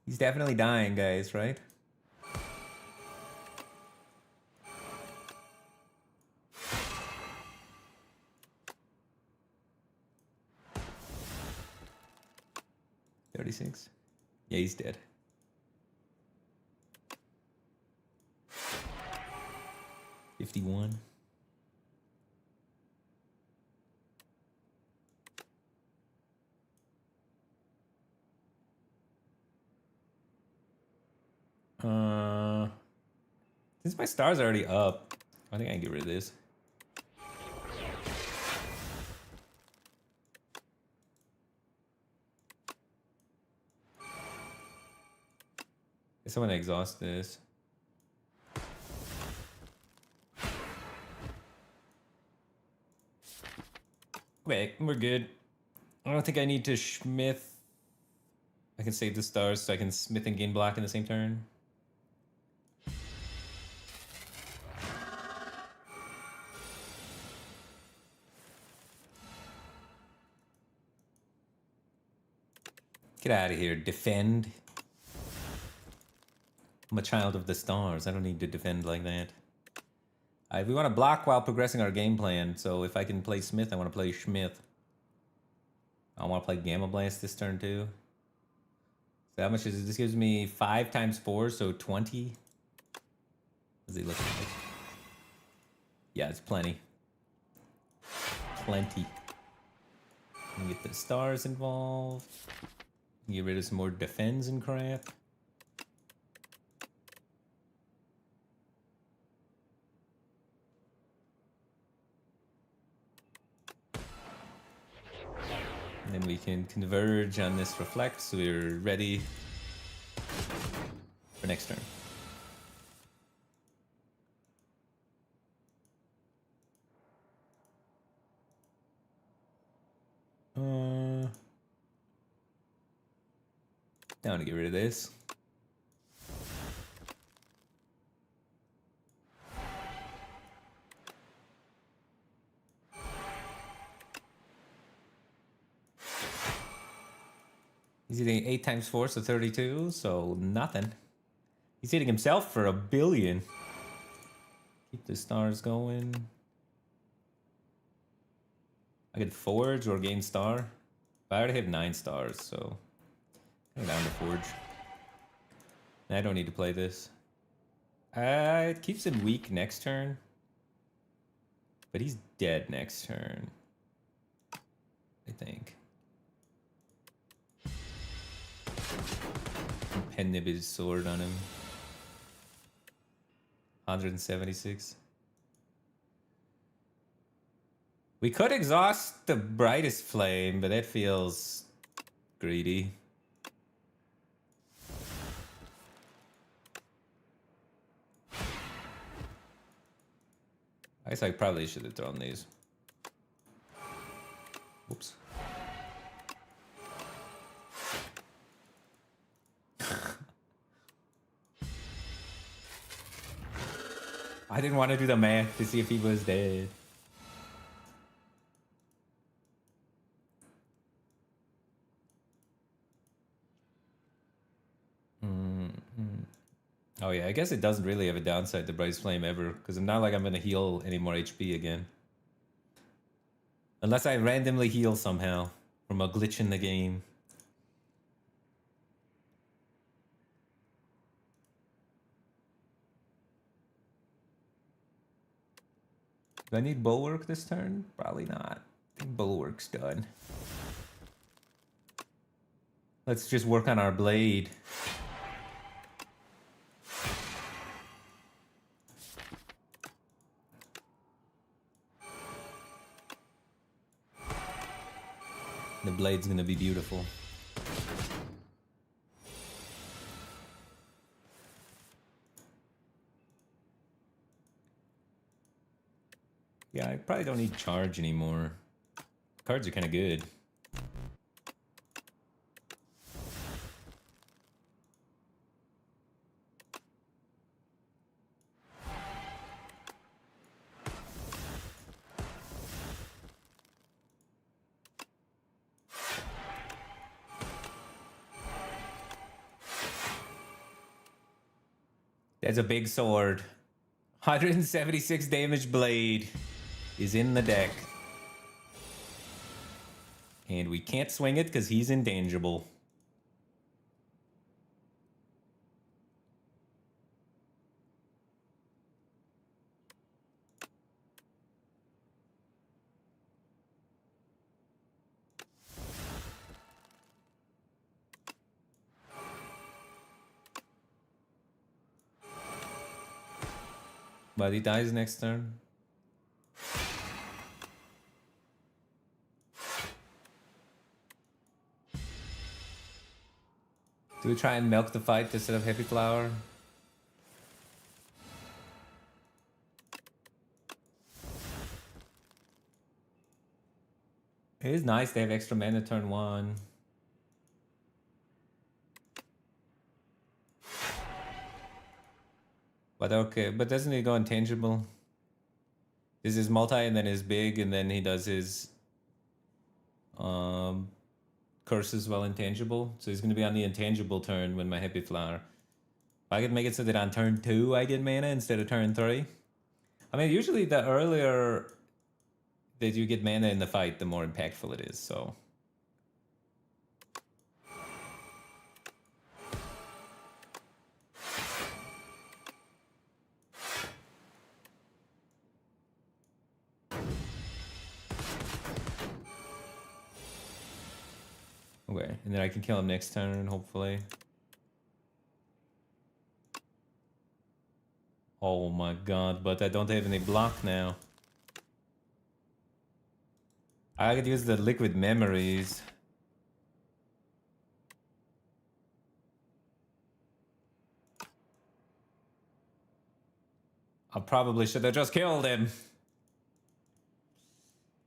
He's definitely dying, guys, right? $36. Yeah, he's dead. $51. Since my star's already up, I think I can get rid of this. Guess I'm gonna exhaust this. Okay, we're good. I don't think I need to smith. I can save the stars so I can smith and gain block in the same turn. Get out of here, defend. I'm a child of the stars. I don't need to defend like that. We want to block while progressing our game plan, so if I can play Smith, I want to play Schmith. I want to play Gamma Blast this turn too. So how much is it? This gives me 5 times 4, so 20. What's he looking like? Yeah, it's plenty. Plenty. Get the stars involved. Get rid of some more defense and crap. And then we can converge on this reflect, so we're ready for next turn. Down to get rid of this. He's hitting 8 times 4, so 32, so nothing. He's hitting himself for $1 billion. Keep the stars going. I could forge or gain star. But I already have 9 stars, so I'm down to forge. I don't need to play this. It keeps him weak next turn. But he's dead next turn, I think. Pen nib his sword on him. 176. We could exhaust the brightest flame, but that feels greedy. I guess I probably should have thrown these. Whoops. I didn't want to do the math to see if he was dead. Oh yeah, I guess it doesn't really have a downside to Brightest Flame ever, because I'm not like I'm going to heal any more HP again. Unless I randomly heal somehow from a glitch in the game. Do I need Bulwark this turn? Probably not. I think Bulwark's done. Let's just work on our blade. The blade's gonna be beautiful. Yeah, I probably don't need charge anymore. Cards are kind of good. That's a big sword. 176 damage blade is in the deck. And we can't swing it because he's intangible. But he dies next turn. Do we try and milk the fight to set up Happy Flower? It is nice they have extra mana turn 1. But okay, but doesn't he go intangible? This is multi and then his big and then he does his curses while intangible. So he's gonna be on the intangible turn when my Happy Flower. If I could make it so that on turn 2 I get mana instead of turn 3. I mean usually the earlier that you get mana in the fight, the more impactful it is, so. Okay, and then I can kill him next turn, hopefully. Oh my god, but I don't have any block now. I could use the liquid memories. I probably should have just killed him.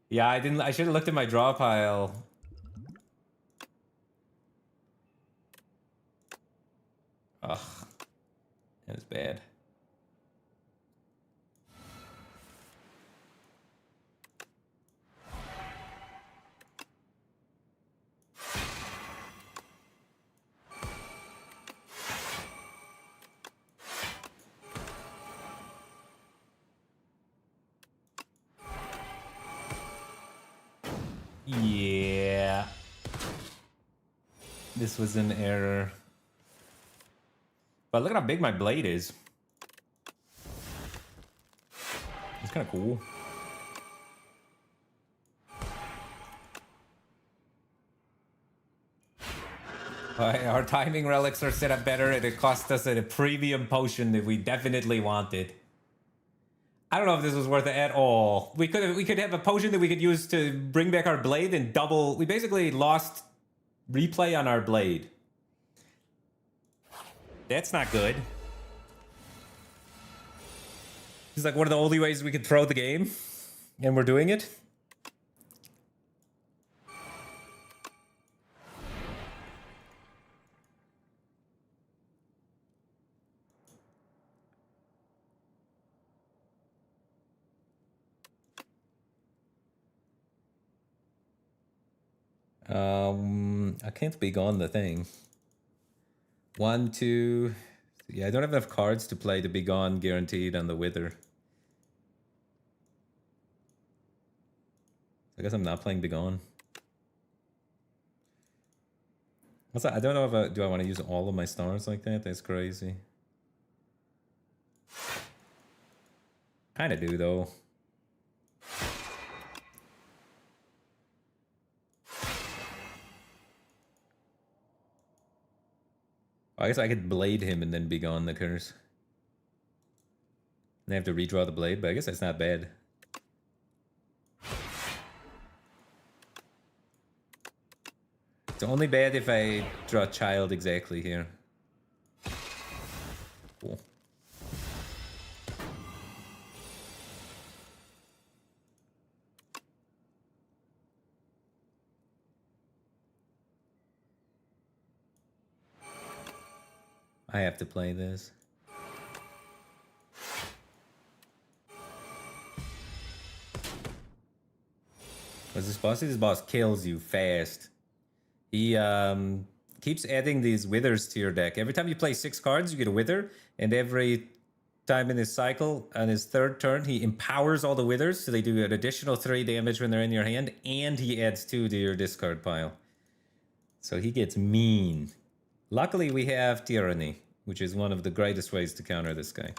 Yeah, I should have looked at my draw pile. Ugh. That was bad. Yeah. This was an error. But look at how big my blade is. It's kind of cool. Our timing relics are set up better and it cost us a premium potion that we definitely wanted. I don't know if this was worth it at all. We could have a potion that we could use to bring back our blade and double. We basically lost replay on our blade. That's not good. It's like one of the only ways we could throw the game, and we're doing it. I can't be gone the thing. 1, 2. Yeah, I don't have enough cards to play to be gone guaranteed on the Wither. I guess I'm not playing Be Gone. Also, I don't know if do I want to use all of my stars like that? That's crazy. Kind of do though. I guess I could blade him and then Be Gone the curse. And I have to redraw the blade, but I guess that's not bad. It's only bad if I draw child exactly here. Cool. I have to play this. What's this boss? This boss kills you fast. He keeps adding these withers to your deck. Every time you play 6 cards, you get a wither, and every time in his cycle, on his 3rd turn, he empowers all the withers, so they do an additional 3 damage when they're in your hand, and he adds 2 to your discard pile. So he gets mean. Luckily, we have Tyranny, which is one of the greatest ways to counter this guy.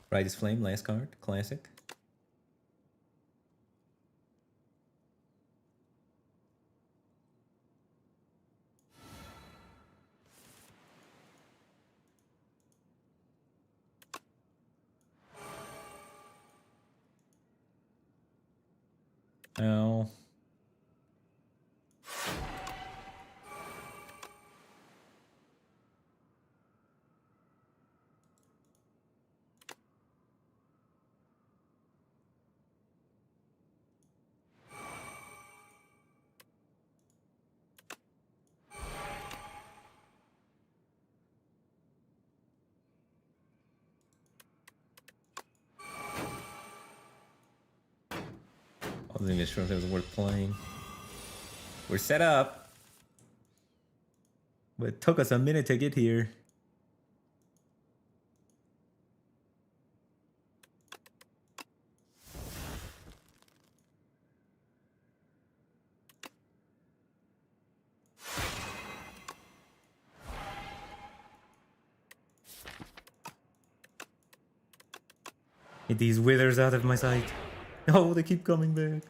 Brightest Flame, last card, classic. Oh. I wasn't even sure if it was worth playing. We're set up. But it took us a minute to get here. Get these withers out of my sight. Oh, they keep coming back.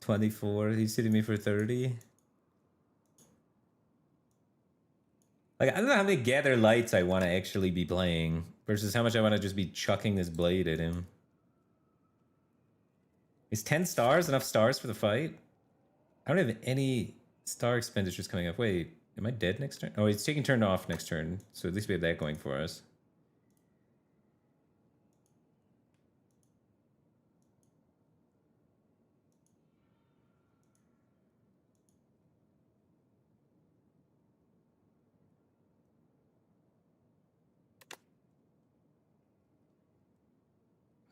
$24. He's hitting me for 30. Like, I don't know how many Gather Lights I want to actually be playing versus how much I want to just be chucking this blade at him. Is 10 stars enough stars for the fight? I don't have any star expenditures coming up. Wait, am I dead next turn? Oh, he's taking turn off next turn. So at least we have that going for us.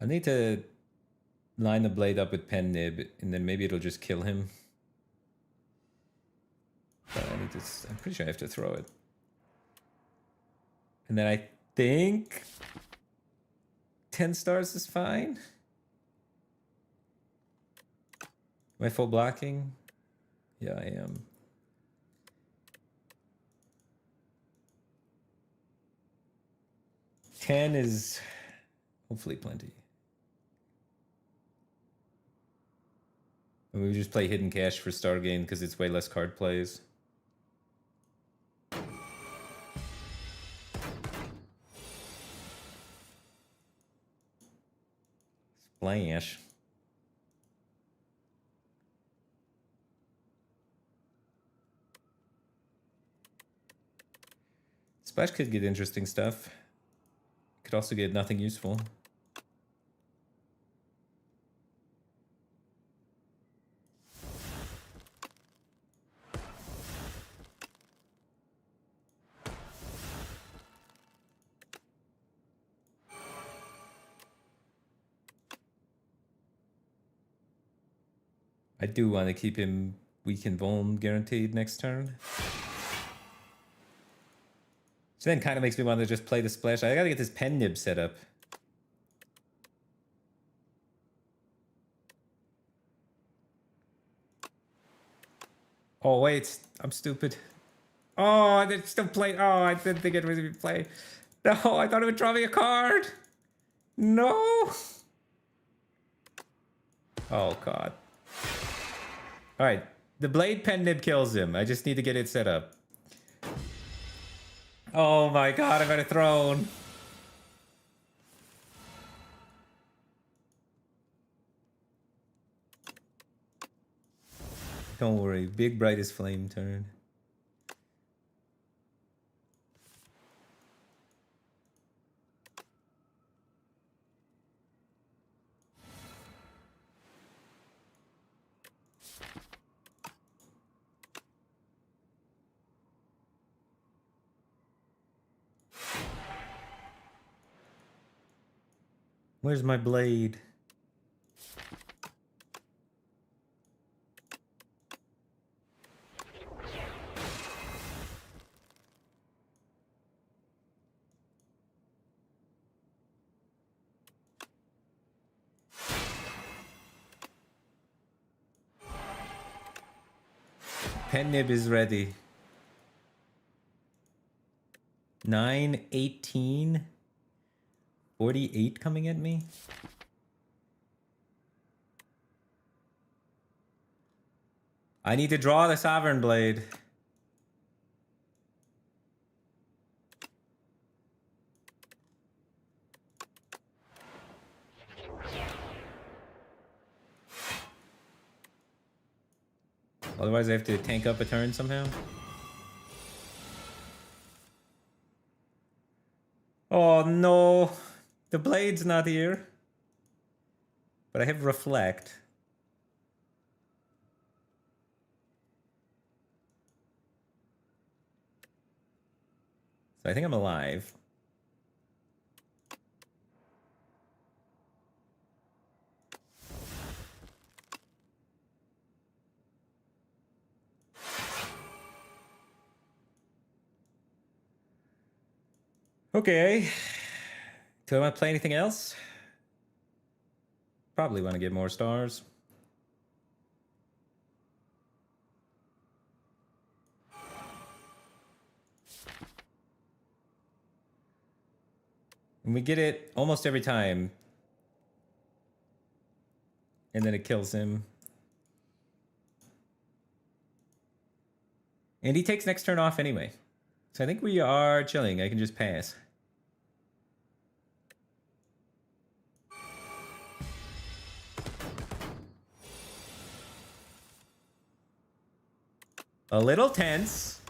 I need to line the blade up with Pen Nib, and then maybe it'll just kill him. But I need to, I'm pretty sure I have to throw it. And then I think 10 stars is fine. Am I full blocking? Yeah, I am. $10 is hopefully plenty. And we just play Hidden Cache for star gain because it's way less card plays. Splash. Splash could get interesting stuff. Could also get nothing useful. I do want to keep him weak and vuln guaranteed next turn. So then kind of makes me want to just play the splash. I gotta get this Pen Nib set up. Oh wait, I'm stupid. Oh, they're still playing. Oh, I didn't think it was even play. No, I thought it would draw me a card. No! Oh, God. Alright, the blade pen nib kills him. I just need to get it set up. Oh my God, I'm at a throne. Don't worry, big brightest flame turn. Where's my blade? Pen nib is ready. 9, 18, 48 coming at me. I need to draw the Sovereign Blade. Otherwise I have to tank up a turn somehow. Oh no, the blade's not here. But I have Reflect. So I think I'm alive. Okay. Do I want to play anything else? Probably want to get more stars. And we get it almost every time. And then it kills him. And he takes next turn off anyway. So I think we are chilling. I can just pass. A little tense,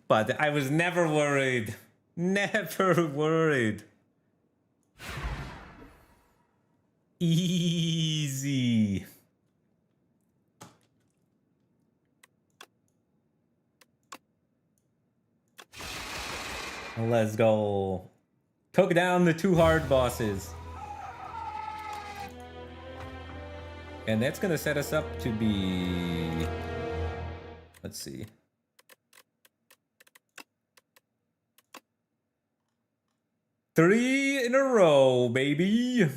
but I was never worried. Never worried. Easy. Let's go. Took down the 2 hard bosses. And that's gonna set us up to be... Let's see. Three in a row, baby.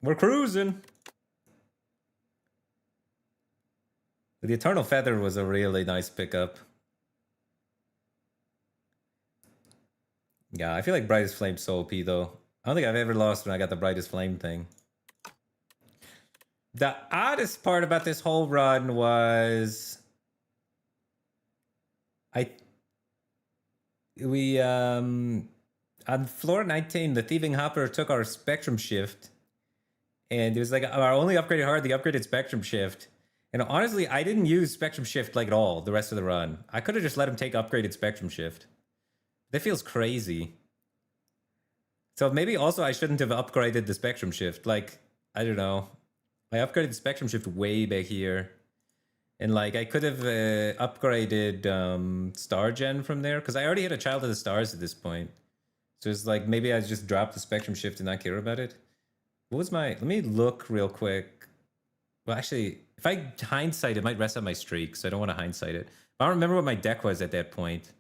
We're cruising. The Eternal Feather was a really nice pickup. Yeah, I feel like Brightest Flame's so OP though. I don't think I've ever lost when I got the Brightest Flame thing. The oddest part about this whole run was... on floor 19, the Thieving Hopper took our Spectrum Shift. And it was like our only upgraded hard, the upgraded Spectrum Shift. And honestly, I didn't use Spectrum Shift like at all the rest of the run. I could have just let him take upgraded Spectrum Shift. That feels crazy. So maybe also I shouldn't have upgraded the Spectrum Shift. Like, I don't know. I upgraded the Spectrum Shift way back here. And like, I could have upgraded Star Gen from there. Because I already had a Child of the Stars at this point. So it's like, maybe I just dropped the Spectrum Shift and not care about it. What was my... Let me look real quick. Well, actually, if I hindsight, it might rest on my streak. So I don't want to hindsight it. I don't remember what my deck was at that point.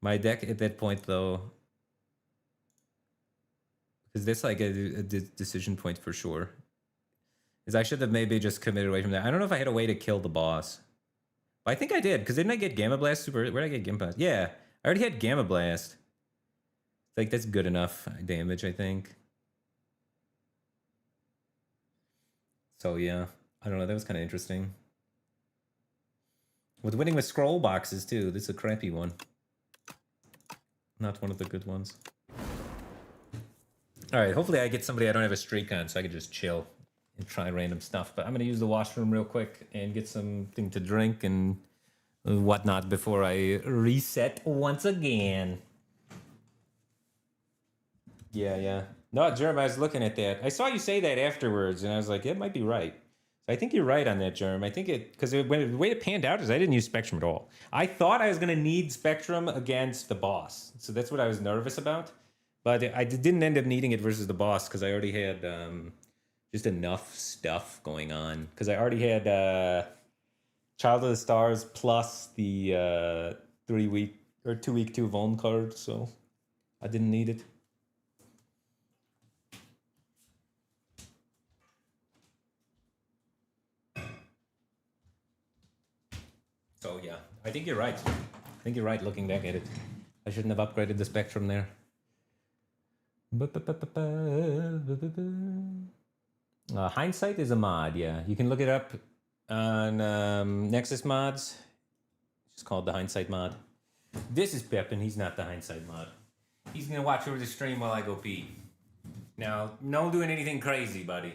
My deck at that point, though... Because that's like a decision point for sure. Is I should have maybe just committed away from that. I don't know if I had a way to kill the boss. But I think I did. Because didn't I get Gamma Blast super... Where did I get Gamma Blast? Yeah. I already had Gamma Blast. Like, that's good enough damage, I think. So, yeah. I don't know. That was kind of interesting. With winning with scroll boxes, too. This is a crappy one. Not one of the good ones. Alright, hopefully I get somebody I don't have a streak on so I can just chill and try random stuff. But I'm going to use the washroom real quick and get something to drink and whatnot before I reset once again. Yeah. No, Jerem, I was looking at that. I saw you say that afterwards, and I was like, it might be right. So I think you're right on that, Jerem. I think because the way it panned out is I didn't use Spectrum at all. I thought I was going to need Spectrum against the boss. So that's what I was nervous about. But I didn't end up needing it versus the boss because I already had just enough stuff going on. Because I already had Child of the Stars plus the 3-week or 2-week 2 Vuln card. So I didn't need it. So yeah, I think you're right. I think you're right looking back at it. I shouldn't have upgraded the Spectrum there. Hindsight is a mod, yeah. You can look it up on Nexus mods. It's called the Hindsight mod. This is Pep, and he's not the Hindsight mod. He's gonna watch over the stream while I go pee. Now, no doing anything crazy, buddy.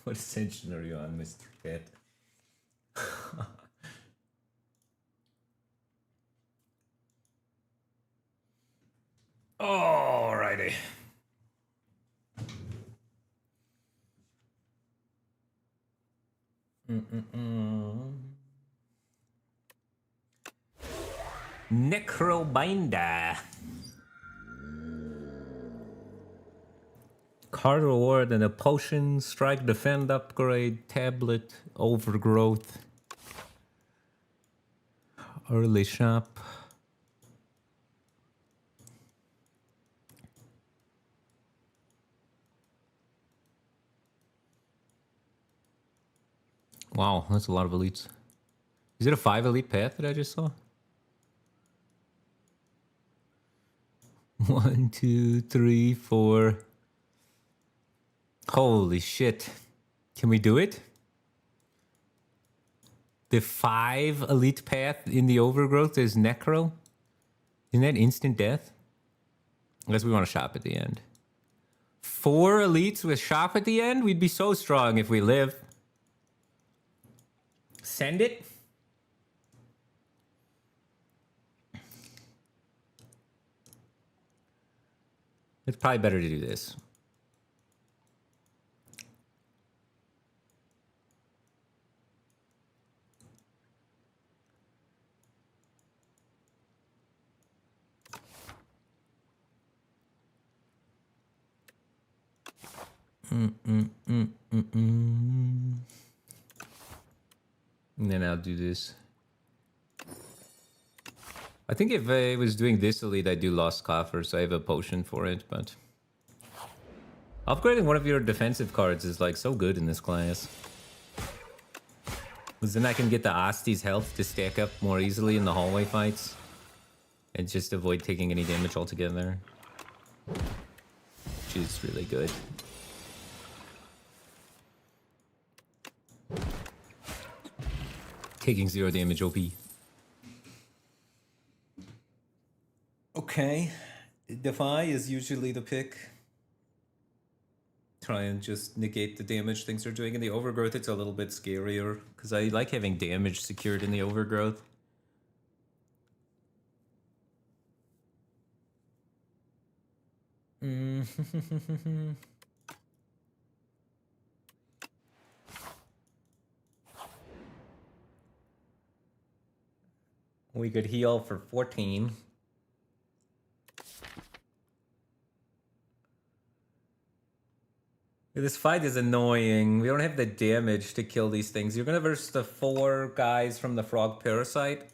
What ascension are you on, Mr. Cat? Alrighty. Necrobinder. Card reward and a potion, strike, defend, upgrade, tablet, overgrowth, early shop. Wow, that's a lot of elites. Is it a 5 elite path that I just saw? 1, 2, 3, 4. Holy shit. Can we do it? The 5 elite path in the overgrowth is Necro? Isn't that instant death? Unless we want to shop at the end. 4 elites with shop at the end? We'd be so strong if we live. Send it? It's probably better to do this. And then I'll do this. I think if I was doing this elite, I'd do Lost Coffers. I have a potion for it, but... Upgrading one of your defensive cards is like so good in this class. Because then I can get the Osti's health to stack up more easily in the hallway fights. And just avoid taking any damage altogether. Which is really good. Taking 0 damage OP. Okay. Defy is usually the pick. Try and just negate the damage things are doing. In the Overgrowth, it's a little bit scarier. Because I like having damage secured in the Overgrowth. We could heal for 14. This fight is annoying. We don't have the damage to kill these things. You're gonna verse the 4 guys from the Frog Parasite.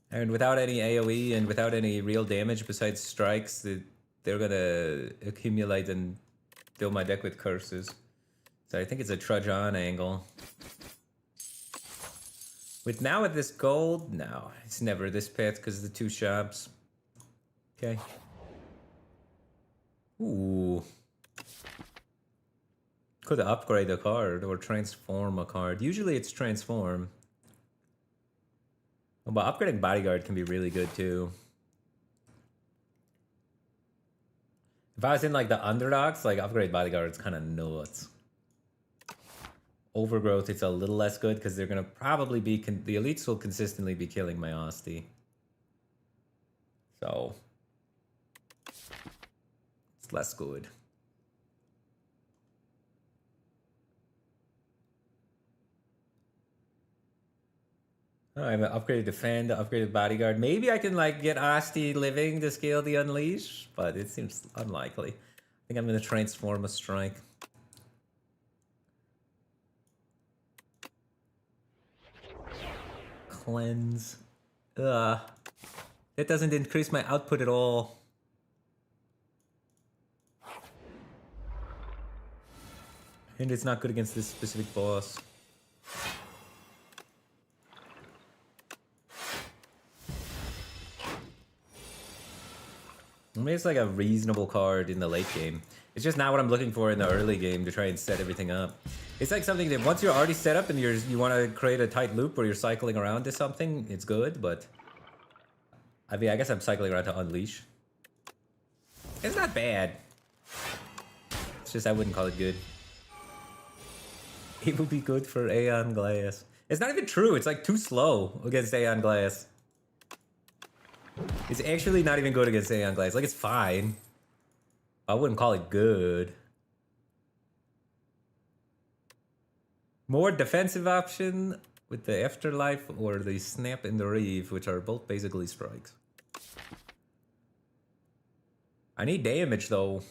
And without any AoE and without any real damage besides strikes, they're gonna accumulate and fill my deck with curses. So I think it's a trudge on angle. With this gold, no, it's never this path because of the 2 shops. Okay. Ooh. Could upgrade a card or transform a card. Usually it's transform. But upgrading Bodyguard can be really good too. If I was in like the underdogs, like upgrade Bodyguard, it's kind of nuts. Overgrowth, it's a little less good because they're gonna probably be the elites will consistently be killing my Osti. So it's less good. Oh, I have an upgraded Defend, upgraded Bodyguard. Maybe I can like get Osti living to scale the Unleash, but it seems unlikely. I think I'm gonna transform a strike. Cleanse. Ugh. That doesn't increase my output at all. And it's not good against this specific boss. I mean, it's like a reasonable card in the late game. It's just not what I'm looking for in the early game to try and set everything up. It's like something that once you're already set up and you want to create a tight loop where you're cycling around to something, it's good, but... I mean, I guess I'm cycling around to Unleash. It's not bad. It's just I wouldn't call it good. It would be good for Aeon Glass. It's not even true. It's like too slow against Aeon Glass. It's actually not even good against Aeon Glass. Like, it's fine. I wouldn't call it good. More defensive option with the Afterlife or the Snap and the Reeve, which are both basically strikes. I need damage, though.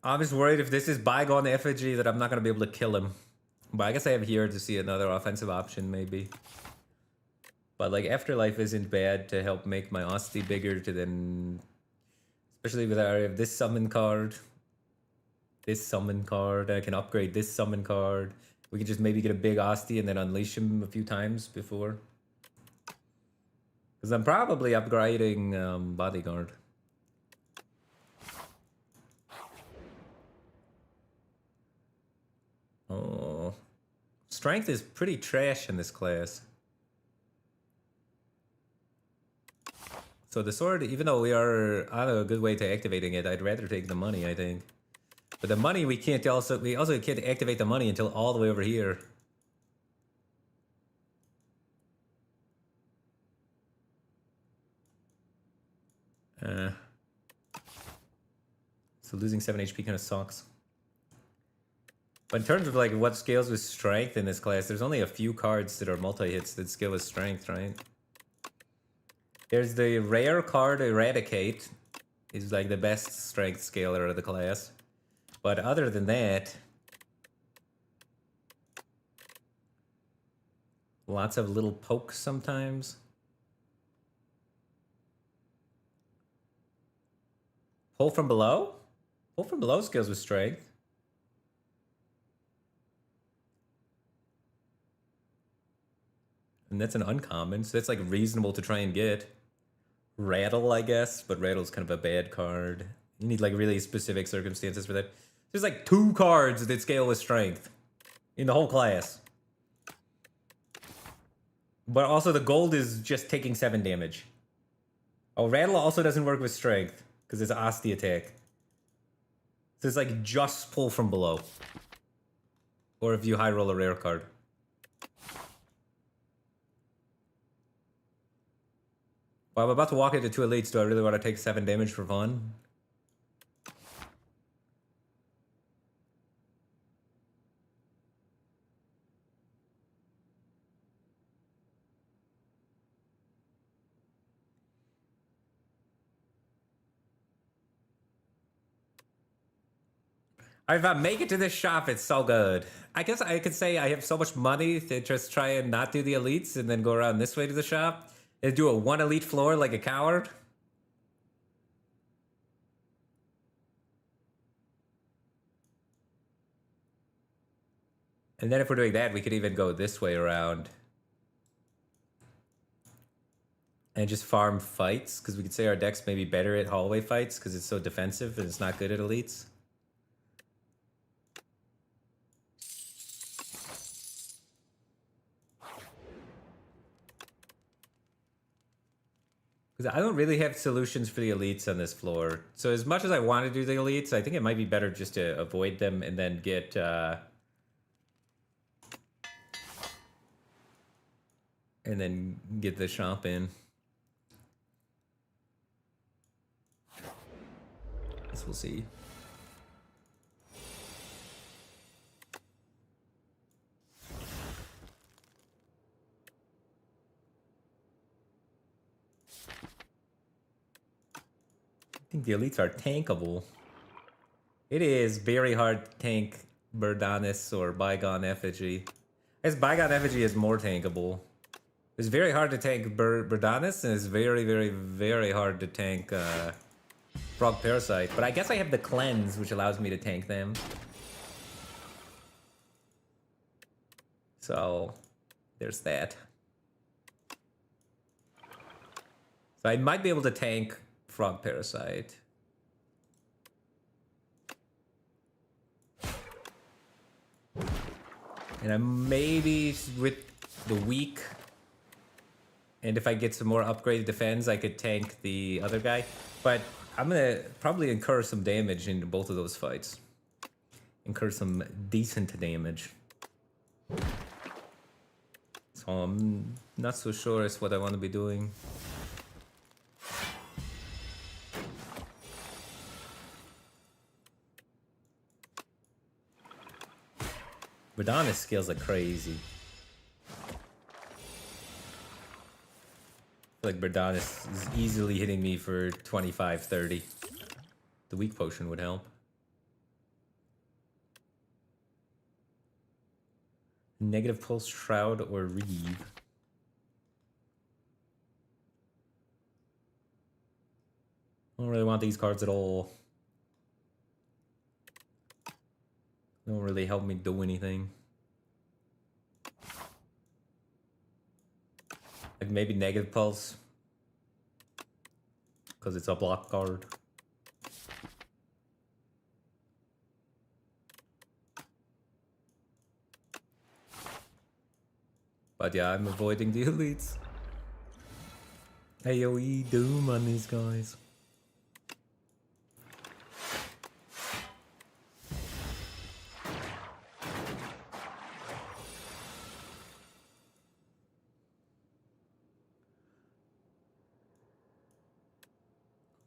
I'm just worried if this is Bygone Effigy that I'm not going to be able to kill him. But I guess I have here to see another offensive option, maybe. But, like, Afterlife isn't bad to help make my Osti bigger to then... Especially with I have this summon card. This summon card. I can upgrade this summon card. We can just maybe get a big Osti and then unleash him a few times before. Because I'm probably upgrading Bodyguard. Strength is pretty trash in this class. So the sword, even though we are on a good way to activating it, I'd rather take the money, I think. But the money we also can't activate the money until all the way over here. So losing 7 HP kind of sucks. But in terms of like what scales with strength in this class, there's only a few cards that are multi-hits that scale with strength, right? There's the rare card Eradicate, is like the best strength scaler of the class. But other than that, lots of little pokes sometimes. Pull from below? Pull from below scales with strength. And that's an uncommon, so that's like reasonable to try and get. Rattle, I guess, but Rattle's kind of a bad card. You need like really specific circumstances for that. There's like 2 cards that scale with strength in the whole class. But also the gold is just taking 7 damage. Oh, Rattle also doesn't work with strength because it's Asti attack. So it's like just pull from below. Or if you high roll a rare card. Well, I'm about to walk into 2 elites. Do I really want to take 7 damage for fun? If I make it to this shop, it's so good. I guess I could say I have so much money to just try and not do the elites and then go around this way to the shop and do a 1 elite floor like a coward. And then if we're doing that, we could even go this way around and just farm fights, because we could say our deck's maybe better at hallway fights because it's so defensive and it's not good at elites. I don't really have solutions for the elites on this floor. So as much as I want to do the elites, I think it might be better just to avoid them and then get... and then get the shop in. Guess we'll see. I think the elites are tankable. It is very hard to tank Burdanis or Bygone Effigy. I guess Bygone Effigy is more tankable. It's very hard to tank Burdanis, and it's very, very, very hard to tank Frog Parasite. But I guess I have the Cleanse, which allows me to tank them. So, there's that. So I might be able to tank Frog Parasite. And I maybe with the weak, and if I get some more upgraded defense, I could tank the other guy. But I'm gonna probably incur some damage in both of those fights. Incur some decent damage. So I'm not so sure it's what I want to be doing. Verdanis scales like crazy. I feel like Verdanis is easily hitting me for 25, 30. The weak potion would help. Negative Pulse, Shroud, or Reeve. I don't really want these cards at all. They don't really help me do anything. Like maybe Negative Pulse. Because it's a block card. But yeah, I'm avoiding the elites. AoE Doom on these guys.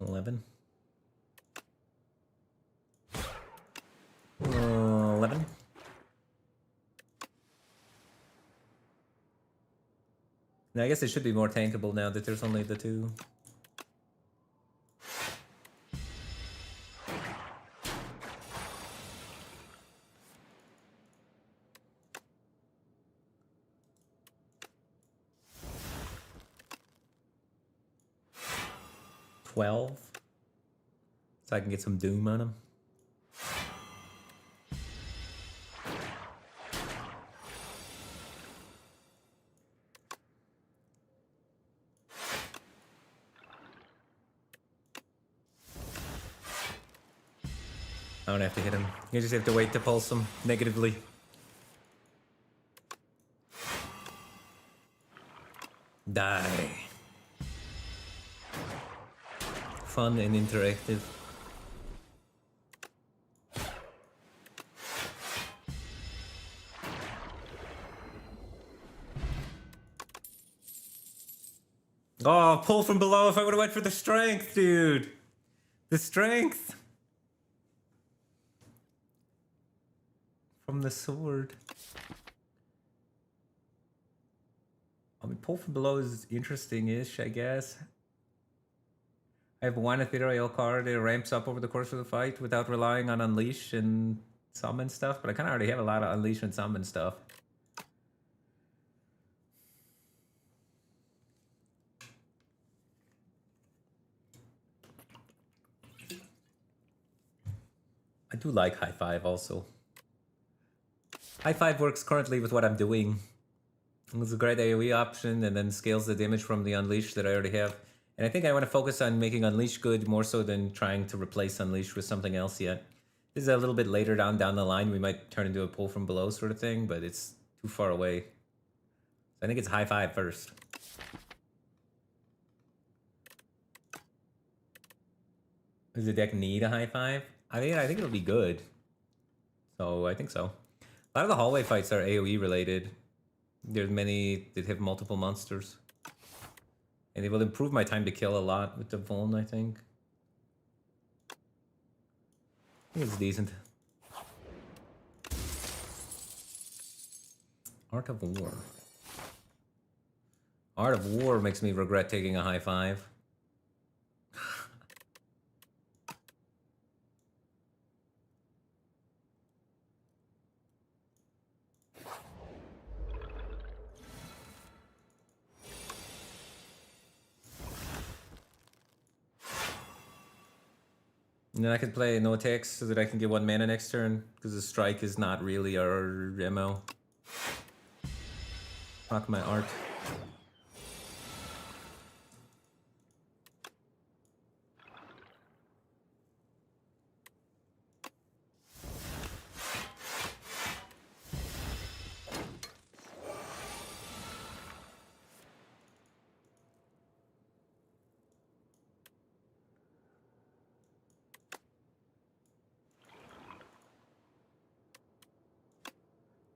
$11. 11. Now, I guess it should be more tankable now that there's only the 2. $12. So I can get some Doom on him. I don't have to hit him. You just have to wait to pulse him negatively. Die. Fun and interactive. Oh, pull from below. If I would have went for the strength, dude. The strength. From the sword. I mean, pull from below is interesting-ish, I guess. I have one ethereal card that ramps up over the course of the fight without relying on Unleash and summon stuff, but I kind of already have a lot of Unleash and summon stuff. I do like High Five also. High Five works currently with what I'm doing. It's a great AoE option and then scales the damage from the Unleash that I already have. And I think I want to focus on making Unleash good more so than trying to replace Unleash with something else yet. This is a little bit later down the line. We might turn into a pull from below sort of thing, but it's too far away. So I think it's High Five first. Does the deck need a High Five? I mean, I think it'll be good. So I think so. A lot of the hallway fights are AoE related. There's many that have multiple monsters. And it will improve my time to kill a lot with the Vuln, I think. I think it's decent. Art of War. Art of War makes me regret taking a High Five. And then I can play no attacks so that I can get 1 mana next turn, because the strike is not really our MO. Rock my art.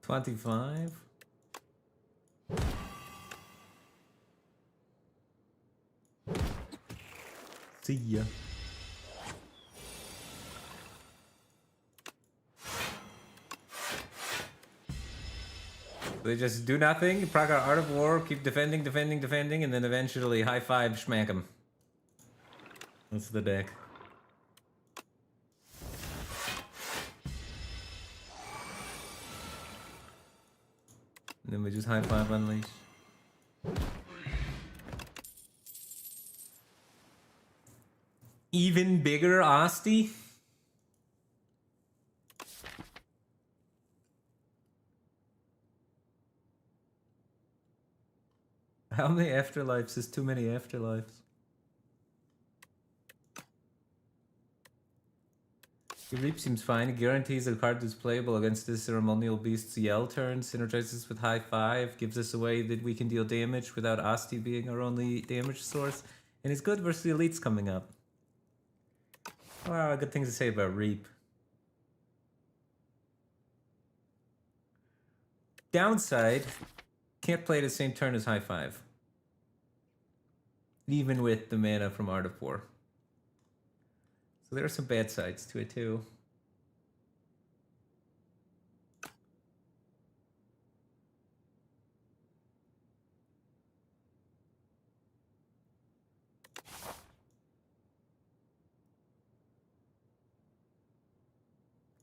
$25. See ya. They just do nothing, proc our Art of War, keep defending, and then eventually High Five, schmack them. That's the deck. And then we just High Five Unleash. Even bigger Asti? How many afterlives is too many afterlives? Your Reap seems fine. It guarantees a card is playable against this ceremonial beast's yell turn. Synergizes with high 5. Gives us a way that we can deal damage without Asti being our only damage source. And it's good versus the elites coming up. Wow, good things to say about Reap. Downside, can't play the same turn as high 5. Even with the mana from Art of War. So there are some bad sides to it too.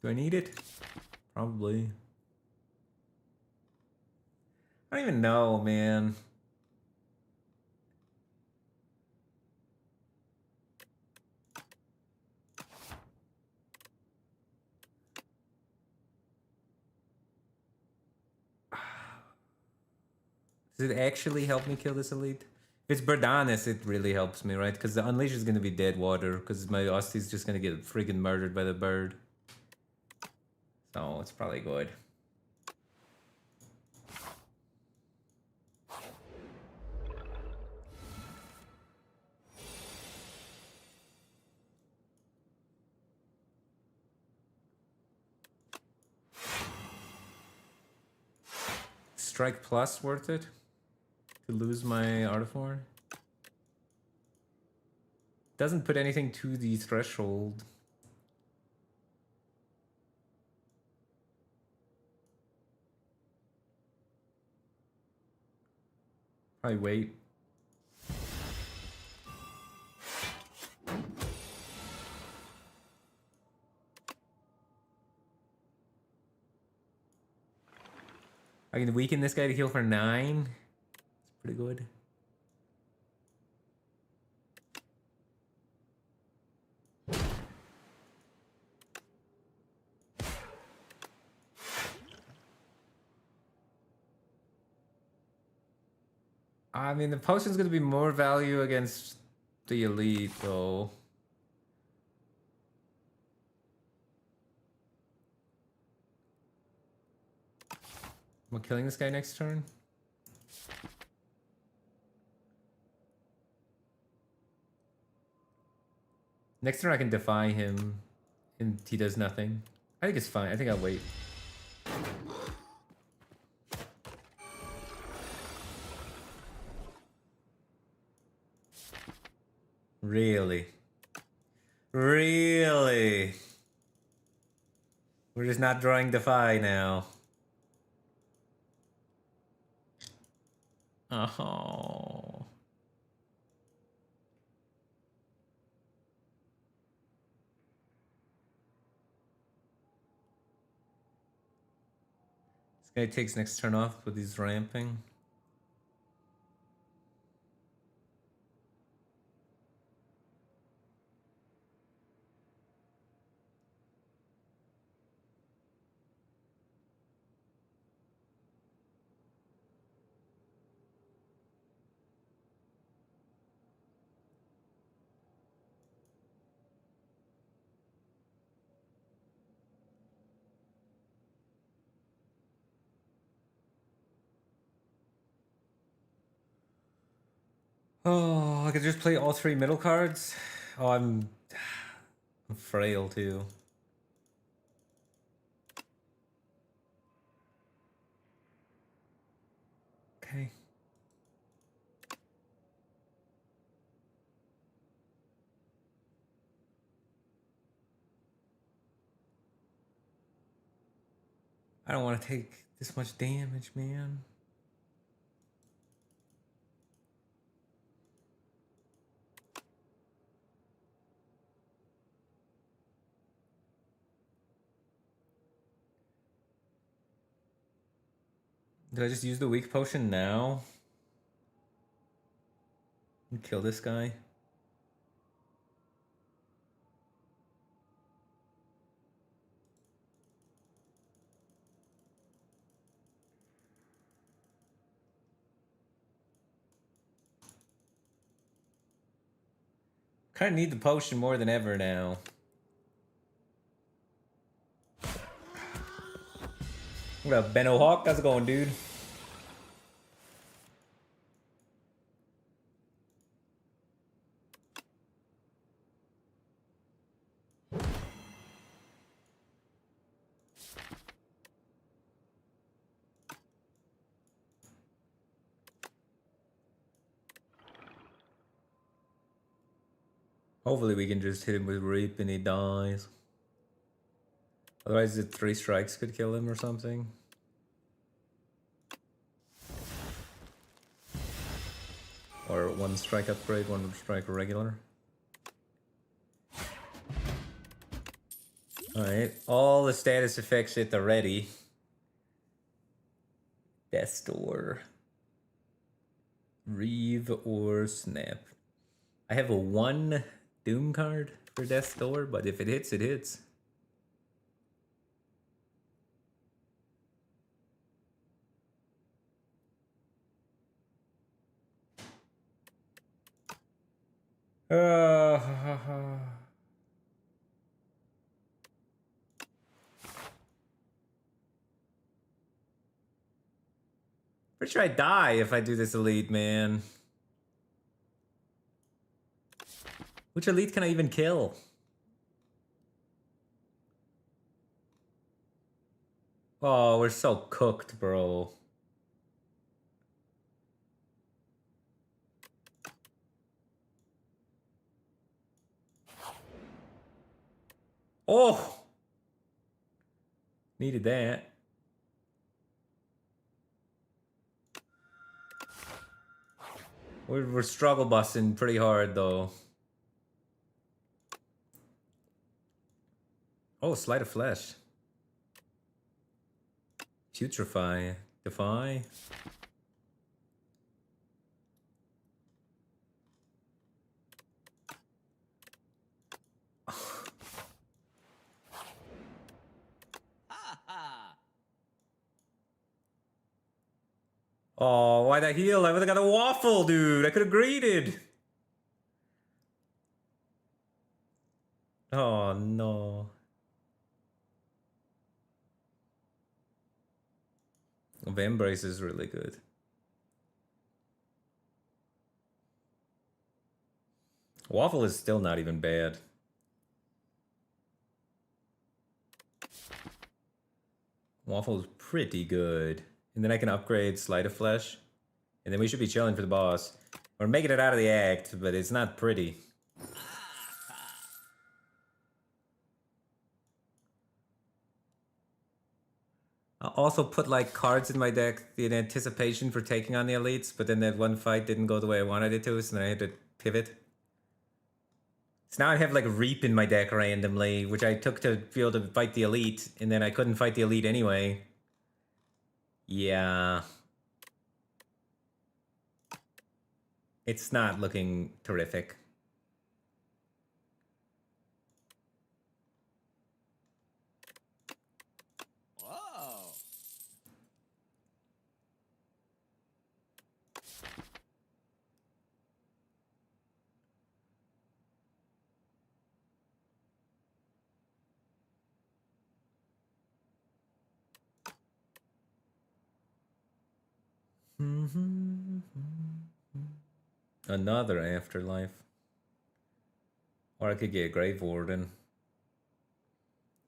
Do I need it? Probably. I don't even know, man. Does it actually help me kill this elite? If it's Birdanis, it really helps me, right? Because the Unleash is going to be dead water, because my Osti's just going to get friggin' murdered by the bird. So it's probably good. Strike plus worth it? To lose my Artifor? Doesn't put anything to the threshold. Probably wait. I can weaken this guy to heal for 9. It's pretty good. I mean, the potion's gonna be more value against the elite, though. Am I killing this guy next turn? Next turn I can defy him, and he does nothing. I think it's fine. I think I'll wait. Really? Really? We're just not drawing defy now. Oh. This guy takes next turn off, but he's ramping. Oh, I could just play all 3 middle cards. Oh, I'm frail too. Okay. I don't want to take this much damage, man. Did I just use the weak potion now? And kill this guy? Kind of need the potion more than ever now. What up, Benno Hawk? How's it going, dude? Hopefully we can just hit him with Reap and he dies. Otherwise the 3 strikes could kill him or something. Or 1 strike upgrade, 1 strike regular. Alright, all the status effects hit already. Death Door. Reeve or Snap. I have a 1 Doom card for Death's Door, but if it hits, it hits. Pretty sure I die if I do this elite, man. Which elite can I even kill? Oh, we're so cooked, bro. Oh! Needed that. We're struggle busting pretty hard, though. Oh, Sleight of Flesh. Putrefy. Defy. Oh, why'd I heal? I would've got a waffle, dude. I could've greeted. Oh, no. Vambrace is really good. Waffle is still not even bad. Waffle is pretty good. And then I can upgrade Sleight of Flesh. And then we should be chilling for the boss. We're making it out of the act, but it's not pretty. I'll also put like cards in my deck in anticipation for taking on the elites, but then that one fight didn't go the way I wanted it to, so then I had to pivot. So now I have like Reap in my deck randomly, which I took to be able to fight the elite, and then I couldn't fight the elite anyway. Yeah. It's not looking terrific. Whoa. Another Afterlife. Or I could get Grave Warden.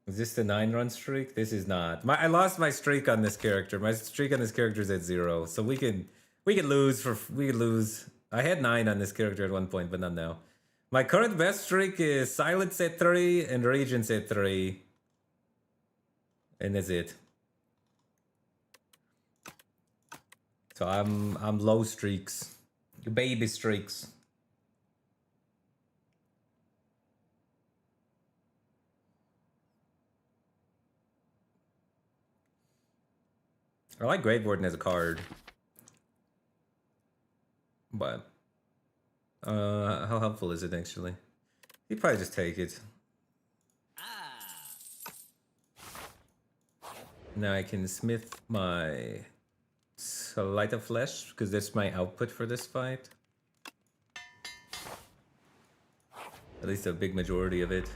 Is this the 9-run streak? This is not. I lost my streak on this character. My streak on this character is at 0. So we could lose. I had 9 on this character at one point, but not now. My current best streak is Silence at 3 and Regents at 3. And that's it. So I'm low streaks. Baby streaks. I like Grave Warden as a card. But how helpful is it actually? You'd probably just take it. Now I can smith my Sleight of Flesh, because that's my output for this fight. At least a big majority of it.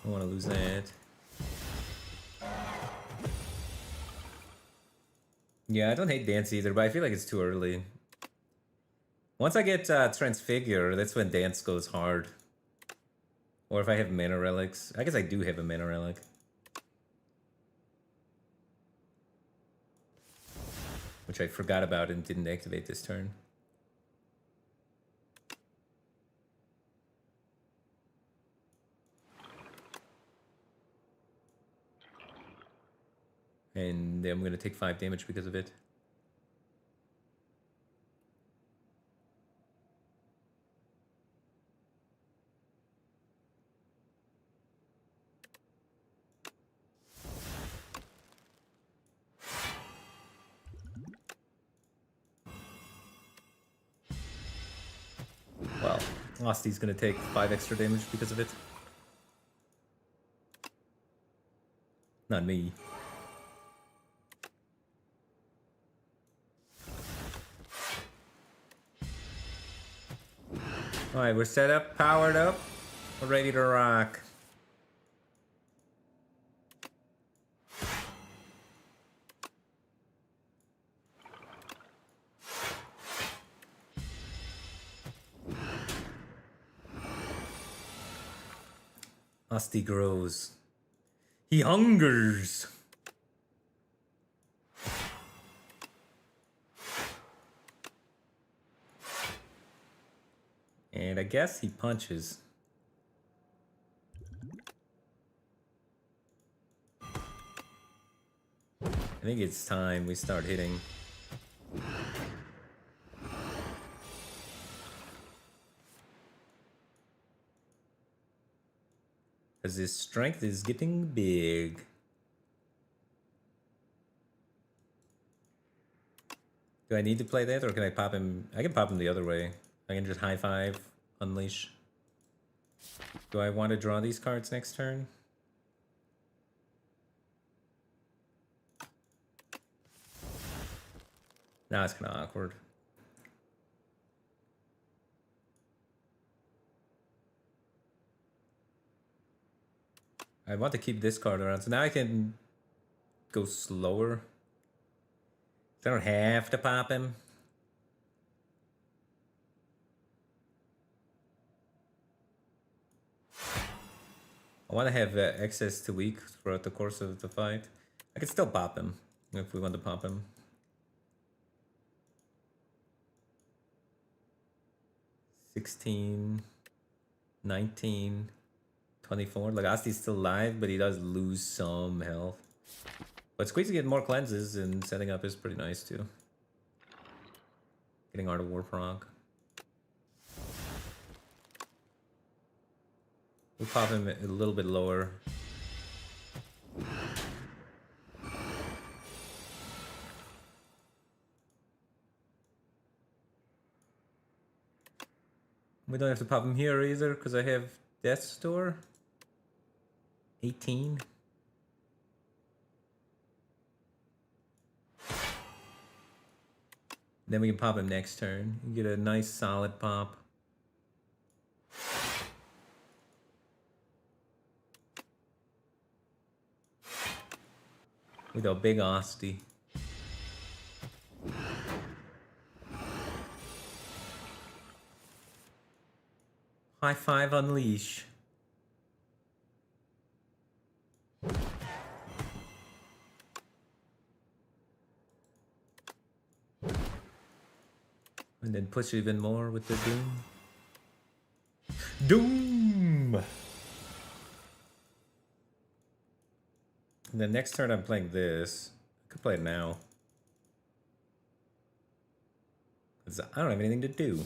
don't want to lose that. Yeah, I don't hate dance either, but I feel like it's too early. Once I get transfigure, that's when dance goes hard. Or if I have mana relics. I guess I do have a mana relic. Which I forgot about and didn't activate this turn. And I'm gonna take 5 damage because of it. Well, Losty's gonna take 5 extra damage because of it. Not me. Alright, we're set up, powered up, we're ready to rock. Lusty grows. He hungers. And I guess he punches. I think it's time we start hitting. Because his strength is getting big. Do I need to play that, or can I pop him? I can pop him the other way. I can just high five, unleash. Do I want to draw these cards next turn? Nah, it's kind of awkward. I want to keep this card around, so now I can go slower. I don't have to pop him. I want to have access to weak throughout the course of the fight. I can still pop him if we want to pop him. 16, 19, 24. Like, Asti's still alive, but he does lose some health. But squeezing get more cleanses and setting up is pretty nice too. Getting Art of War proc. We'll pop him a little bit lower. We don't have to pop him here either, because I have Death's Door. 18. Then we can pop him next turn. You get a nice solid pop. With a big Asti. High five, unleash. And then push even more with the Doom. Doom! And then next turn I'm playing this. I could play it now. 'Cause I don't have anything to do.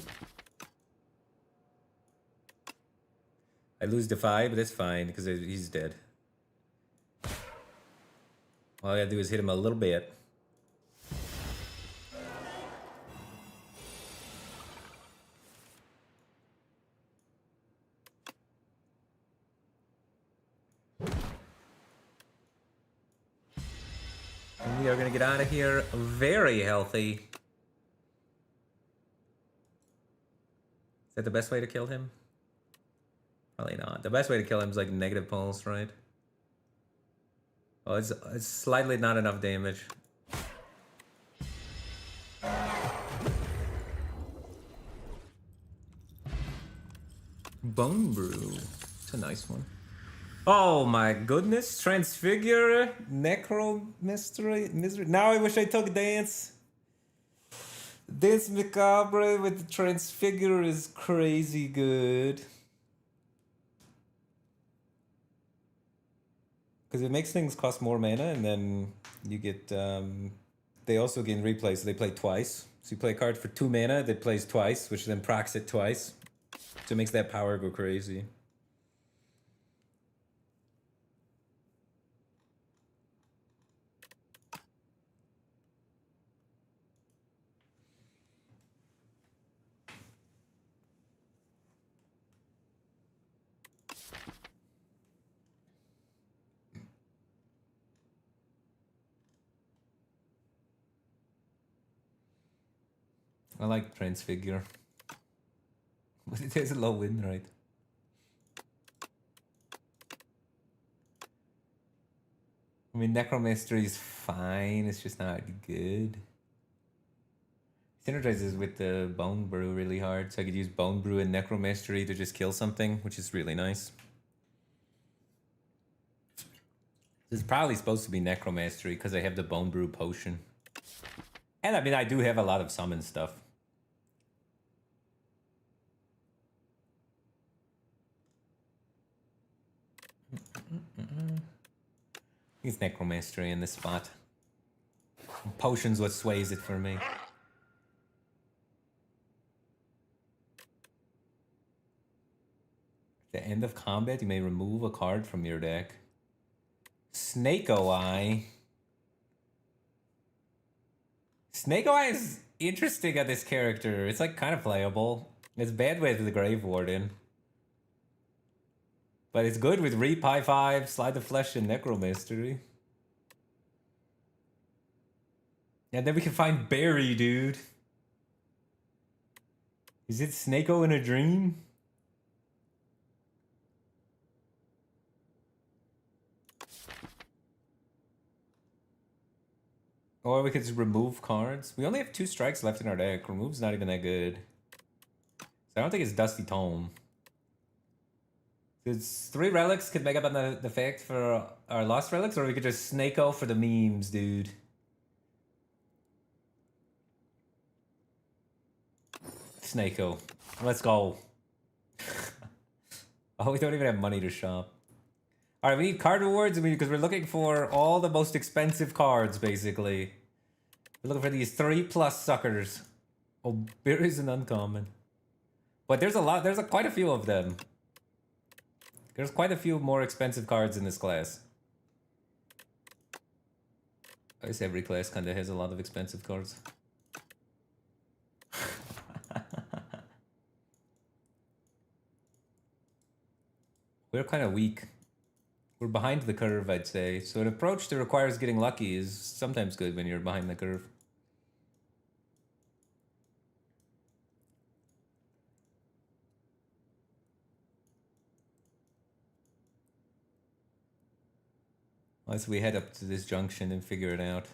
I lose Defy, but that's fine because he's dead. All I gotta do is hit him a little bit. And we are gonna get out of here very healthy. Is that the best way to kill him? Probably not. The best way to kill him is like negative pulse, right? Oh, it's slightly not enough damage. Bone Brew. It's a nice one. Oh my goodness. Transfigure. Necro Mystery. Misery. Now I wish I took Dance. Dance Macabre with the Transfigure is crazy good. Because it makes things cost more mana, and then you get... they also gain replay, so they play twice. So you play a card for 2 mana that plays twice, which then procs it twice. So it makes that power go crazy. I like Transfigure. But it has a low win rate. I mean, Necromancy is fine, it's just not good. Synergizes with the Bone Brew really hard, so I could use Bone Brew and Necromancy to just kill something, which is really nice. This is probably supposed to be Necromancy because I have the Bone Brew potion. And I mean, I do have a lot of summon stuff. It's Necromancy in this spot. Potion's what sways it for me. At the end of combat, you may remove a card from your deck. Snake Eye. Snake Eye is interesting at this character. It's like kind of playable. It's bad with the Grave Warden. But it's good with Reap, High Five, Slide the Flesh, and Necromancy. And then we can find Barry, dude. Is it Snake-O in a dream? Or we could just remove cards. We only have 2 strikes left in our deck. Remove's not even that good. So I don't think it's Dusty Tome. It's 3 relics could make up on the effect for our lost relics, or we could just Snake-O for the memes, dude. Snake-O. Let's go. Oh, we don't even have money to shop. Alright, we need card rewards because we're looking for all the most expensive cards, basically. We're looking for these 3+ suckers. Oh, Berry's an uncommon. But there's quite a few of them. There's quite a few more expensive cards in this class. I guess every class kinda has a lot of expensive cards. We're kinda weak. We're behind the curve, I'd say. So an approach that requires getting lucky is sometimes good when you're behind the curve. Unless we head up to this junction and figure it out.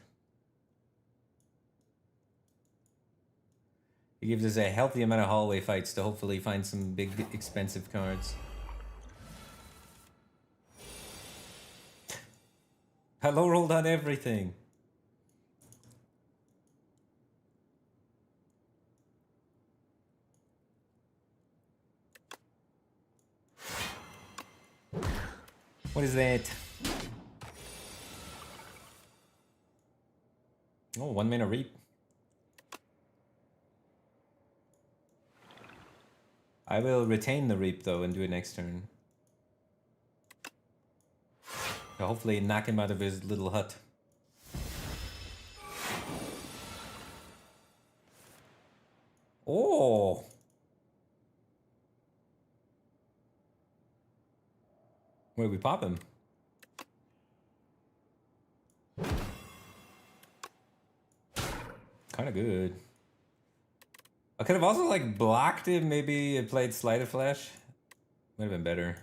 It gives us a healthy amount of hallway fights to hopefully find some big, expensive cards. Hello rolled on everything. What is that? Oh, 1 mana Reap. I will retain the Reap though and do it next turn. So hopefully knock him out of his little hut. Oh! Where we pop him? Kind of good. I could have also like blocked him, maybe it played Sleight of Flash. Might have been better.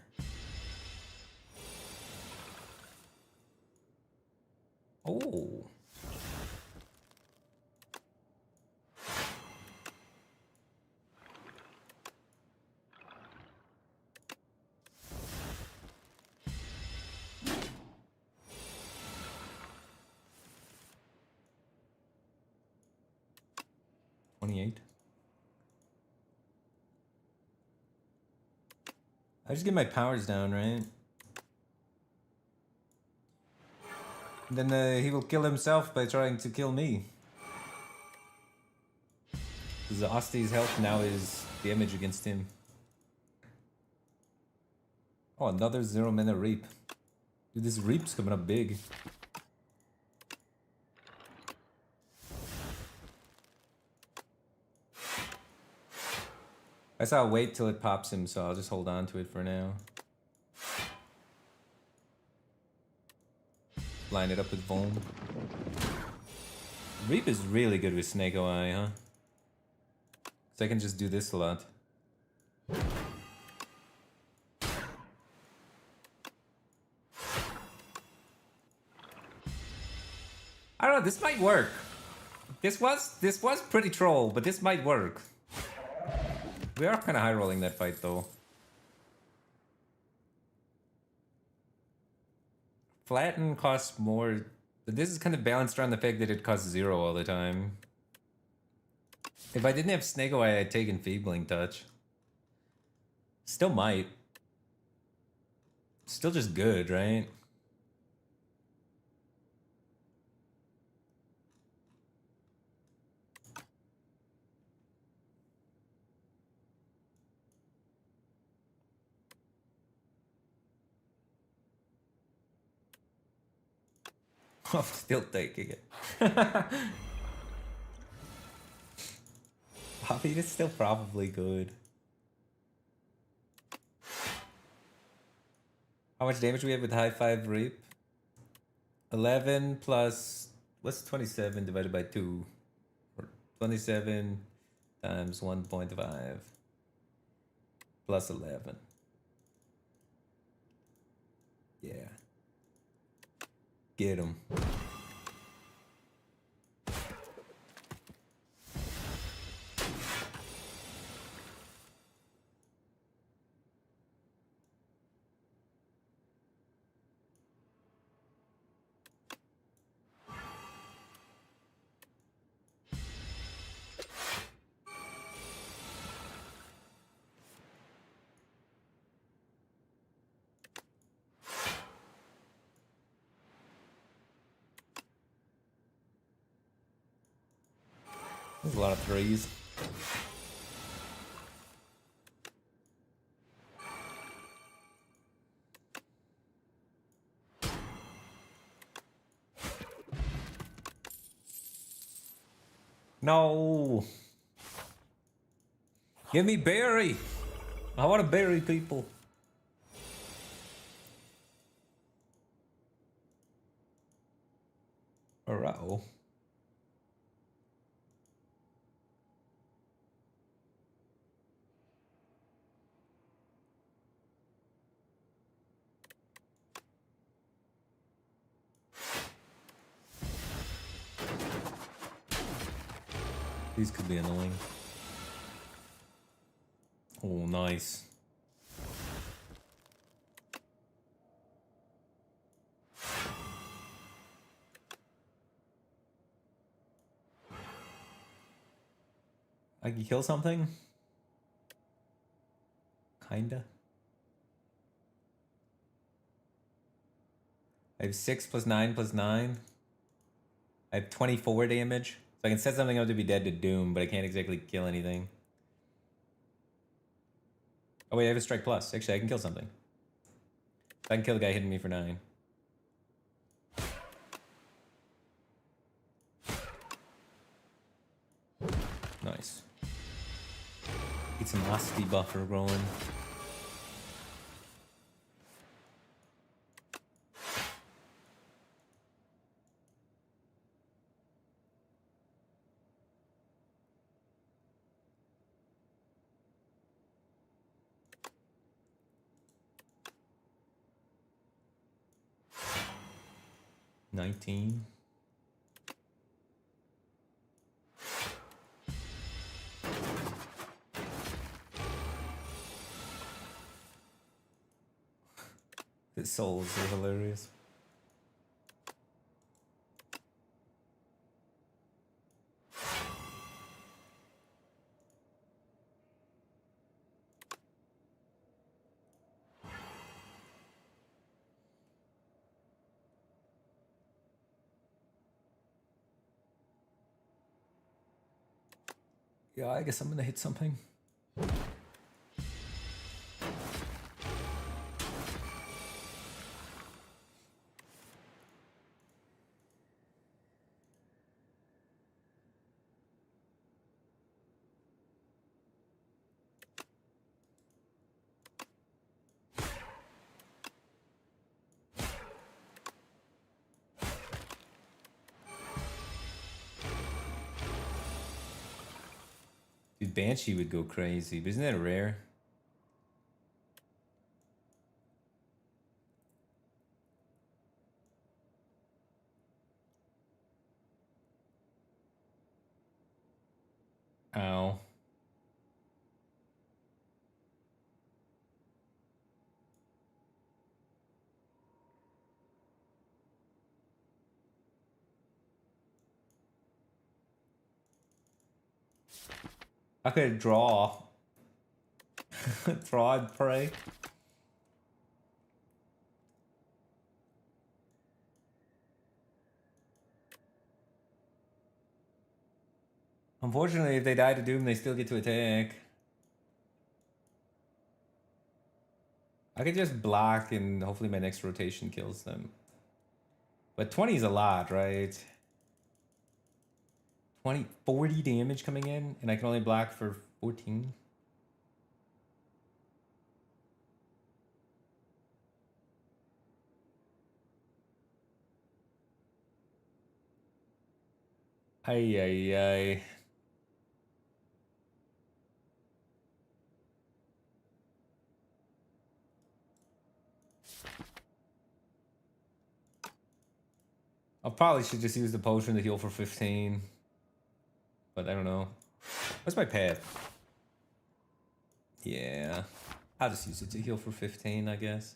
Oh. I just get my powers down, right? Then he will kill himself by trying to kill me. Because the Osti's health now is damage against him. Oh, another 0 mana Reap. Dude, this Reap's coming up big. I guess I'll wait till it pops him, so I'll just hold on to it for now. Line it up with Vuln. Reap is really good with Snake OI, huh? So I can just do this a lot. I don't know, this might work. This was pretty troll, but this might work. We are kind of high rolling that fight though. Flatten costs more, but this is kind of balanced around the fact that it costs 0 all the time. If I didn't have Snake Eye, I'd take Enfeebling Touch. Still might. Still just good, right? I'm still taking it. Bobby is still probably good. How much damage we have with high 5 Reap? 11 plus... What's 27 divided by 2? 27 times 1.5 plus 11. Yeah. Get him. There's a lot of threes. No! Give me berry! I want to bury people. Uh-oh. These could be annoying. Oh, nice. I can kill something? Kinda. I have 6 plus 9 plus 9. I have 24 damage. So I can set something up to be dead to Doom, but I can't exactly kill anything. Oh wait, I have a Strike Plus. Actually, I can kill something. I can kill the guy hitting me for 9. Nice. Get some Osti buffer growing. 19. The souls are hilarious. Yeah, I guess I'm gonna hit something. Dude, Banshee would go crazy, but isn't that rare? Ow. I could draw. Draw and pray. Unfortunately, if they die to Doom, they still get to attack. I could just block and hopefully my next rotation kills them. But 20 is a lot, right? 40 damage coming in, and I can only block for 14. Ay, ay, ay. I probably should just use the potion to heal for 15. But I don't know. What's my path? Yeah. I'll just use it to heal for 15, I guess.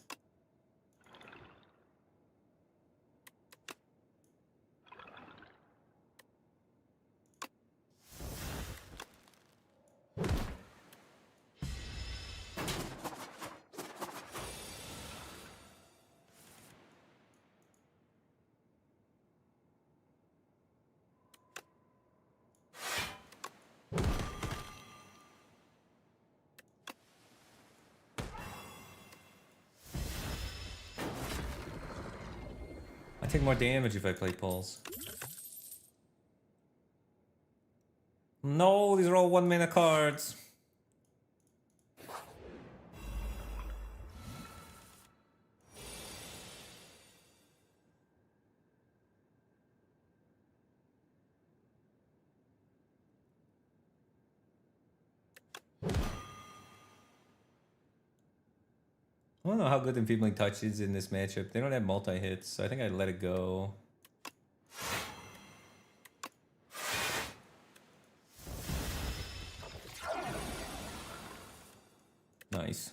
I take more damage if I play Pulse. No, these are all 1 mana cards. I don't know how good Enfeebling Touch is in this matchup. They don't have multi-hits, so I think I'd let it go. Nice.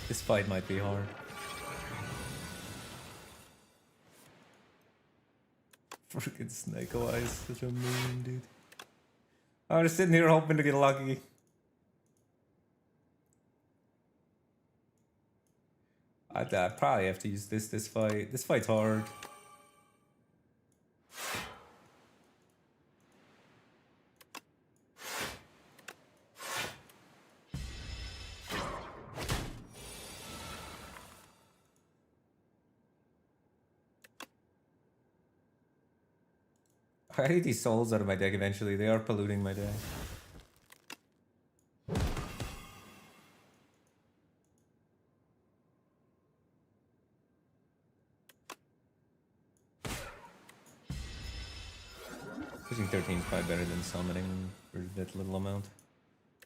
This fight might be hard. Freaking Snake Eyes, such a meme, dude. I'm just sitting here hoping to get lucky. I'd probably have to use this fight. This fight's hard. I need these souls out of my deck eventually. They are polluting my deck. Pushing 13 is probably better than summoning for that little amount.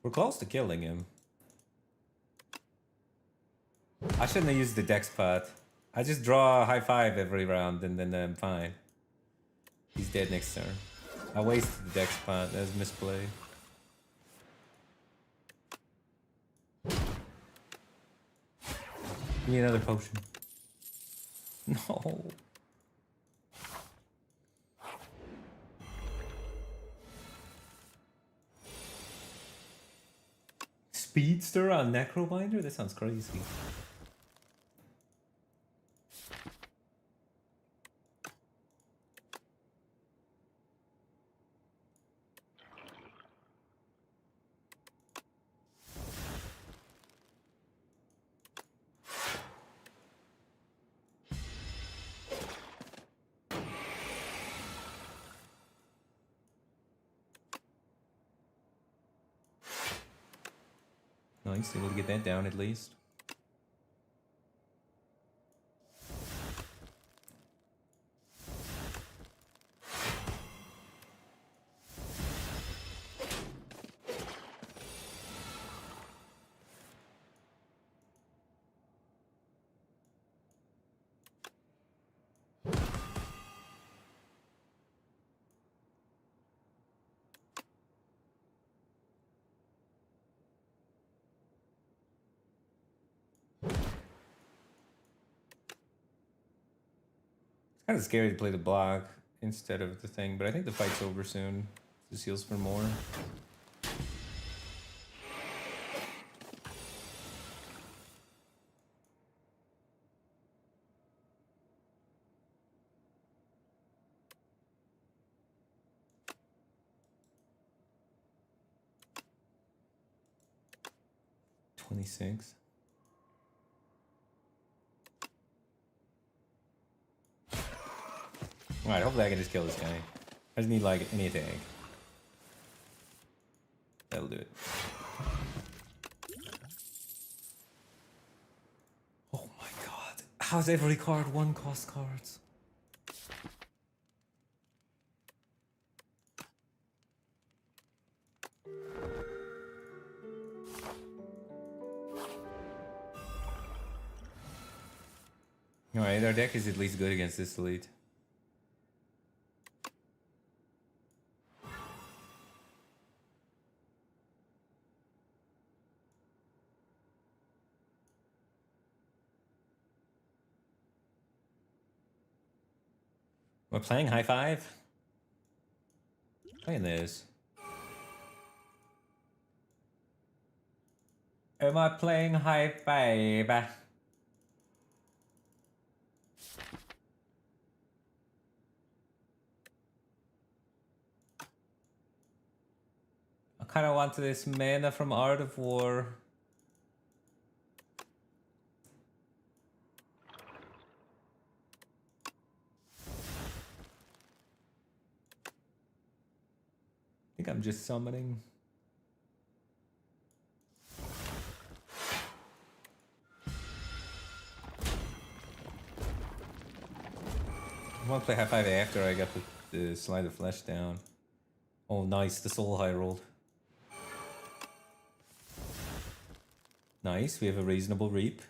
We're close to killing him. I shouldn't have used the dex pot. I just draw a high five every round and then I'm fine. He's dead next turn. I wasted the dex pot. That was misplay. Give me another potion. No. Speedster on Necrobinder? That sounds crazy. Nice, able to get that down at least. Kind of scary to play the block instead of the thing, but I think the fight's over soon. This heals for more. $26. Alright, hopefully I can just kill this guy. I just need like any attack. That'll do it. Oh my god. How's every card one cost cards? Alright, our deck is at least good against this elite. We're playing high five? Playing this. Am I playing high five? I kind of want this mana from Art of War. I think I'm just summoning. I want to play high five after I got the slide of flesh down. Oh, nice. The soul high rolled. Nice. We have a reasonable reap.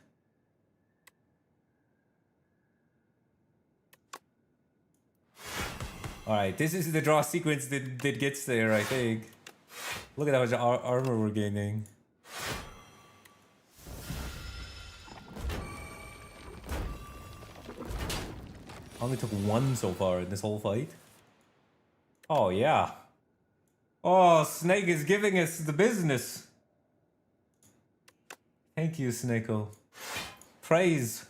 Alright, this is the draw sequence that gets there, I think. Look at how much armor we're gaining. Only took one so far in this whole fight. Oh, yeah. Oh, Snake is giving us the business. Thank you, Snako. Praise.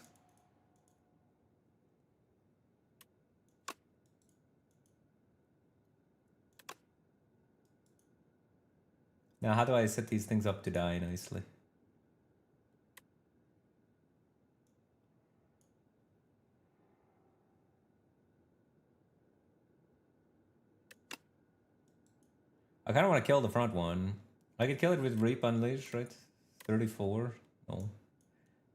Now, how do I set these things up to die nicely? I kind of want to kill the front one. I could kill it with Reap Unleash, right? 34? No.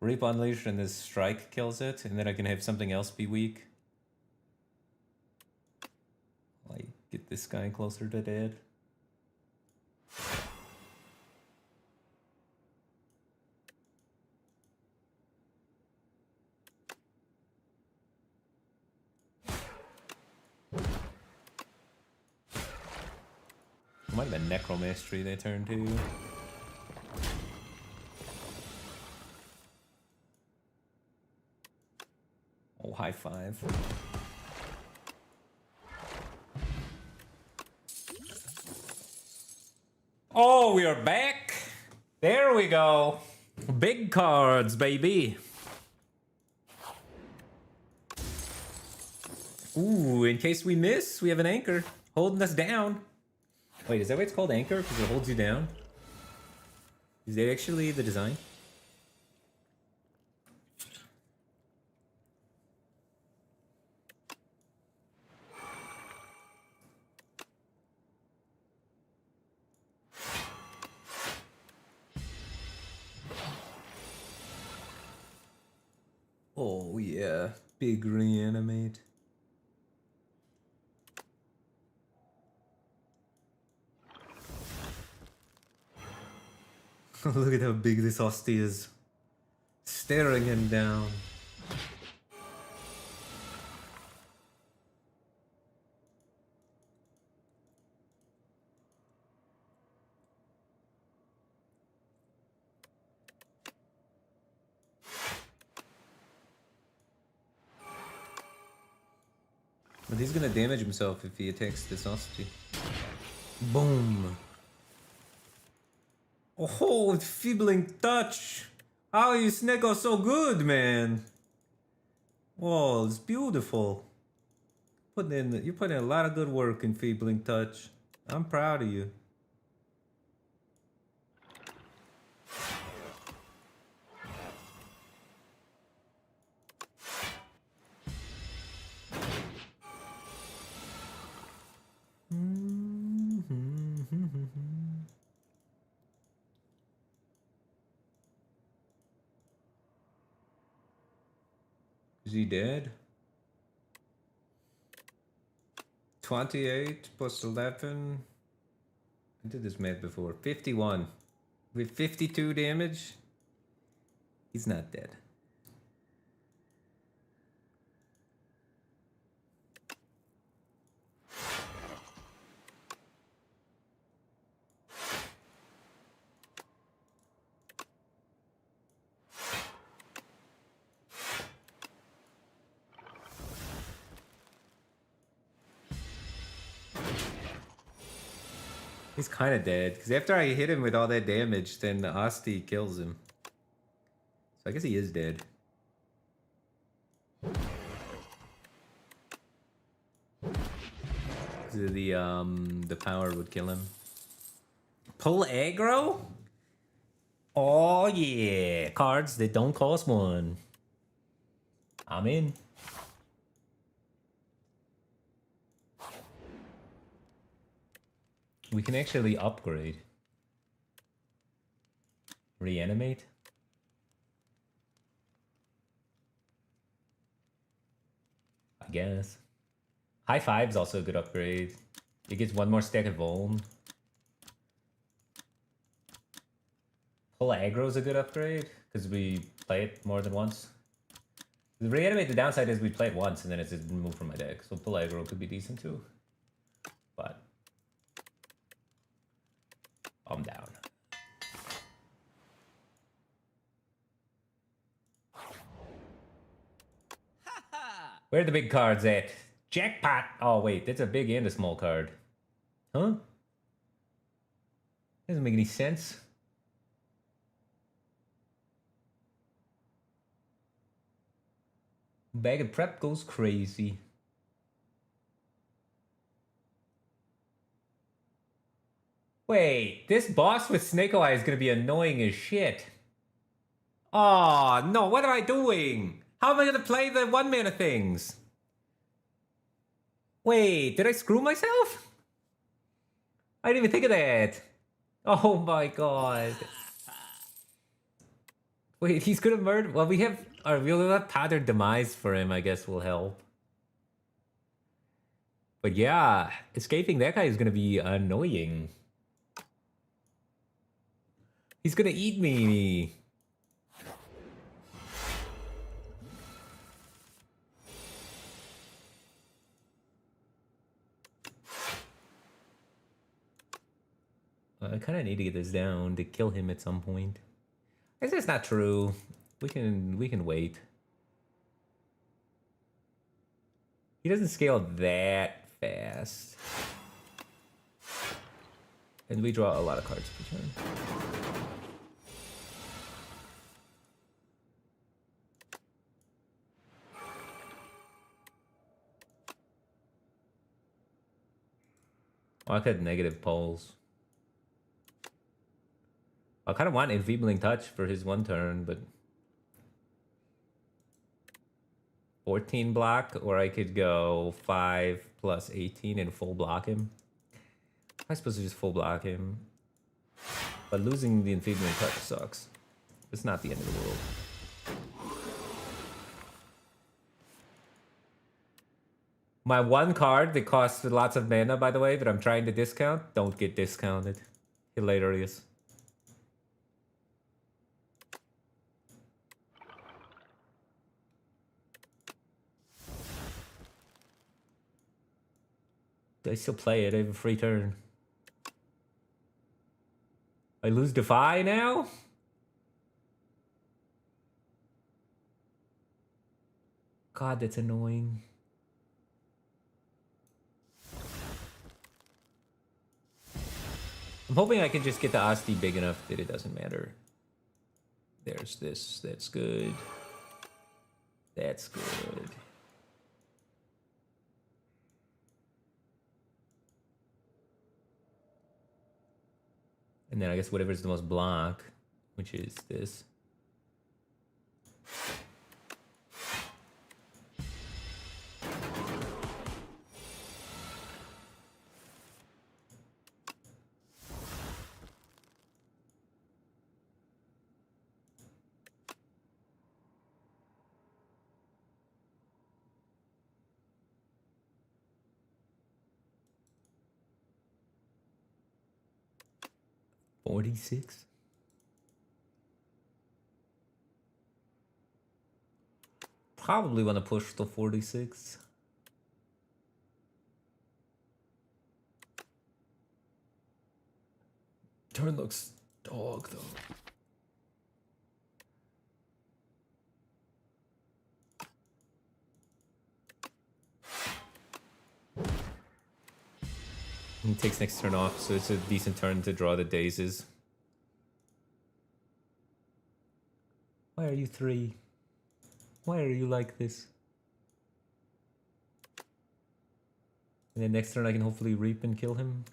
Reap Unleash and this Strike kills it, and then I can have something else be weak. Like Get this guy closer to dead. Might have been necromancy they turned to. Oh, high five. Oh, we are back. There we go. Big cards, baby. Ooh, in case we miss, we have an anchor holding us down. Wait, is that why it's called anchor? Because it holds you down? Is that actually the design? Oh yeah, big reanimate. Look at how big this hostie is. Staring him down. But he's gonna damage himself if he attacks this hostie. Boom. Oh, feebling touch. How you Sneko so good, man? Whoa, it's beautiful. You put in a lot of good work in feebling touch. I'm proud of you. Is he dead? 28 plus 11. I did this math before. 51. With 52 damage. He's not dead. He's kind of dead, because after I hit him with all that damage, then the Asti kills him. So I guess he is dead. The power would kill him. Pull aggro? Oh yeah, cards that don't cost one. I'm in. We can actually upgrade. Reanimate. I guess. High five's also a good upgrade. It gets one more stack of Vuln. Pull aggro's a good upgrade, because we play it more than once. The reanimate, the downside is we play it once and then it's removed from my deck. So pull aggro could be decent too. But I'm down. Where are the big cards at? Jackpot! Oh wait, that's a big and a small card. Huh? Doesn't make any sense. Bag of prep goes crazy. Wait, this boss with Snake Eye is gonna be annoying as shit. Oh no, what am I doing? How am I gonna play the 1-mana things? Wait, did I screw myself? I didn't even think of that. Oh my god. Wait, he's gonna murder. Well, we'll have Pattern Demise for him, I guess will help. But yeah, escaping that guy is gonna be annoying. He's gonna eat me. I kind of need to get this down to kill him at some point. I guess that's not true. We can wait. He doesn't scale that fast. And we draw a lot of cards per turn. Oh, I could negative poles. I kind of want Enfeebling Touch for his one turn, but 14 block, or I could go 5 plus 18 and full block him. I'm supposed to just full block him. But losing the Enfeebling Touch sucks. It's not the end of the world. My one card that costs lots of mana, by the way, that I'm trying to discount, don't get discounted. Hilarious. I still play it. I have a free turn. I lose Defy now? God, that's annoying. I'm hoping I can just get the Asti big enough that it doesn't matter. There's this. That's good. That's good. And then I guess whatever's the most block, which is this. $46? Probably want to push to 46. Turn looks dog though. He takes next turn off, so it's a decent turn to draw the dazes. Why are you 3? Why are you like this? And then next turn I can hopefully reap and kill him.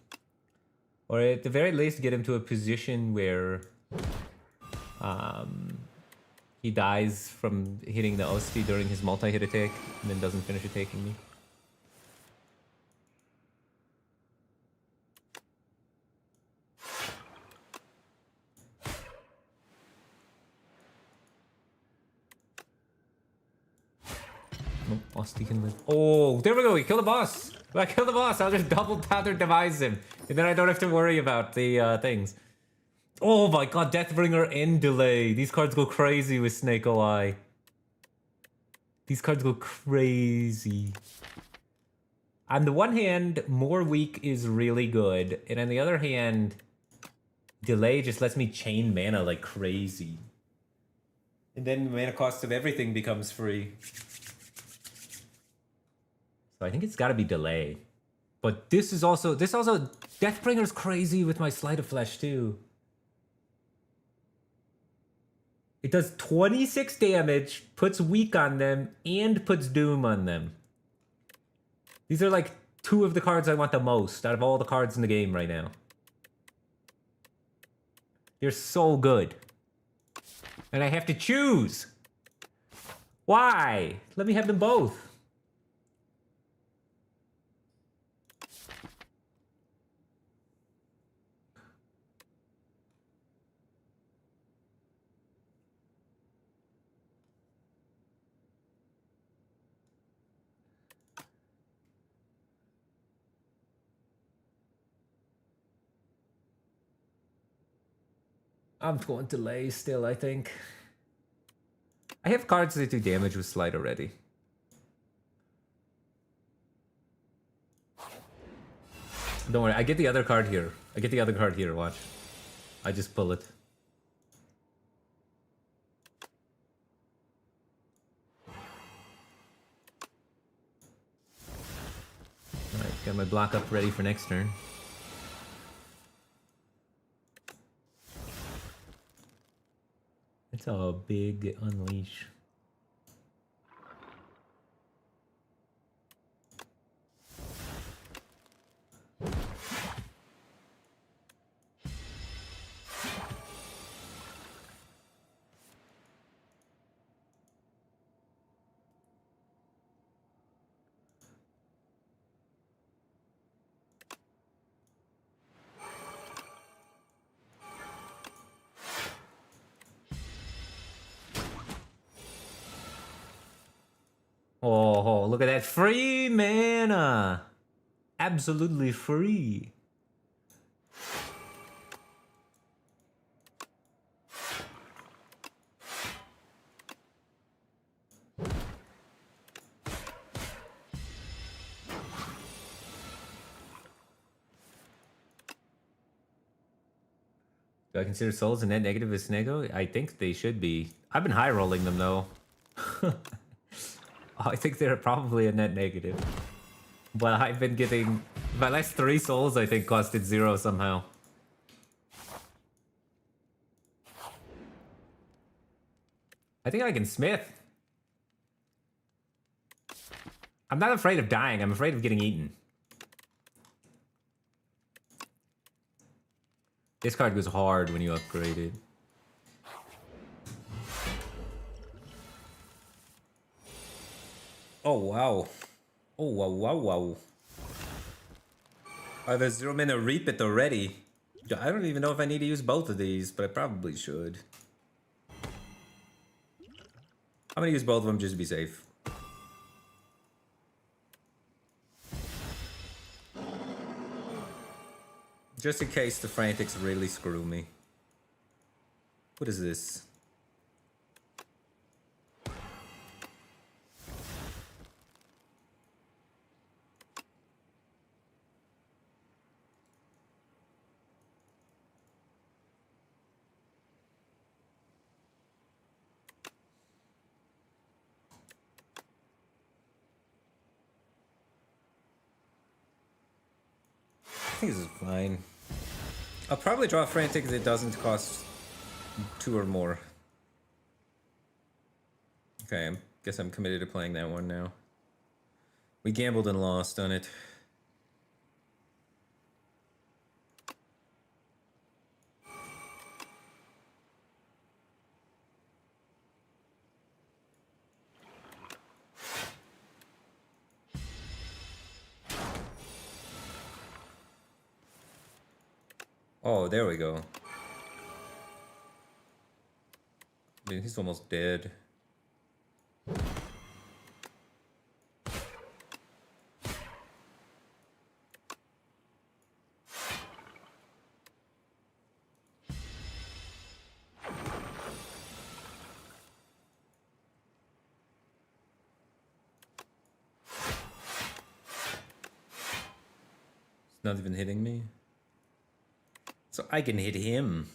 Or at the very least get him to a position where he dies from hitting the Osti during his multi-hit attack and then doesn't finish attacking me. Nope, Osti can live. Oh, there we go. We killed the boss. I killed the boss. I'll just double tether demise him. And then I don't have to worry about the things. Oh my god, Deathbringer and Delay. These cards go crazy with Snake OI. These cards go crazy. On the one hand, more weak is really good. And on the other hand, Delay just lets me chain mana like crazy. And then the mana cost of everything becomes free. So I think it's gotta be Delay. But this also, Deathbringer's crazy with my Sleight of Flesh too. It does 26 damage, puts weak on them, and puts doom on them. These are like 2 of the cards I want the most out of all the cards in the game right now. They're so good. And I have to choose. Why? Let me have them both. I'm going to lay still, I think. I have cards that do damage with Slide already. Don't worry, I get the other card here. I get the other card here, watch. I just pull it. Alright, got my block up ready for next turn. It's a big unleash. Oh, look at that free mana! Absolutely free. Do I consider souls a net negative as Snego? I think they should be. I've been high rolling them though. I think they're probably a net negative. But I've been getting... My last 3 souls, I think, costed 0 somehow. I think I can smith. I'm not afraid of dying, I'm afraid of getting eaten. This card goes hard when you upgrade it. Oh, wow. Oh, wow, wow, wow. I have a 0 mana Reap It already. I don't even know if I need to use both of these, but I probably should. I'm gonna use both of them just to be safe. Just in case the Frantics really screw me. What is this? I think this is fine. I'll probably draw Frantic because it doesn't cost 2 or more. Okay, I guess I'm committed to playing that one now. We gambled and lost on it. Oh, there we go. I mean, he's almost dead. It's not even hitting me. So I can hit him.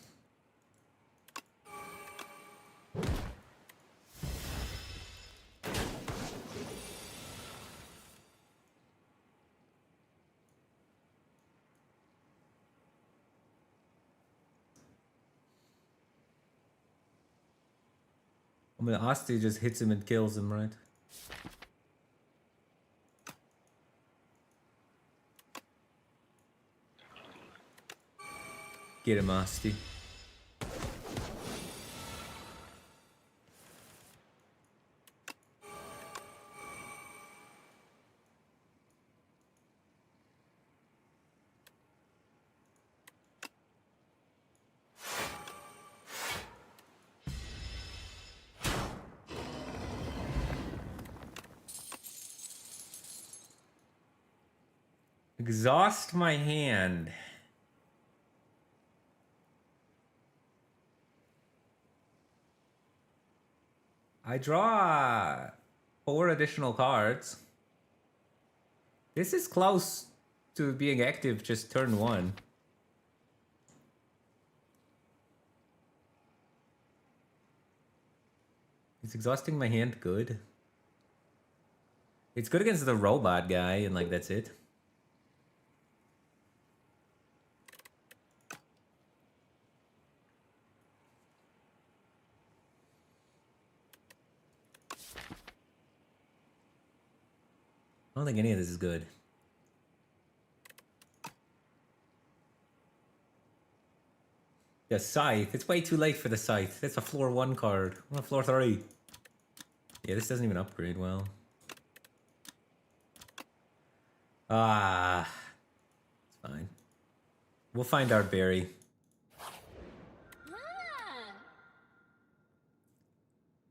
I mean, Asti just hits him and kills him, right? Get him, Asti. Exhaust my hand. I draw 4 additional cards. This is close to being active just turn 1. Is exhausting my hand good? It's good against the robot guy, and like that's it. I don't think any of this is good. The Scythe. It's way too late for the Scythe. That's a floor 1 card. I'm on floor 3. Yeah, this doesn't even upgrade well. Ah. It's fine. We'll find our berry.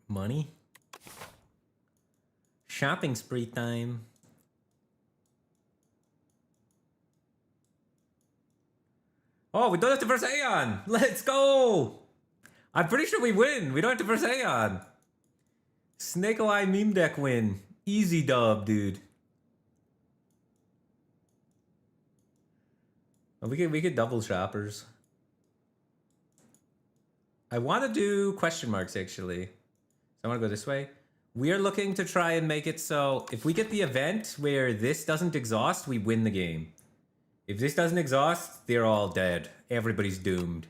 Money? Shopping spree time. Oh, we don't have to verse Aeon! Let's go! I'm pretty sure we win. We don't have to verse Aeon. Snake Eye meme deck win. Easy dub, dude. Oh, we could double shoppers. I want to do question marks, actually. So I want to go this way. We are looking to try and make it so if we get the event where this doesn't exhaust, we win the game. If this doesn't exhaust, they're all dead. Everybody's doomed.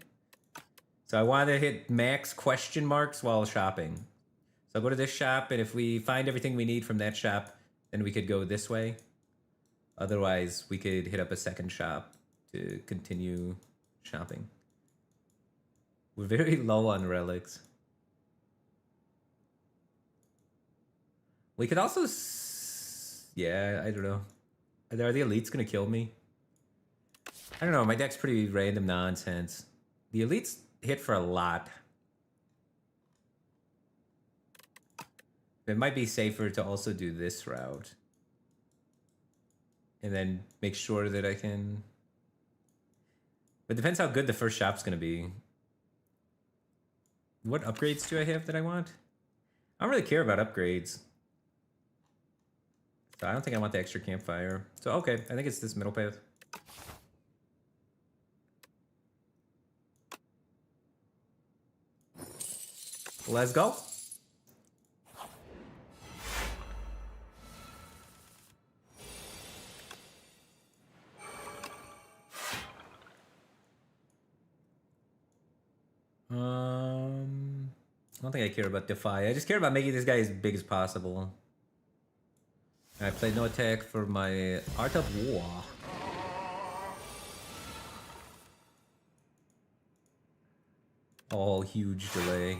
So I want to hit max question marks while shopping. So I'll go to this shop, and if we find everything we need from that shop, then we could go this way. Otherwise, we could hit up a second shop to continue shopping. We're very low on relics. We could also... Yeah, I don't know. Are the elites going to kill me? I don't know, my deck's pretty random nonsense. The elites hit for a lot. It might be safer to also do this route. And then make sure that I can... But it depends how good the first shop's going to be. What upgrades do I have that I want? I don't really care about upgrades. So I don't think I want the extra campfire. So okay, I think it's this middle path. Let's go. I don't think I care about Defy. I just care about making this guy as big as possible. I played no attack for my Art of War. Oh, huge delay.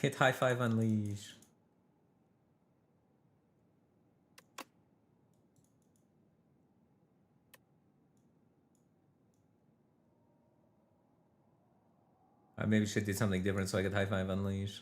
Hit high 5 unleash. I maybe should do something different so I could high 5 unleash.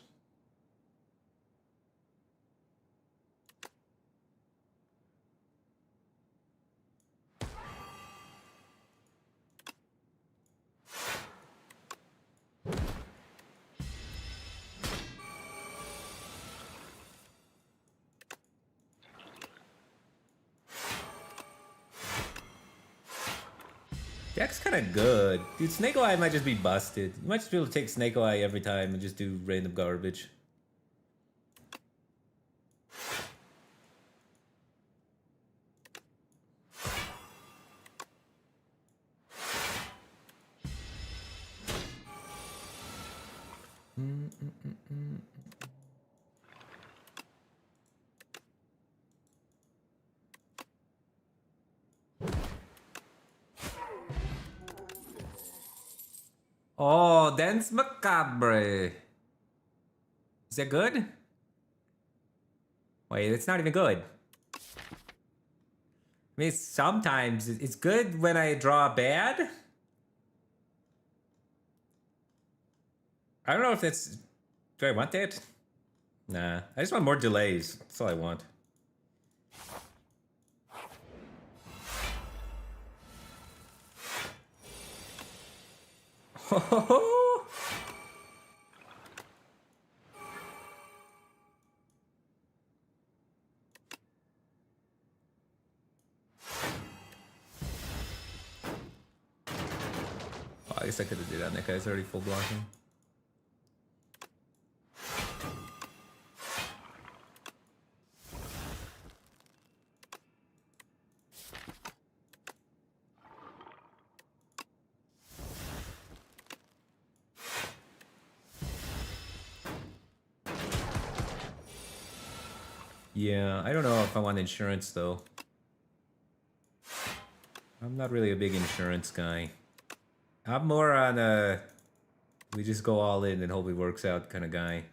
Deck's kind of good. Dude, Snake Eye might just be busted. You might just be able to take Snake Eye every time and just do random garbage. Oh, Dance Macabre. Is that good? Wait, it's not even good. I mean, sometimes it's good when I draw bad, I don't know if that's... Do I want that? Nah. I just want more delays. That's all I want. Ho ho ho! Oh, I guess I could have did that. That guy's already full blocking. Yeah, I don't know if I want insurance though. I'm not really a big insurance guy. I'm more on a we just go all in and hope it works out kind of guy.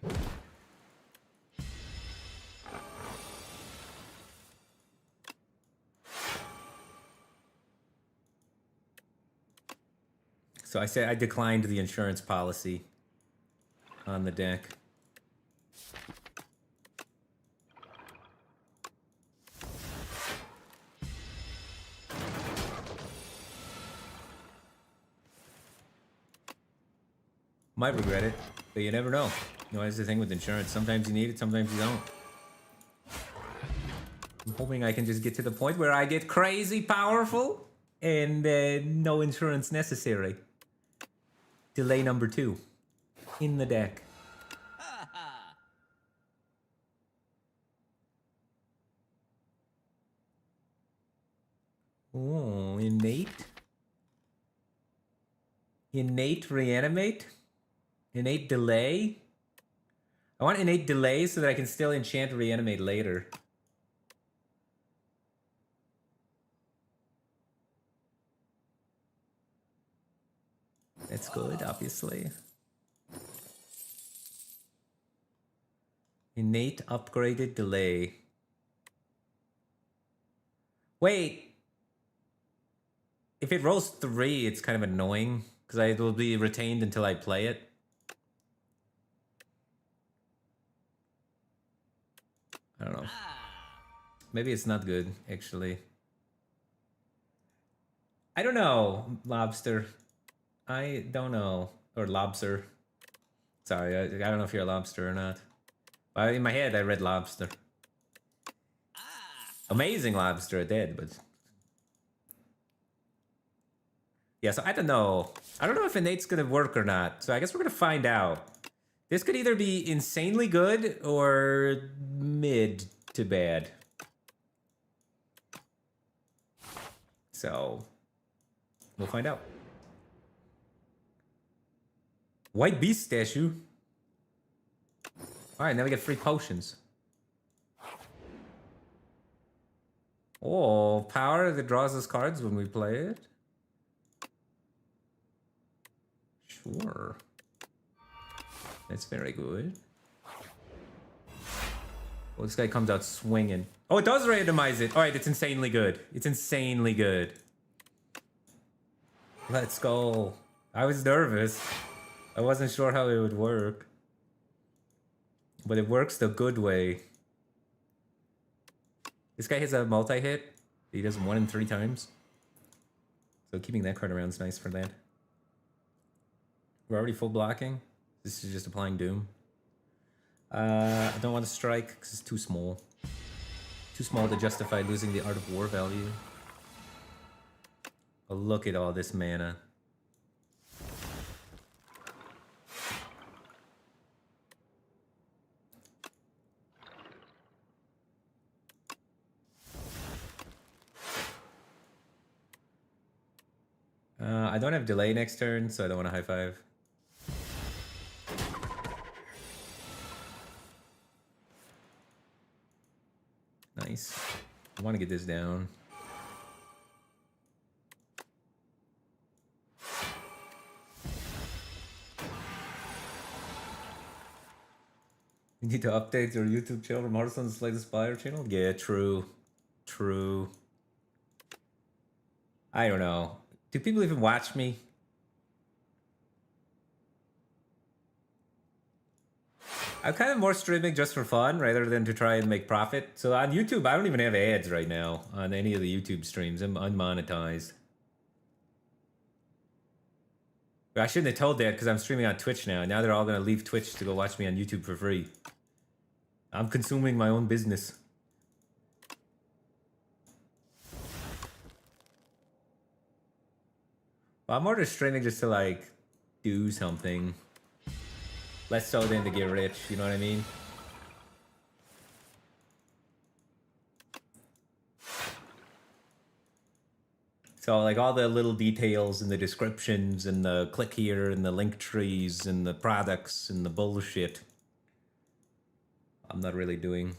So I said I declined the insurance policy on the deck. Might regret it, but you never know. You know, that's the thing with insurance. Sometimes you need it, sometimes you don't. I'm hoping I can just get to the point where I get crazy powerful and no insurance necessary. Delay number 2 in the deck. Oh, innate. Innate reanimate. Innate delay. I want innate delay so that I can still enchant reanimate later. That's good, obviously. Innate upgraded delay. Wait. If it rolls 3, it's kind of annoying because it will be retained until I play it. I don't know. Maybe it's not good, actually. I don't know, Lobster. I don't know. Or Lobster. Sorry, I don't know if you're a lobster or not. But in my head, I read Lobster. Amazing Lobster, I did, but... Yeah, so I don't know. I don't know if innate's gonna work or not. So I guess we're gonna find out. This could either be insanely good or mid to bad. So, we'll find out. White Beast statue. Alright, now we get free potions. Oh, power that draws us cards when we play it. Sure. That's very good. Well, this guy comes out swinging. Oh, it does randomize it. All right, it's insanely good. It's insanely good. Let's go. I was nervous. I wasn't sure how it would work. But it works the good way. This guy has a multi-hit. He does 1 in 3 times. So keeping that card around is nice for that. We're already full blocking. This is just applying Doom. I don't want to strike because it's too small. Too small to justify losing the Art of War value. But look at all this mana. I don't have delay next turn, so I don't want to high five. Nice. I want to get this down. You need to update your YouTube channel from Hearthstone's latest Spire channel? Yeah, true. True. I don't know. Do people even watch me? I'm kind of more streaming just for fun rather than to try and make profit. So on YouTube, I don't even have ads right now on any of the YouTube streams. I'm unmonetized. But I shouldn't have told that because I'm streaming on Twitch now. Now they're all going to leave Twitch to go watch me on YouTube for free. I'm consuming my own business. Well, I'm more just streaming just to like do something. Less so than to get rich, you know what I mean? So like all the little details and the descriptions and the click here and the link trees and the products and the bullshit, I'm not really doing.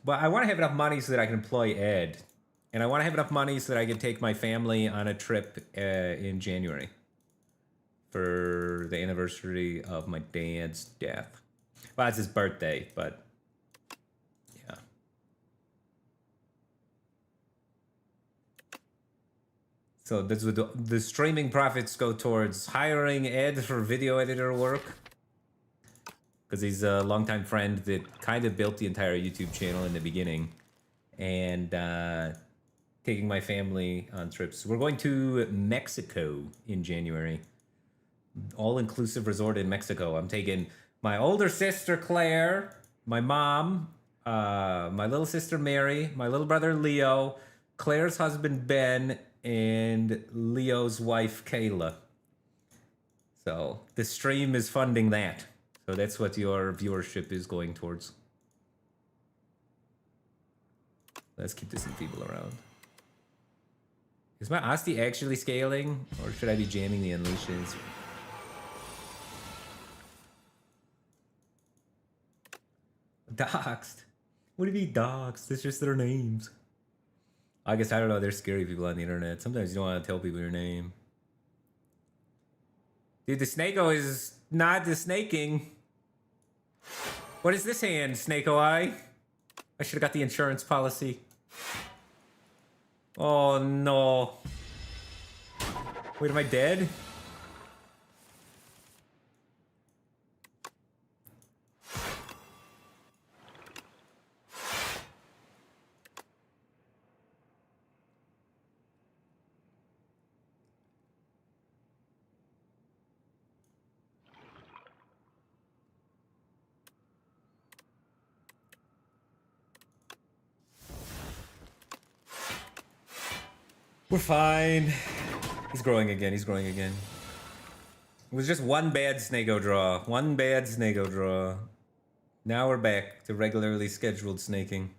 But I want to have enough money so that I can employ Ed. And I want to have enough money so that I can take my family on a trip in January. For the anniversary of my dad's death. Well, it's his birthday, but yeah. So this would the streaming profits go towards hiring Ed for video editor work. Because he's a longtime friend that kind of built the entire YouTube channel in the beginning. And taking my family on trips. We're going to Mexico in January. All-inclusive resort in Mexico. I'm taking my older sister Claire, my mom, my little sister Mary, my little brother Leo, Claire's husband Ben, and Leo's wife Kayla. So the stream is funding that. So that's what your viewership is going towards. Let's keep this enfeeble around. Is my Asti actually scaling, or should I be jamming the unleashes? Doxed. What do you mean doxed? It's just their names. I guess I don't know. They're scary people on the internet. Sometimes you don't want to tell people your name. Dude, the Snako is not the snaking. What is this hand, Snako Eye? I should have got the insurance policy. Oh no. Wait, am I dead? We're fine. He's growing again. He's growing again. It was just one bad Snako draw. One bad Snako draw. Now we're back to regularly scheduled snaking.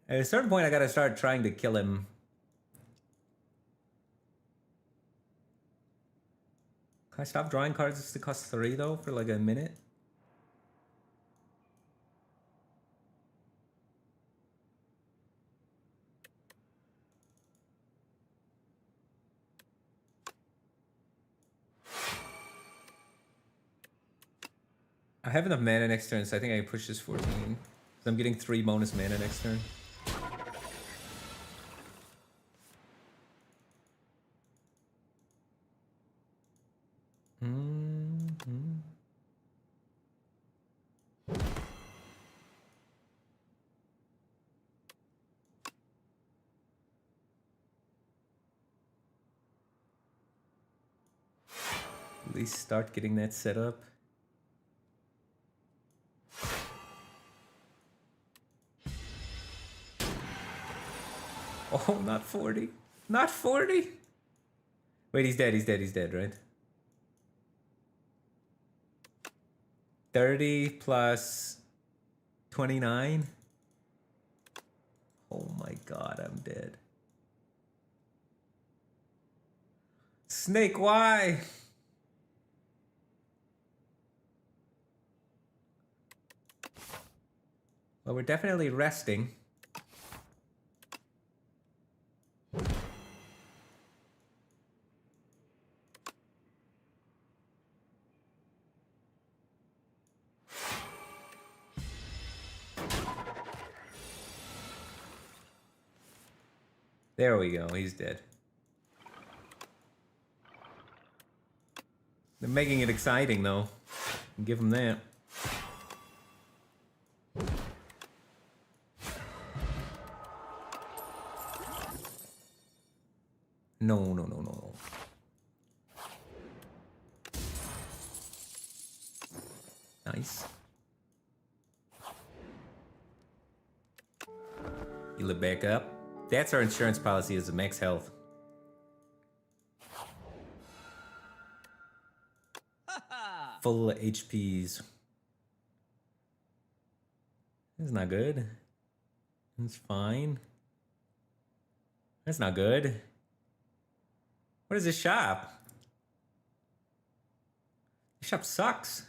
At a certain point, I gotta start trying to kill him. Can I stop drawing cards to cost 3 though for like a minute? I have enough mana next turn, so I think I can push this 14. So I'm getting 3 bonus mana next turn. At least start getting that set up. Oh, not 40. Not 40. Wait, he's dead. He's dead. He's dead, right? 30 plus 29. Oh my god, I'm dead. Snake, why? Well, we're definitely resting. There we go, he's dead. making it exciting, though. Give them that. No, no, no, no, no. Nice. Heal it back up. That's our insurance policy, is a max health. Full HPs. That's not good. That's fine. That's not good. What is this shop? This shop sucks.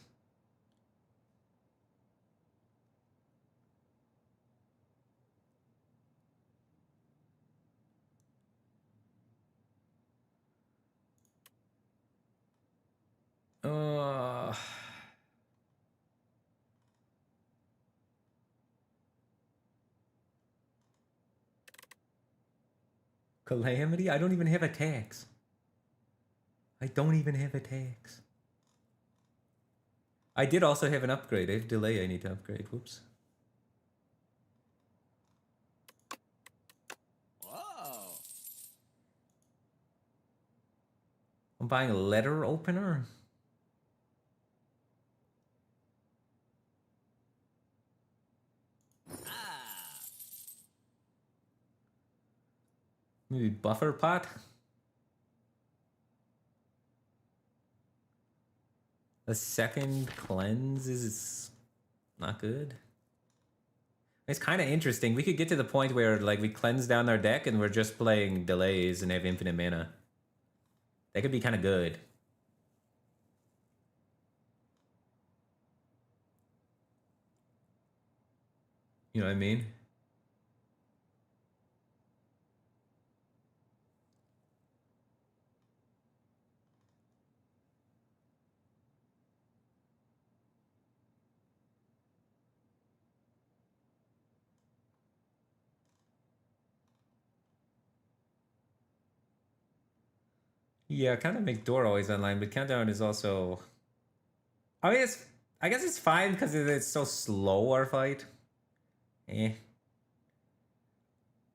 Calamity? I don't even have attacks. I don't even have attacks. I did also have an upgrade. I have delay I need to upgrade. Whoops. Whoa. I'm buying a letter opener. Maybe buffer pot? A second cleanse is not good. It's kind of interesting. We could get to the point where like we cleanse down our deck and we're just playing delays and have infinite mana. That could be kind of good. You know what I mean? Yeah, kind of make door always online, but countdown is also. I mean, I guess it's fine because it's so slow our fight. Eh.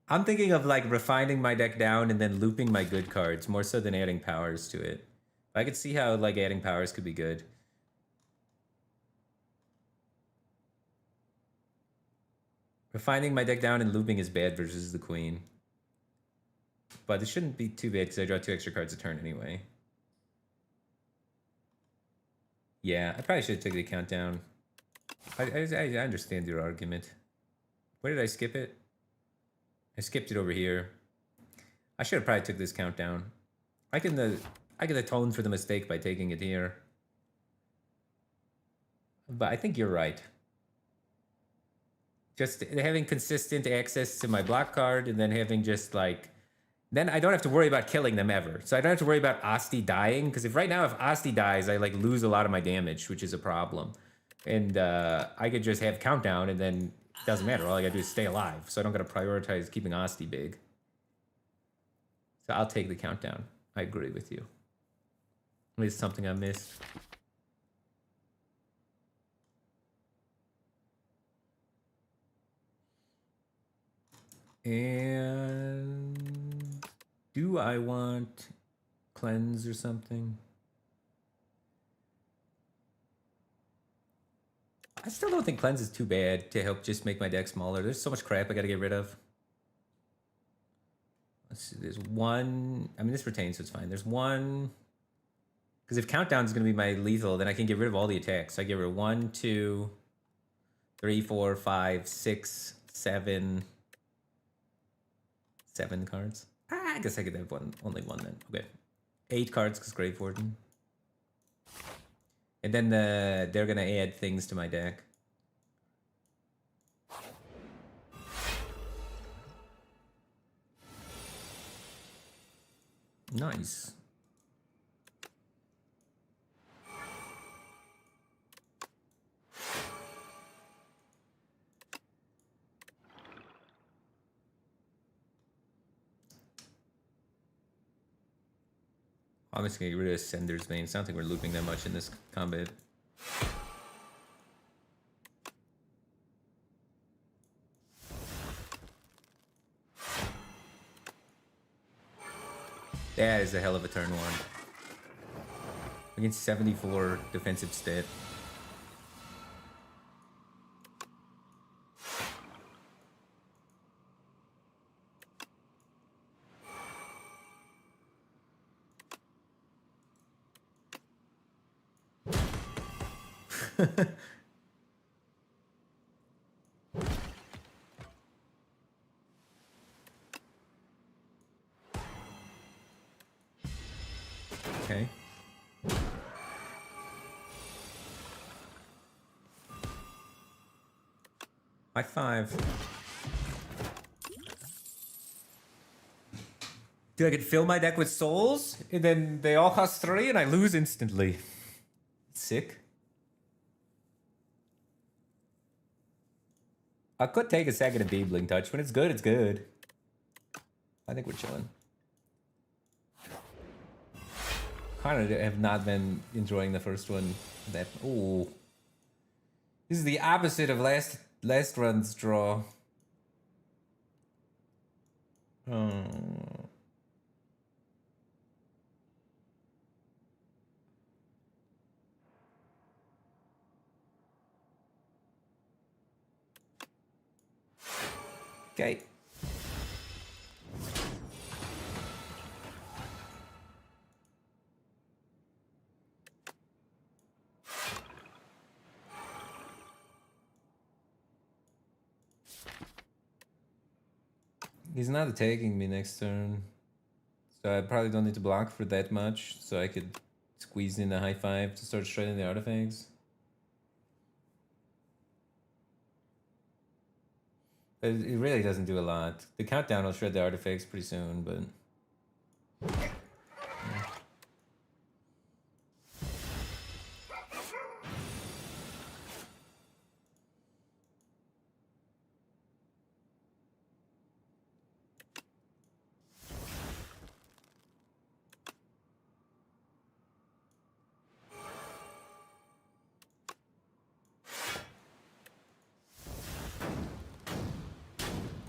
I'm thinking of like refining my deck down and then looping my good cards more so than adding powers to it. I could see how like adding powers could be good. Refining my deck down and looping is bad versus the queen. But it shouldn't be too bad because I draw 2 extra cards a turn anyway. Yeah, I probably should have taken the countdown. I understand your argument. Where did I skip it? I skipped it over here. I should have probably took this countdown. I can atone for the mistake by taking it here. But I think you're right. Just having consistent access to my block card and then having just like... Then I don't have to worry about killing them ever. So I don't have to worry about Asti dying. Because if right now, if Asti dies, I like lose a lot of my damage, which is a problem. And I could just have countdown and then it doesn't matter. All I gotta do is stay alive. So I don't gotta prioritize keeping Asti big. So I'll take the countdown. I agree with you. At least something I missed. And do I want cleanse or something? I still don't think cleanse is too bad to help just make my deck smaller. There's so much crap I gotta get rid of. Let's see, there's one. I mean, this retains, so it's fine. There's one. Because if countdown is gonna be my lethal, then I can get rid of all the attacks. So I get rid of 1, 2, 3, 4, 5, 6, 7. 7 cards. I guess I could have only one then. Okay. 8 cards because Grave Warden. And then they're gonna add things to my deck. Nice. I'm just gonna get rid of Sender's Vein. I don't think we're looping that much in this combat. That is a hell of a turn 1. Against 74 defensive stat. Okay. High five. Dude, I could fill my deck with souls, and then they all cost 3, and I lose instantly. Sick. I could take a second of Beebling Touch. When it's good, it's good. I think we're chilling. Kind of have not been enjoying the first one. That ooh, this is the opposite of last run's draw. Oh. Okay. He's not attacking me next turn, so I probably don't need to block for that much, so I could squeeze in a high five to start shredding the artifacts. But it really doesn't do a lot. The countdown will shred the artifacts pretty soon, but...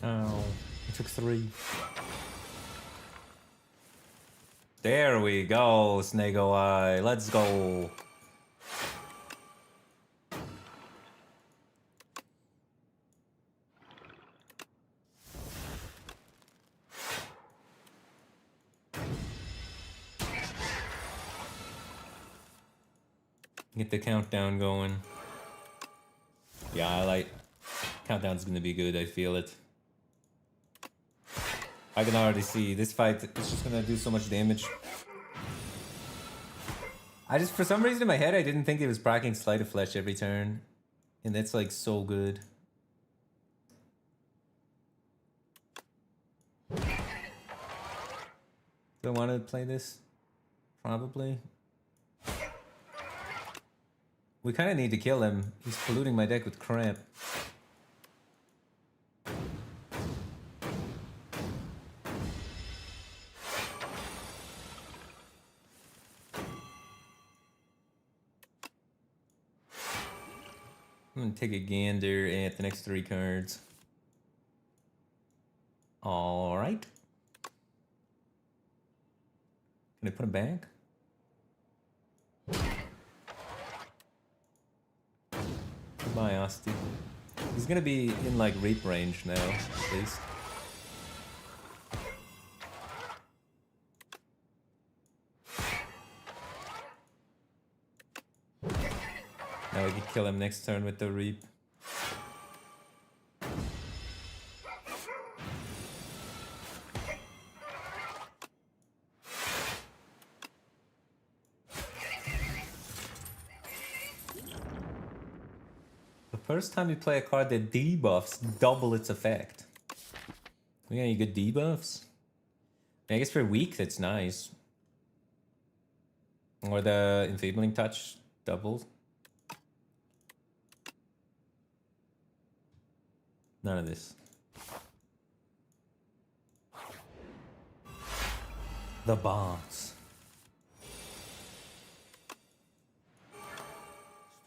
Oh, it took 3. There we go, Snake OI. Let's go. Get the countdown going. Yeah, I like... Countdown's gonna be good, I feel it. I can already see this fight is just gonna do so much damage. I just, for some reason in my head, I didn't think it was proccing Sleight of Flesh every turn. And that's like so good. Do I want to play this? Probably. We kind of need to kill him. He's polluting my deck with crap. I'm gonna take a gander at the next 3 cards. Alright. Can I put him back? Goodbye, Asti. He's gonna be in like reap range now, at least. Now we can kill him next turn with the reap. The first time you play a card that debuffs, double its effect. We got any good debuffs? I guess for weak, that's nice. Or the Enfeebling Touch doubles. None of this. The boss.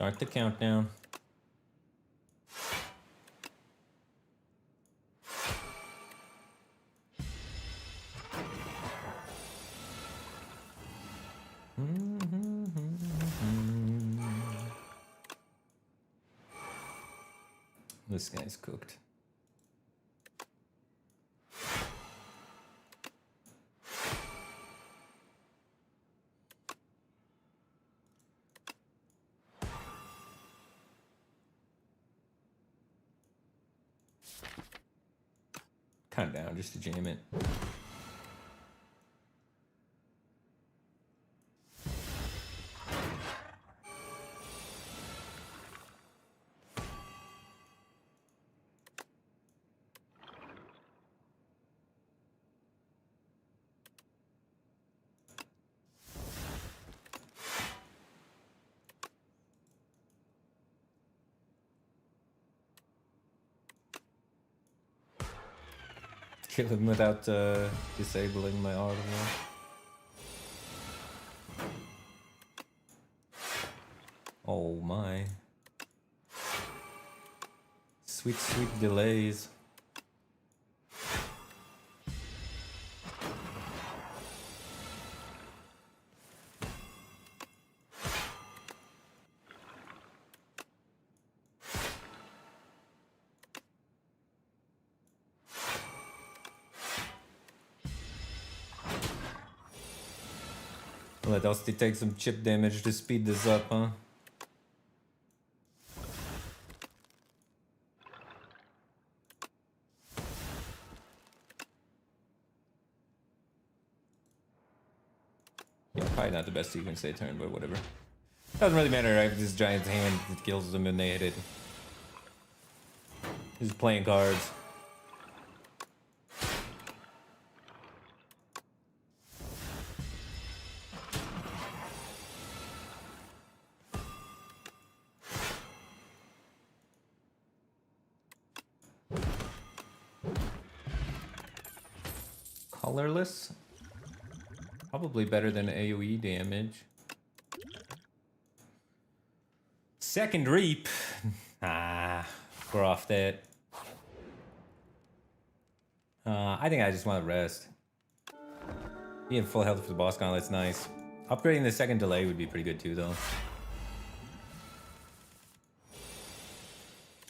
Start the countdown. This guy's cooked. Calm down, just to jam it. Kill him without disabling my armor. Oh my. Sweet, sweet delays. Let Dusty take some chip damage to speed this up, huh? Yeah, probably not the best you can say turn, but whatever. Doesn't really matter. I have this giant hand that kills them when they hit it. He's playing cards. Colorless? Probably better than AoE damage. Second Reap. Ah, we're off that. I think I just want to rest. Being full health for the boss gauntlet's nice. Upgrading the second delay would be pretty good too, though.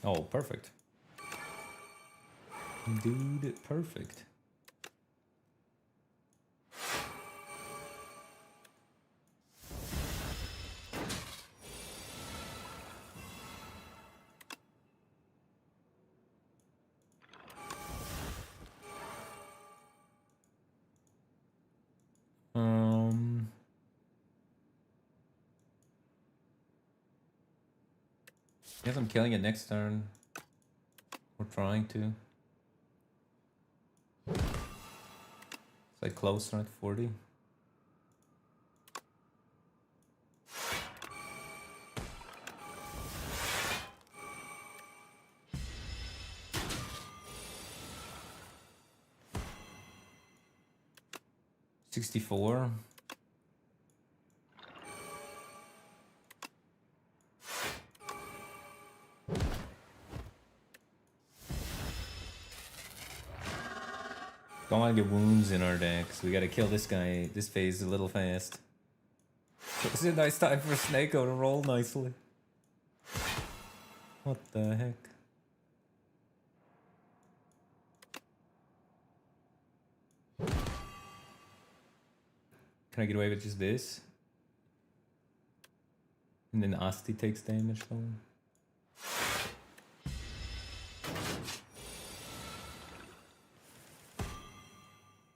Oh, perfect. Dude, perfect. I guess I'm killing it next turn. We're trying to. It's like close, right? 40. $64. Don't want to get wounds in our decks. We gotta kill this guy. This phase a little fast. It's a nice time for Snako to roll nicely. What the heck? Can I get away with just this? And then Asti takes damage from him.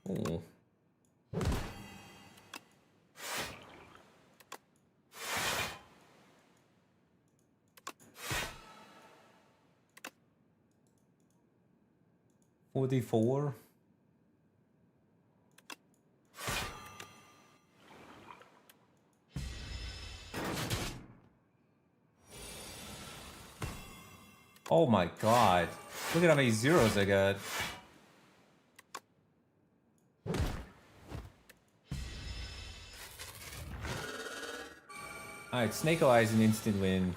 Oh. $44. Oh my god. Look at how many zeros I got. Alright, Snake Eye is an instant win.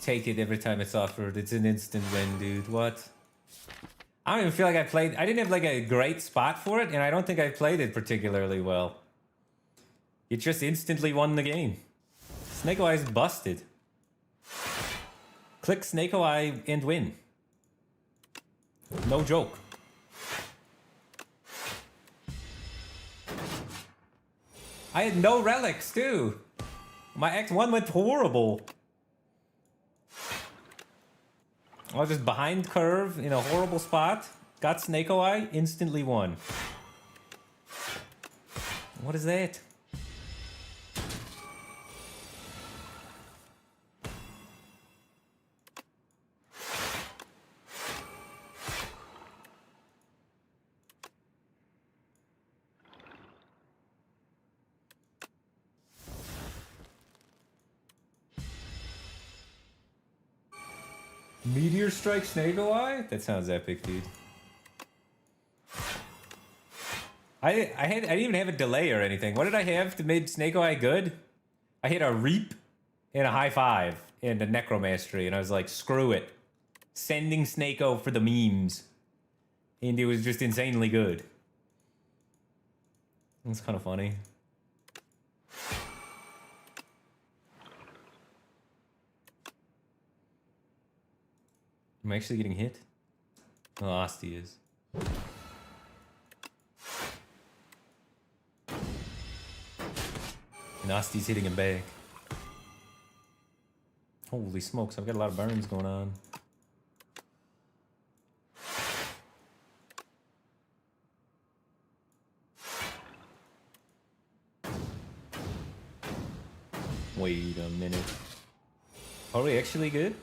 take it every time it's offered. It's an instant win, dude. What? I don't even feel like I played... I didn't have like a great spot for it, and I don't think I played it particularly well. It just instantly won the game. Snake Eye is busted. Click Snake Eye and win. No joke. I had no relics, too. My X1 went horrible. I was just behind curve in a horrible spot. Got Snake Eye, instantly won. What is that? Meteor Strike Snake Eye? That sounds epic, dude. I didn't even have a delay or anything. What did I have to make Snake Eye good? I hit a Reap and a High Five and a Necromastery, and I was like, screw it. Sending Snake Eye for the memes. And it was just insanely good. That's kind of funny. Am I actually getting hit? Oh, Asti is. And Asti's hitting him back. Holy smokes, I've got a lot of burns going on. Wait a minute. Are we actually good?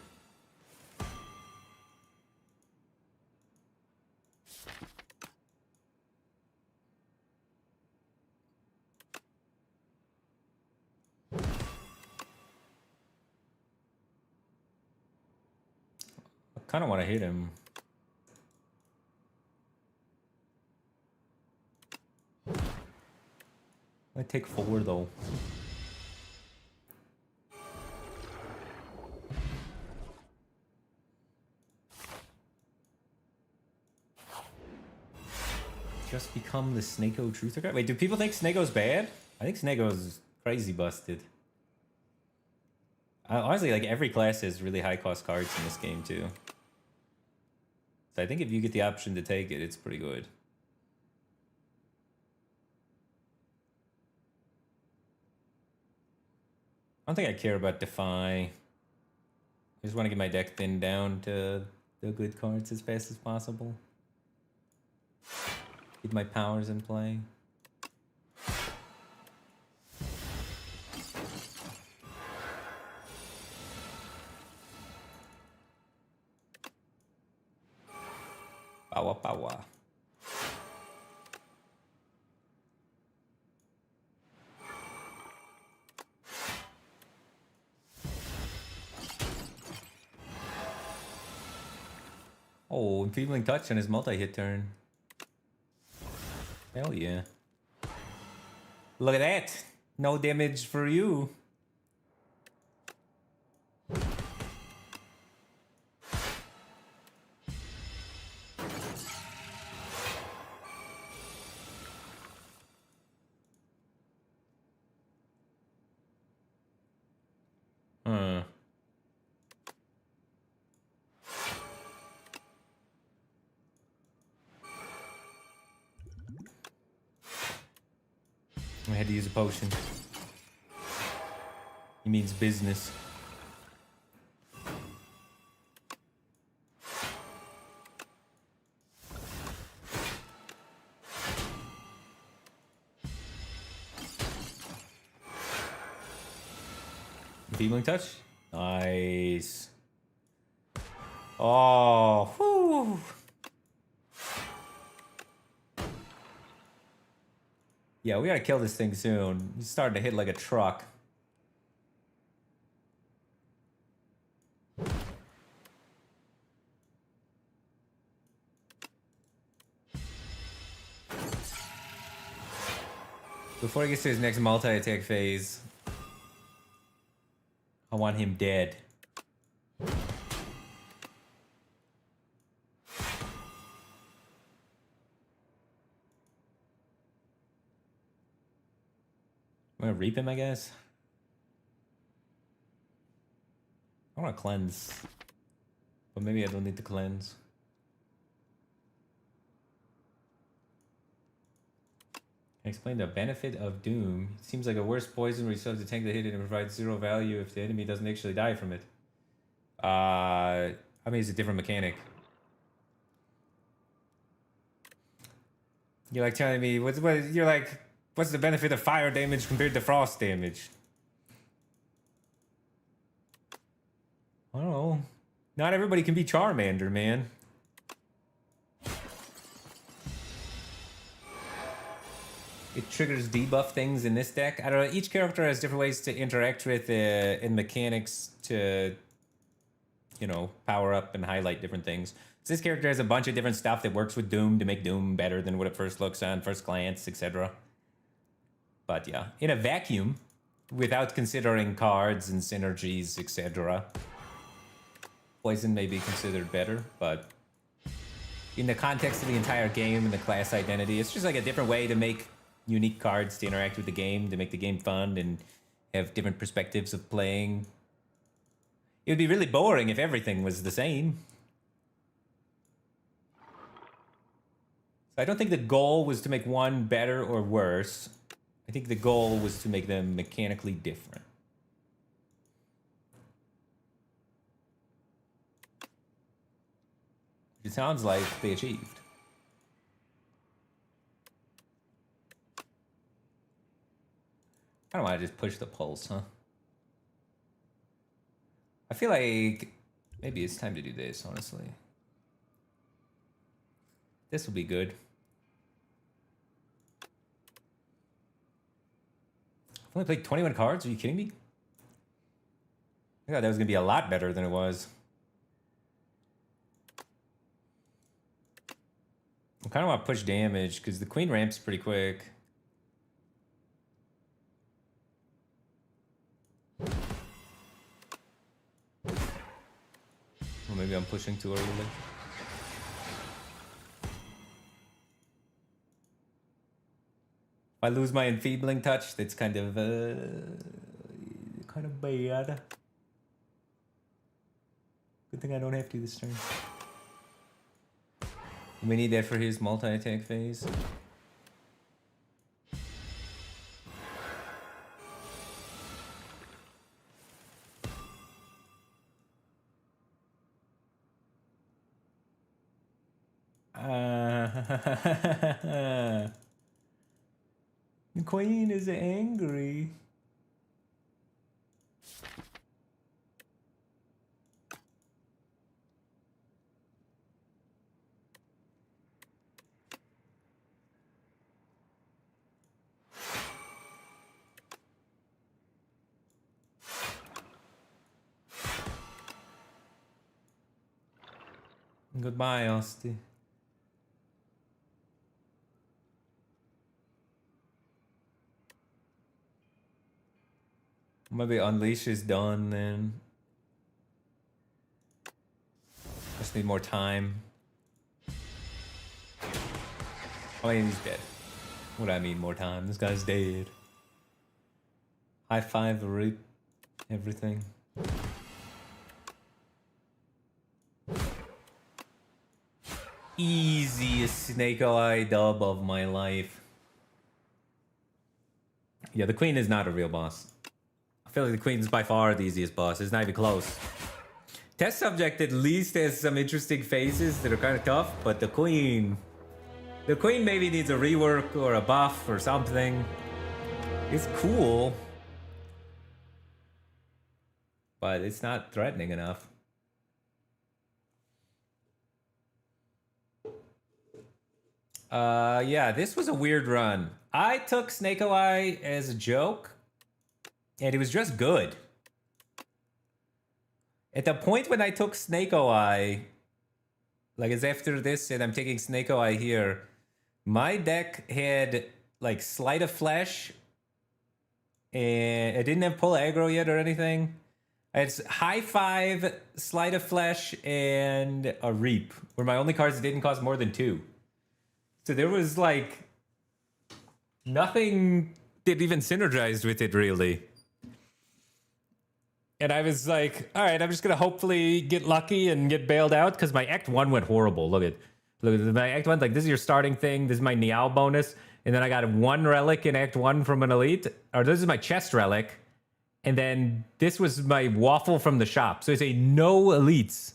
I kind of want to hit him. I take 4 though. Just become the Snake-O truther guy? Wait, do people think Snake-O's bad? I think Snake-O's crazy busted. Honestly, like every class has really high cost cards in this game too. So I think if you get the option to take it, it's pretty good. I don't think I care about Defy. I just want to get my deck thinned down to the good cards as fast as possible. Get my powers in play. Power, power. Oh, Enfeebling Touch on his multi-hit turn. Hell yeah. Look at that. No damage for you. I had to use a potion. He means business. Enfeebling Touch? Nice. Oh, whew. Yeah, we gotta kill this thing soon. He's starting to hit like a truck. Before he gets to his next multi-attack phase, I want him dead. I'm gonna reap him, I guess. I want to cleanse, but maybe I don't need to cleanse. Explain the benefit of Doom. It seems like a worse poison where you still have to tank the hit and it provides 0 value if the enemy doesn't actually die from it. I mean, it's a different mechanic. You're like telling me, what's the benefit of fire damage compared to frost damage? I don't know. Not everybody can be Charmander, man. It triggers debuff things in this deck. I don't know. Each character has different ways to interact with in mechanics to, you know, power up and highlight different things. So this character has a bunch of different stuff that works with Doom to make Doom better than what it first looks on first glance, etc. But yeah, in a vacuum, without considering cards and synergies, etc., Poison may be considered better, but in the context of the entire game and the class identity, it's just like a different way to make unique cards to interact with the game, to make the game fun and have different perspectives of playing. It would be really boring if everything was the same. So I don't think the goal was to make one better or worse. I think the goal was to make them mechanically different. It sounds like they achieved. I don't want to just push the pulse, huh? I feel like maybe it's time to do this, honestly. This will be good. I've only played 21 cards? Are you kidding me? I thought that was going to be a lot better than it was. I kind of want to push damage because the queen ramps pretty quick. Well, maybe I'm pushing too early. If I lose my enfeebling touch, that's kind of bad. Good thing I don't have to this turn. We need that for his multi-attack phase. The queen is angry. Goodbye, Asti. Maybe Unleash is done then. Just need more time. I mean, he's dead. What do I mean, more time? This guy's dead. High five, reap, everything. Easiest Snake Eye dub of my life. Yeah, the queen is not a real boss. I feel like the queen is by far the easiest boss. It's not even close. Test subject at least has some interesting phases that are kind of tough, but the queen maybe needs a rework or a buff or something. It's cool, but it's not threatening enough. Yeah, this was a weird run. I took Snake Eye as a joke, and it was just good. At the point when I took Snake Eye, like it's after this and I'm taking Snake Eye here, my deck had like Sleight of Flesh, and I didn't have Pull Aggro yet or anything. I had High Five, Sleight of Flesh, and a Reap, were my only cards that didn't cost more than 2. So there was like nothing it even synergized with it really. And I was like, all right, I'm just gonna hopefully get lucky and get bailed out because my Act 1 went horrible. Look at my Act 1, like this is your starting thing, this is my Niao bonus, and then I got 1 relic in Act 1 from an elite, or this is my chest relic, and then this was my waffle from the shop. So it's a no elites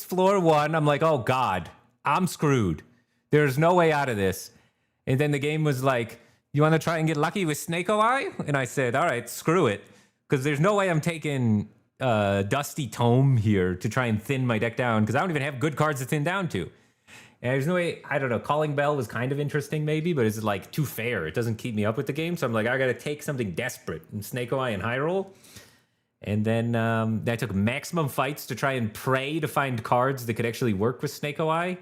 floor 1. I'm like, oh god, I'm screwed. There's no way out of this. And then the game was like, you want to try and get lucky with Snake OI? And I said, all right, screw it. Because there's no way I'm taking Dusty Tome here to try and thin my deck down, because I don't even have good cards to thin down to. And there's no way, I don't know, Calling Bell was kind of interesting maybe, but it's like too fair. It doesn't keep me up with the game. So I'm like, I got to take something desperate. And Snake OI and High Roll. And then I took maximum fights to try and pray to find cards that could actually work with Snake OI.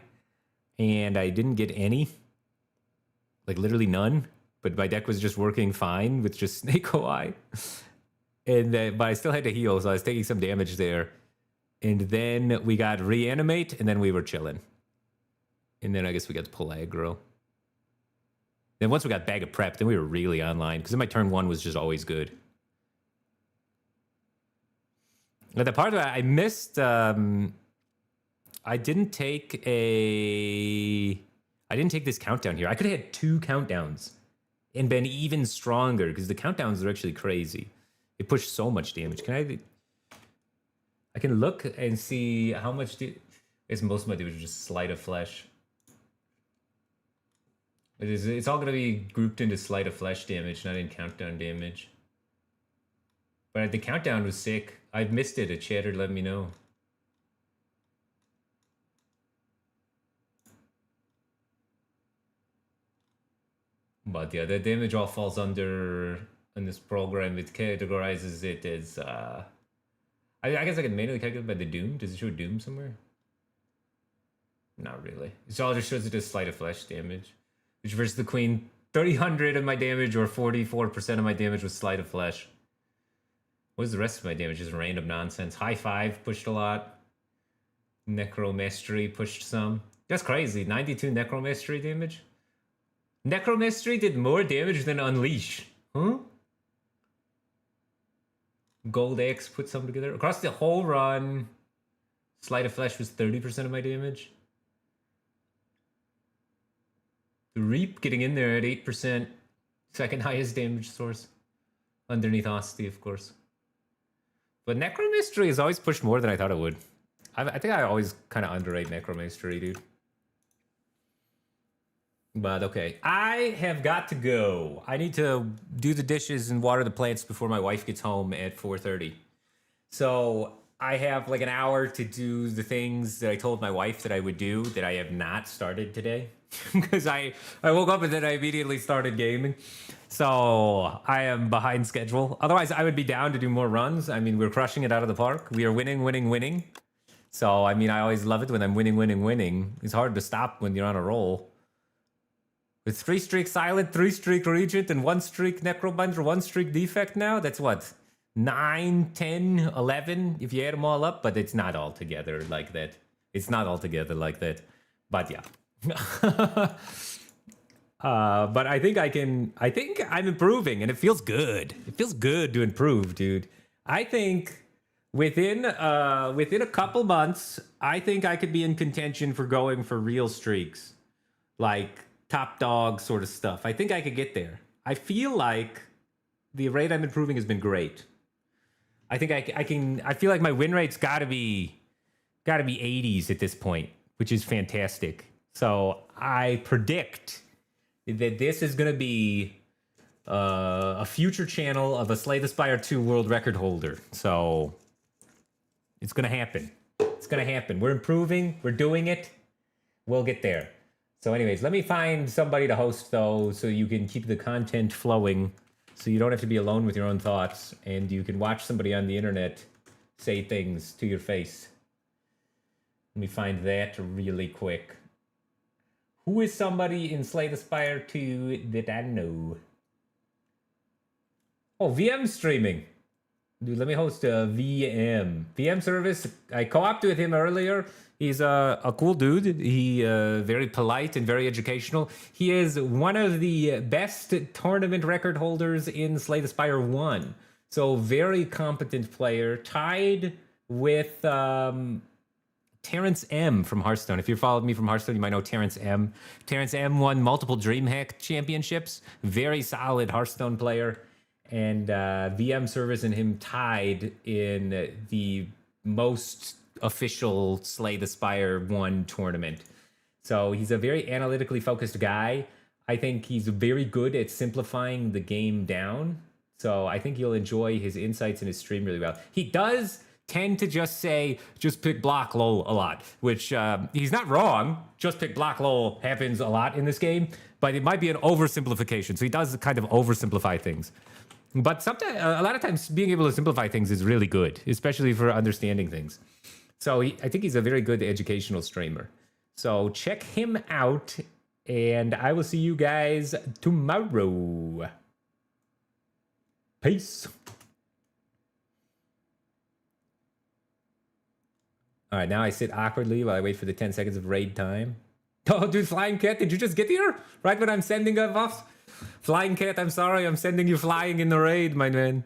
And I didn't get any. Like literally none. But my deck was just working fine with just Snake OI. But I still had to heal, so I was taking some damage there. And then we got Reanimate, and then we were chilling. And then I guess we got to pull aggro. Then once we got Bag of Prep, then we were really online, because then my turn 1 was just always good. But the part of it, I missed... I didn't take this countdown here. I could have had 2 countdowns and been even stronger, because the countdowns are actually crazy. It pushed so much damage. I can look and see how much... It's most of my damage is just Sleight of Flesh. It's all going to be grouped into Sleight of Flesh damage, not in countdown damage. But the countdown was sick. I've missed it. A chatter let me know. But yeah, the damage all falls under... In this program, it categorizes it as, I guess I can manually calculate by the Doom. Does it show Doom somewhere? Not really. It all just shows it as Sleight of Flesh damage. Which versus the Queen, 300 of my damage or 44% of my damage was Sleight of Flesh. What was the rest of my damage? Just random nonsense. High 5 pushed a lot. Necromastery pushed some. That's crazy. 92 Necromastery damage? Necromastery did more damage than Unleash. Huh? Gold X put some together. Across the whole run, Sleight of Flesh was 30% of my damage. The Reap getting in there at 8%. Second highest damage source. Underneath Asti, of course. But Necromastery has always pushed more than I thought it would. I think I always kind of underrate Necromastery, dude. But okay, I have got to go. I need to do the dishes and water the plants before my wife gets home at 4:30. So I have like an hour to do the things that I told my wife that I would do that I have not started today. Because I woke up and then I immediately started gaming. So I am behind schedule. Otherwise, I would be down to do more runs. I mean, we're crushing it out of the park. We are winning. So, I mean, I always love it when I'm winning. It's hard to stop when you're on a roll. With 3 streak Silent, 3 streak Regent, and 1 streak Necrobinder, 1 streak Defect now, that's what? 9, 10, 11, if you add them all up, but it's not all together like that. But yeah. But I think I'm improving, and it feels good. It feels good to improve, dude. I think within a couple months, I think I could be in contention for going for real streaks. Like top dog sort of stuff. I think I could get there. I feel like the rate I'm improving has been great. I think I feel like my win rate's gotta be 80s at this point, which is fantastic. So I predict that this is gonna be a future channel of a Slay the Spire 2 world record holder. So it's gonna happen. We're improving. We're doing it. We'll get there. So anyways, let me find somebody to host, though, so you can keep the content flowing, so you don't have to be alone with your own thoughts, and you can watch somebody on the internet say things to your face. Let me find that really quick. Who is somebody in Slay the Spire 2 that I know? Oh, VM streaming. Dude, let me host a VM service. I co-opted with him earlier. He's a cool dude. He very polite and very educational. He is one of the best tournament record holders in Slay the Spire 1. So very competent player, tied with Terrence M from Hearthstone. If you followed me from Hearthstone, you might know Terrence M. Terrence M won multiple DreamHack championships. Very solid Hearthstone player. And VM service and him tied in the most official Slay the Spire 1 tournament. So he's a very analytically focused guy. I think he's very good at simplifying the game down. So I think you'll enjoy his insights in his stream really well. He does tend to just say, just pick block lol a lot, which he's not wrong. Just pick block lol happens a lot in this game, but it might be an oversimplification. So he does kind of oversimplify things. But sometimes, a lot of times, being able to simplify things is really good, especially for understanding things. So I think he's a very good educational streamer. So check him out, and I will see you guys tomorrow. Peace. All right, now I sit awkwardly while I wait for the 10 seconds of raid time. Oh, dude, Flying Cat, did you just get here? Right when I'm sending off? Flying Cat, I'm sorry, I'm sending you flying in the raid, my man.